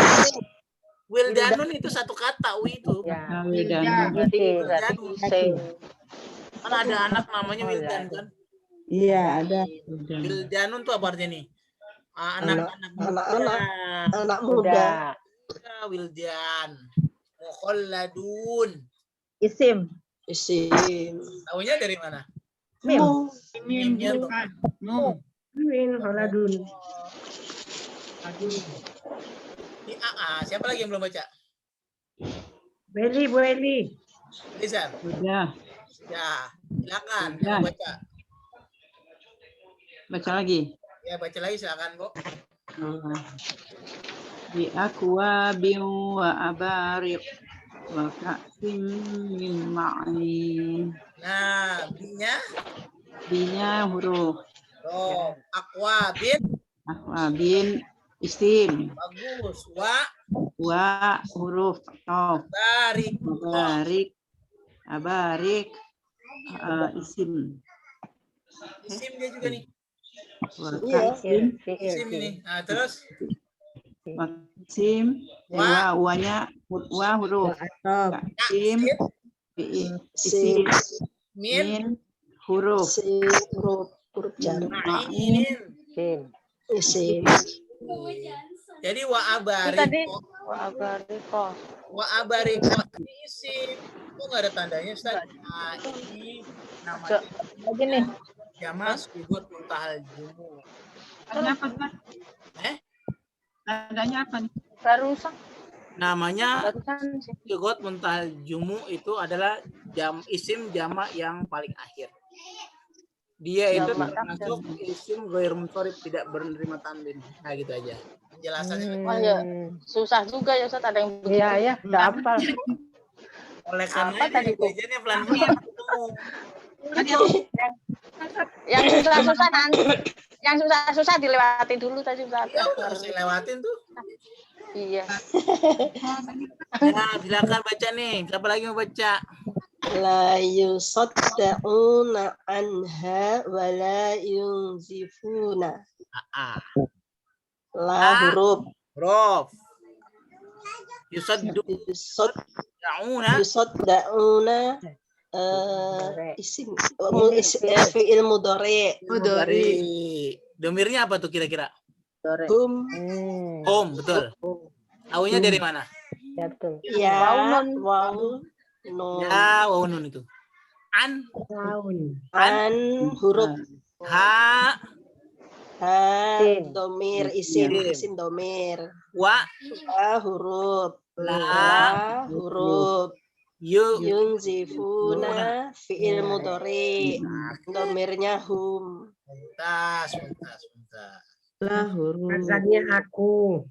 [SPEAKER 1] Wildanun itu satu kata itu.
[SPEAKER 2] ya.
[SPEAKER 1] Wildanun.
[SPEAKER 2] Isim.
[SPEAKER 1] Kan ada anak namanya Wildan kan?
[SPEAKER 12] Iya, ada.
[SPEAKER 1] Wildanun tuh apa artinya nih? Anak-anak muda.
[SPEAKER 5] Anak muda.
[SPEAKER 1] Wildan. Mukhalladun.
[SPEAKER 2] Isim.
[SPEAKER 5] Isim.
[SPEAKER 1] Taunya dari mana?
[SPEAKER 2] Mim.
[SPEAKER 1] Mimnya tuh.
[SPEAKER 4] Min holadun.
[SPEAKER 1] Ini siapa lagi yang belum baca?
[SPEAKER 4] Bu Eli.
[SPEAKER 1] Lisan.
[SPEAKER 11] Sudah.
[SPEAKER 1] Ya, silakan
[SPEAKER 11] Ya.
[SPEAKER 1] baca.
[SPEAKER 11] Baca lagi.
[SPEAKER 1] Ya, baca lagi silakan, Bu.
[SPEAKER 11] Bi akwa bin wa abariq wa ka'sim min ma'in.
[SPEAKER 1] Nah, binya
[SPEAKER 11] Huruf.
[SPEAKER 1] roh. Akwa
[SPEAKER 11] Bin isim.
[SPEAKER 1] bagus.
[SPEAKER 11] Wa huruf tof. Abarik isim.
[SPEAKER 1] Isim dia juga nih.
[SPEAKER 11] Wa ka'sim.
[SPEAKER 1] Isim ini. Nah, terus
[SPEAKER 11] Isim. Wa huruf. Ka'sim. Isim.
[SPEAKER 1] min
[SPEAKER 11] Huruf.
[SPEAKER 5] Huruf jar.
[SPEAKER 1] ma'in.
[SPEAKER 5] Isim.
[SPEAKER 1] Jadi wa abariko. Wa abariko ini isim. Kok nggak ada tandanya, Ustaz? Nah, ini namanya
[SPEAKER 2] Lagi nih.
[SPEAKER 1] jama' sujud muntahal jumu.
[SPEAKER 10] Tandanya apa, Ustaz? Tandanya apa nih?
[SPEAKER 6] Barusan.
[SPEAKER 1] Namanya
[SPEAKER 6] Barusan sih.
[SPEAKER 1] sujud muntahal jumu itu adalah isim jama' yang paling akhir. Dia itu termasuk isim ghair munsharif, tidak menerima tanwin. Nah, gitu aja. Penjelasannya.
[SPEAKER 6] Oh ya, susah juga ya Ustaz, ada yang begitu.
[SPEAKER 2] Iya ya, udah hafal.
[SPEAKER 1] Oleh karena
[SPEAKER 6] Apa tadi, Bu?
[SPEAKER 1] belajarnya pelan-pelan ketemu.
[SPEAKER 6] Yang susah-susah nanti. Yang susah-susah dilewati dulu tadi Ustaz.
[SPEAKER 1] Ya udah harus dilewatin tuh.
[SPEAKER 6] Iya.
[SPEAKER 1] Nah, silakan baca nih. Siapa lagi mau baca?
[SPEAKER 5] La yusaddauna anha wa la yunzifuna. La huruf.
[SPEAKER 1] Huruf. Yusaddauna.
[SPEAKER 5] Isim. Fi'il mudhari.
[SPEAKER 1] Domirnya apa tuh kira-kira?
[SPEAKER 5] Hum.
[SPEAKER 1] Betul. Taunya dari mana?
[SPEAKER 2] Ya, betul.
[SPEAKER 5] Ya, waw, nun.
[SPEAKER 1] Ya, waw nun itu. An
[SPEAKER 5] huruf.
[SPEAKER 1] Ha
[SPEAKER 5] Domir isim domir.
[SPEAKER 1] wa
[SPEAKER 5] Huruf.
[SPEAKER 1] la
[SPEAKER 5] Huruf. Yunzifuna fi'il mudhari. Domirnya hum.
[SPEAKER 1] Bentar.
[SPEAKER 12] Lah huruf.
[SPEAKER 4] Azannya aku.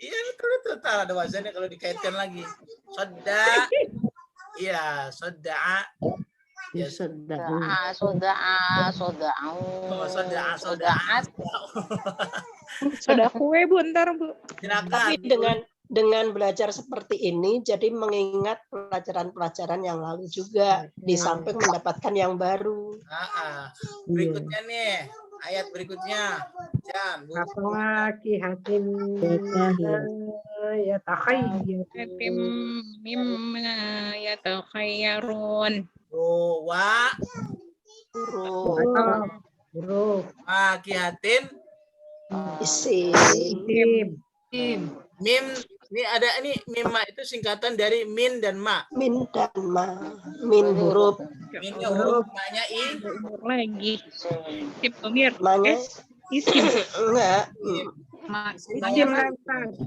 [SPEAKER 1] Iya betul ada wazannya kalau dikaitkan lagi. Sodda. Iya, sodda.
[SPEAKER 12] Ya sudah.
[SPEAKER 9] Sudah kue Bu, ntar Bu.
[SPEAKER 5] Tapi dengan belajar seperti ini, jadi mengingat pelajaran-pelajaran yang lalu juga, di samping mendapatkan yang baru.
[SPEAKER 1] Berikutnya nih, ayat berikutnya. Jan, Bu.
[SPEAKER 4] Apalagi hakim ya takhayyur.
[SPEAKER 9] Hakim mimma yatakhayyarun.
[SPEAKER 1] Wa
[SPEAKER 4] Huruf.
[SPEAKER 1] Akihatin
[SPEAKER 5] Isim.
[SPEAKER 1] Mim. Ini ada mimma itu singkatan dari min dan ma.
[SPEAKER 5] Min dan ma. Min huruf.
[SPEAKER 1] Minnya huruf, ma-nya
[SPEAKER 9] Lagi. Isim domir.
[SPEAKER 5] Ma-nya
[SPEAKER 9] Isim.
[SPEAKER 5] enggak.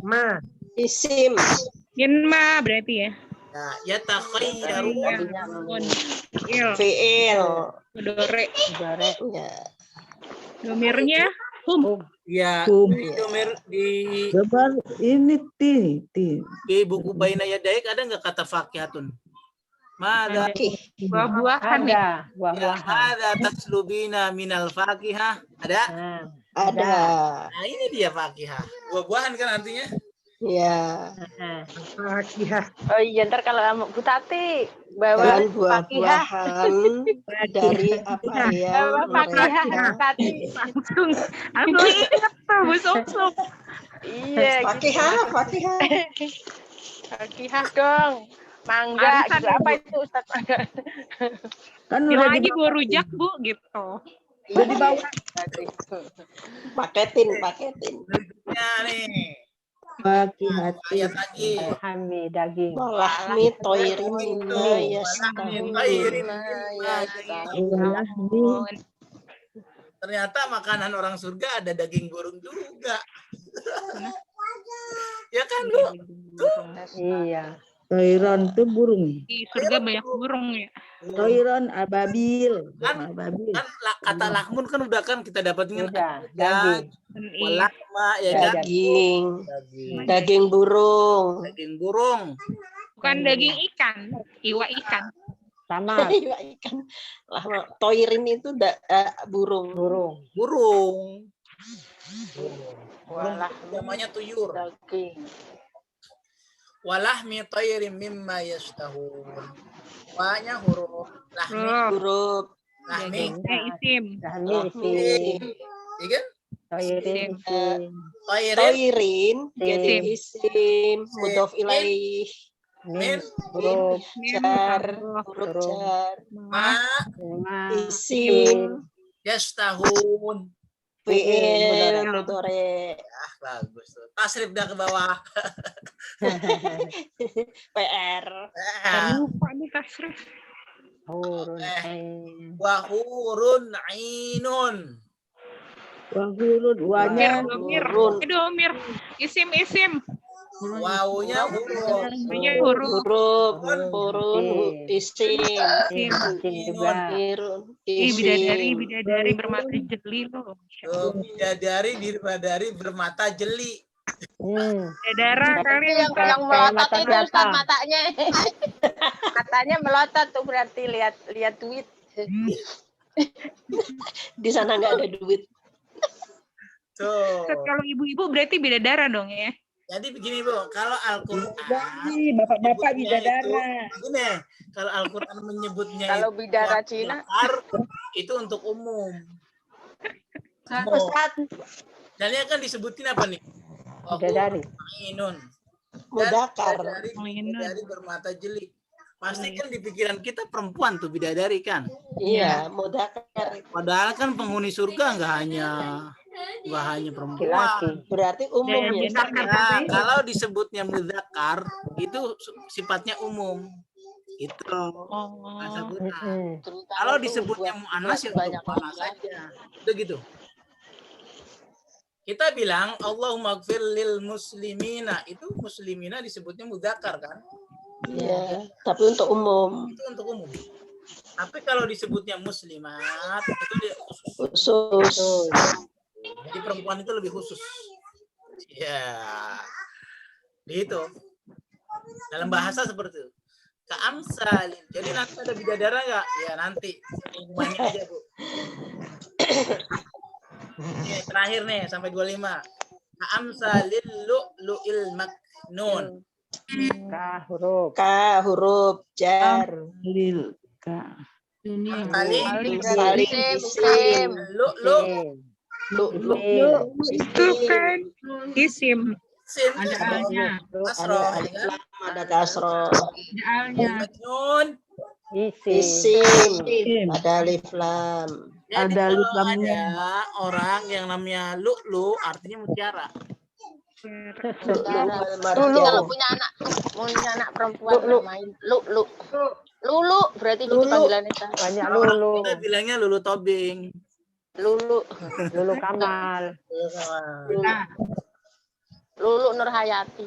[SPEAKER 4] Ma.
[SPEAKER 5] Isim.
[SPEAKER 9] Min ma berarti ya.
[SPEAKER 1] Nah, yatakhayyarun.
[SPEAKER 5] Fi'il.
[SPEAKER 9] Dore.
[SPEAKER 5] Ya.
[SPEAKER 9] Domirnya hum.
[SPEAKER 1] Ya,
[SPEAKER 12] Hum.
[SPEAKER 1] domir di
[SPEAKER 12] Ini ti.
[SPEAKER 1] di buku Baina Yadaik ada nggak kata fakihatun? Mada
[SPEAKER 9] Buah-buahan ya.
[SPEAKER 2] Ada buah-buahan.
[SPEAKER 1] ada taslubina minal fakihah. Ada?
[SPEAKER 5] Ada.
[SPEAKER 1] Nah, ini dia fakihah. Buah-buahan kan artinya?
[SPEAKER 5] Ya.
[SPEAKER 4] Fakihah.
[SPEAKER 6] Oh iya, ntar kalau Bu Tati bawa
[SPEAKER 5] Dan buah-buahan dari apa yang
[SPEAKER 6] bawa fakihah
[SPEAKER 5] mereka
[SPEAKER 6] Bu Tati langsung ingat tuh Bu Sum. Iya,
[SPEAKER 5] fakihah, fakihah.
[SPEAKER 6] Fakihah dong. Mangga
[SPEAKER 9] Arisan
[SPEAKER 6] gitu.
[SPEAKER 9] ya,
[SPEAKER 6] Apa
[SPEAKER 9] Bu?
[SPEAKER 6] itu Ustaz?
[SPEAKER 12] Kan
[SPEAKER 9] Bilang
[SPEAKER 12] udah
[SPEAKER 9] lagi
[SPEAKER 12] dibawa.
[SPEAKER 9] Bu rujak Bu gitu.
[SPEAKER 12] Udah dibawa.
[SPEAKER 5] Paketin.
[SPEAKER 1] Ya nih.
[SPEAKER 12] Fakihati.
[SPEAKER 1] Ayat lagi.
[SPEAKER 7] Alhamdi daging.
[SPEAKER 5] Walahmi toirin mimma
[SPEAKER 12] Walahmi.
[SPEAKER 1] Ternyata makanan orang surga ada daging burung juga. Ya kan, Bu?
[SPEAKER 7] Iya.
[SPEAKER 12] Toiron tuh burung.
[SPEAKER 9] Di surga banyak burung ya.
[SPEAKER 12] Toiron ababil.
[SPEAKER 1] Kan,
[SPEAKER 12] Ababil.
[SPEAKER 1] kata lahmun kan udah kan kita dapetin
[SPEAKER 7] Udah, daging.
[SPEAKER 1] walahma ya kan?
[SPEAKER 5] daging burung.
[SPEAKER 1] Daging burung.
[SPEAKER 9] Bukan daging ikan, iwa ikan.
[SPEAKER 7] Sama.
[SPEAKER 5] Iwa ikan. Toirin itu burung.
[SPEAKER 1] Burung.
[SPEAKER 6] Walah,
[SPEAKER 1] Namanya tuyur.
[SPEAKER 6] daging.
[SPEAKER 1] Walahmi tayrin mimma yashtahun. Wa-nya huruf lahmi.
[SPEAKER 5] Huruf.
[SPEAKER 1] Lahmi.
[SPEAKER 9] Isim.
[SPEAKER 1] Iya kan?
[SPEAKER 7] Toirin isim.
[SPEAKER 5] Toirin jadi isim. Mudhof ilaih.
[SPEAKER 1] Min.
[SPEAKER 7] Huruf.
[SPEAKER 5] Jar. Huruf jar.
[SPEAKER 1] Ma.
[SPEAKER 5] Isim.
[SPEAKER 1] Yashtahun.
[SPEAKER 5] Fi'il mudhari.
[SPEAKER 1] Bagus tuh. Tasrif dah ke bawah.
[SPEAKER 5] PR.
[SPEAKER 9] Lupa nih tasrif.
[SPEAKER 7] Hurun ain.
[SPEAKER 1] Wa hurun ainun.
[SPEAKER 12] Wahurun. Wanya.
[SPEAKER 9] Domir. Domir. Isim.
[SPEAKER 1] Wawunya huruf.
[SPEAKER 5] Huruf. Isim.
[SPEAKER 7] juga.
[SPEAKER 9] Bidadari bermata jeli loh.
[SPEAKER 1] Bidadari bermata jeli.
[SPEAKER 9] Bidadara kali
[SPEAKER 6] Yang melotot itu Ustaz matanya. Matanya melotot tuh berarti lihat duit.
[SPEAKER 5] Di sana nggak ada duit.
[SPEAKER 1] Tuh.
[SPEAKER 9] Kalau ibu-ibu berarti bidadara dong ya.
[SPEAKER 1] Jadi begini Bu, kalau Al-Quran
[SPEAKER 12] Bapak-bapak bidadara.
[SPEAKER 1] Gini, kalau Al-Quran menyebutnya
[SPEAKER 6] Kalau
[SPEAKER 1] itu
[SPEAKER 6] bidara Cina
[SPEAKER 1] itu untuk umum.
[SPEAKER 6] Ustaz.
[SPEAKER 1] Dalilnya kan disebutin apa nih?
[SPEAKER 7] Bidadari.
[SPEAKER 1] Ainun.
[SPEAKER 5] Mudakar.
[SPEAKER 1] Bidadari bermata jeli. Pasti kan di pikiran kita perempuan tuh bidadari kan?
[SPEAKER 5] Iya, mudakar.
[SPEAKER 1] Padahal kan penghuni surga nggak hanya perempuan.
[SPEAKER 5] Berarti umum ya.
[SPEAKER 1] Nah, kalau disebutnya mudzakar itu sifatnya umum. Itu. Kalau disebutnya muannas ya untuk muannas saja. Itu gitu. Kita bilang Allahumma gfir lil muslimina, itu muslimina disebutnya mudzakar kan?
[SPEAKER 5] Iya, tapi untuk umum.
[SPEAKER 1] Itu untuk umum. Tapi kalau disebutnya muslimat itu dia
[SPEAKER 5] khusus.
[SPEAKER 1] Jadi perempuan itu lebih khusus. Ya. Gitu. Dalam bahasa seperti itu. Ka'amsalin. Jadi nanti ada bidadara nggak? Ya nanti. Hukumannya aja, Bu. Ini terakhir nih sampai 25. Ka'amsalil lu'lu'il maknun.
[SPEAKER 7] Ka huruf
[SPEAKER 5] jar.
[SPEAKER 12] Lil ka.
[SPEAKER 1] Kali isim. Lu
[SPEAKER 9] itu kan isim.
[SPEAKER 1] ada alnya.
[SPEAKER 5] Ada kasroh.
[SPEAKER 9] Ada alnya.
[SPEAKER 5] Isim. Ada alif lam.
[SPEAKER 1] Jadi kalau ada orang yang namanya lu artinya mutiara.
[SPEAKER 6] Kalau punya anak perempuan main Lulu berarti gitu panggilannya.
[SPEAKER 7] Banyak Lulu.
[SPEAKER 1] Kita bilangnya Lulu Tobing.
[SPEAKER 6] Lulu
[SPEAKER 7] Kamal.
[SPEAKER 6] Lulu Nurhayati.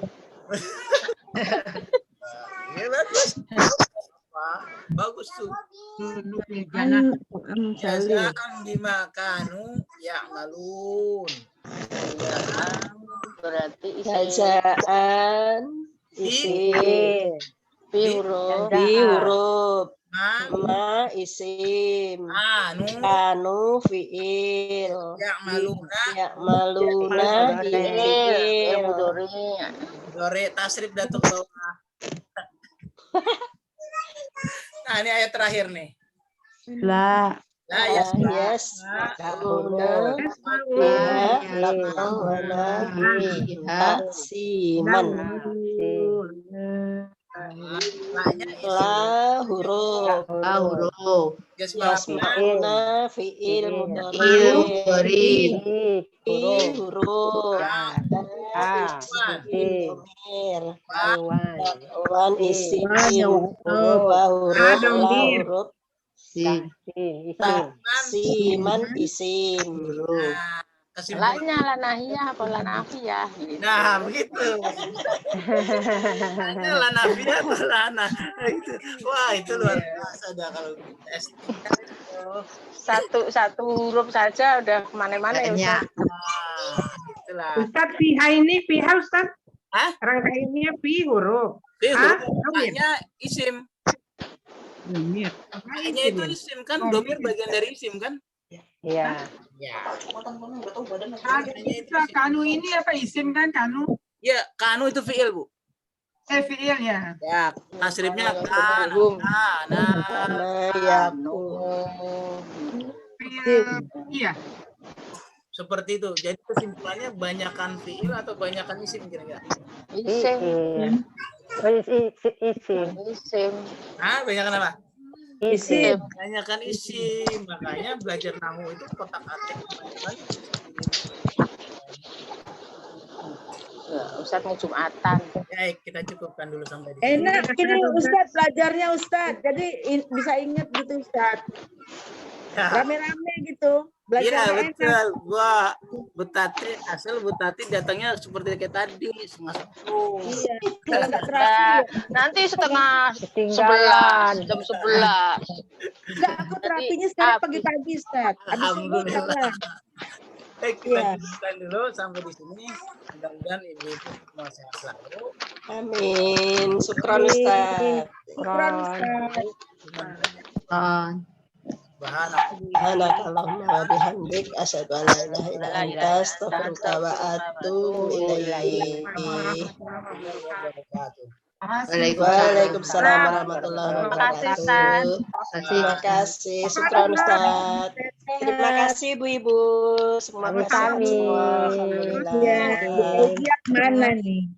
[SPEAKER 1] Ya bagus. Bagus tuh. Jazaan bima kanu ya'malun.
[SPEAKER 6] Berarti
[SPEAKER 5] Jazaan isim. Bi huruf. Ma isim.
[SPEAKER 1] Anu.
[SPEAKER 5] Kanu fiil. Ya'maluna fiil.
[SPEAKER 1] Dore tasrif datuk bawah. Nah, ini ayat terakhir nih.
[SPEAKER 12] La.
[SPEAKER 1] Nah, yes.
[SPEAKER 5] Siman. La huruf. Yasma'una fi'il mudhari. Huruf. Wan isim. Wa huruf. Siman isim.
[SPEAKER 6] Lainnya la nahiyah atau la nafiyah.
[SPEAKER 1] Nah, begitu. Lainnya la nafiyah atau la itu. Wah, itu luar biasa dah kalau tes.
[SPEAKER 6] Satu huruf saja udah kemana-mana ya Ustaz.
[SPEAKER 1] Itulah.
[SPEAKER 4] Ustaz fiha ini fiha Ustaz? Rangkaiannya fi huruf.
[SPEAKER 1] Fi huruf. Makanya isim. Makanya itu isim kan, domir bagian dari isim kan?
[SPEAKER 7] Iya.
[SPEAKER 1] Ya.
[SPEAKER 10] Kanu ini apa isim kan kanu?
[SPEAKER 1] Ya, kanu itu fiil, Bu.
[SPEAKER 10] Fiil ya.
[SPEAKER 1] Ya, tasrifnya kanu.
[SPEAKER 10] Iya.
[SPEAKER 1] Seperti itu. Jadi kesimpulannya banyakan fiil atau banyakan isim kira-kira?
[SPEAKER 6] Isim.
[SPEAKER 7] Isim.
[SPEAKER 1] Ah, banyakan apa?
[SPEAKER 7] Isim.
[SPEAKER 1] Banyakan isim. Makanya belajar nahu itu kotak-atik.
[SPEAKER 6] Ustaz mau Jumatan.
[SPEAKER 1] Baik, kita cukupkan dulu sampai di sini.
[SPEAKER 12] Enak ini Ustaz belajarnya Ustaz. Jadi bisa ingat gitu Ustaz. Rame-rame gitu.
[SPEAKER 1] Iya,
[SPEAKER 12] Belajarnya enak.
[SPEAKER 1] betul. Gua Butati, asal Butati datangnya seperti kayak tadi, setengah 10.
[SPEAKER 12] Iya. Kalau nggak terapi.
[SPEAKER 6] Nanti setengah
[SPEAKER 7] Ketinggalan.
[SPEAKER 6] 11, jam 11.
[SPEAKER 12] Enggak, aku terapinya sekarang pagi-pagi Ustaz.
[SPEAKER 1] Alhamdulillah. Baik, kita cukupkan dulu sampai di sini. Mudah-mudahan ibu-ibu semua sehat selalu.
[SPEAKER 5] Amin. Syukran Ustaz.
[SPEAKER 12] Syukran Ustaz.
[SPEAKER 5] Subhanakallahumma wa bihamdik asyhadu an la ilaha illa anta astaghfiruka wa atubu ilaik. Waalaikumsalam warahmatullahi wabarakatuh. Terima kasih. Syukran Ustaz. Terima kasih Bu-ibu. Semua kasih semua. Alhamdulillah.
[SPEAKER 12] Mana nih?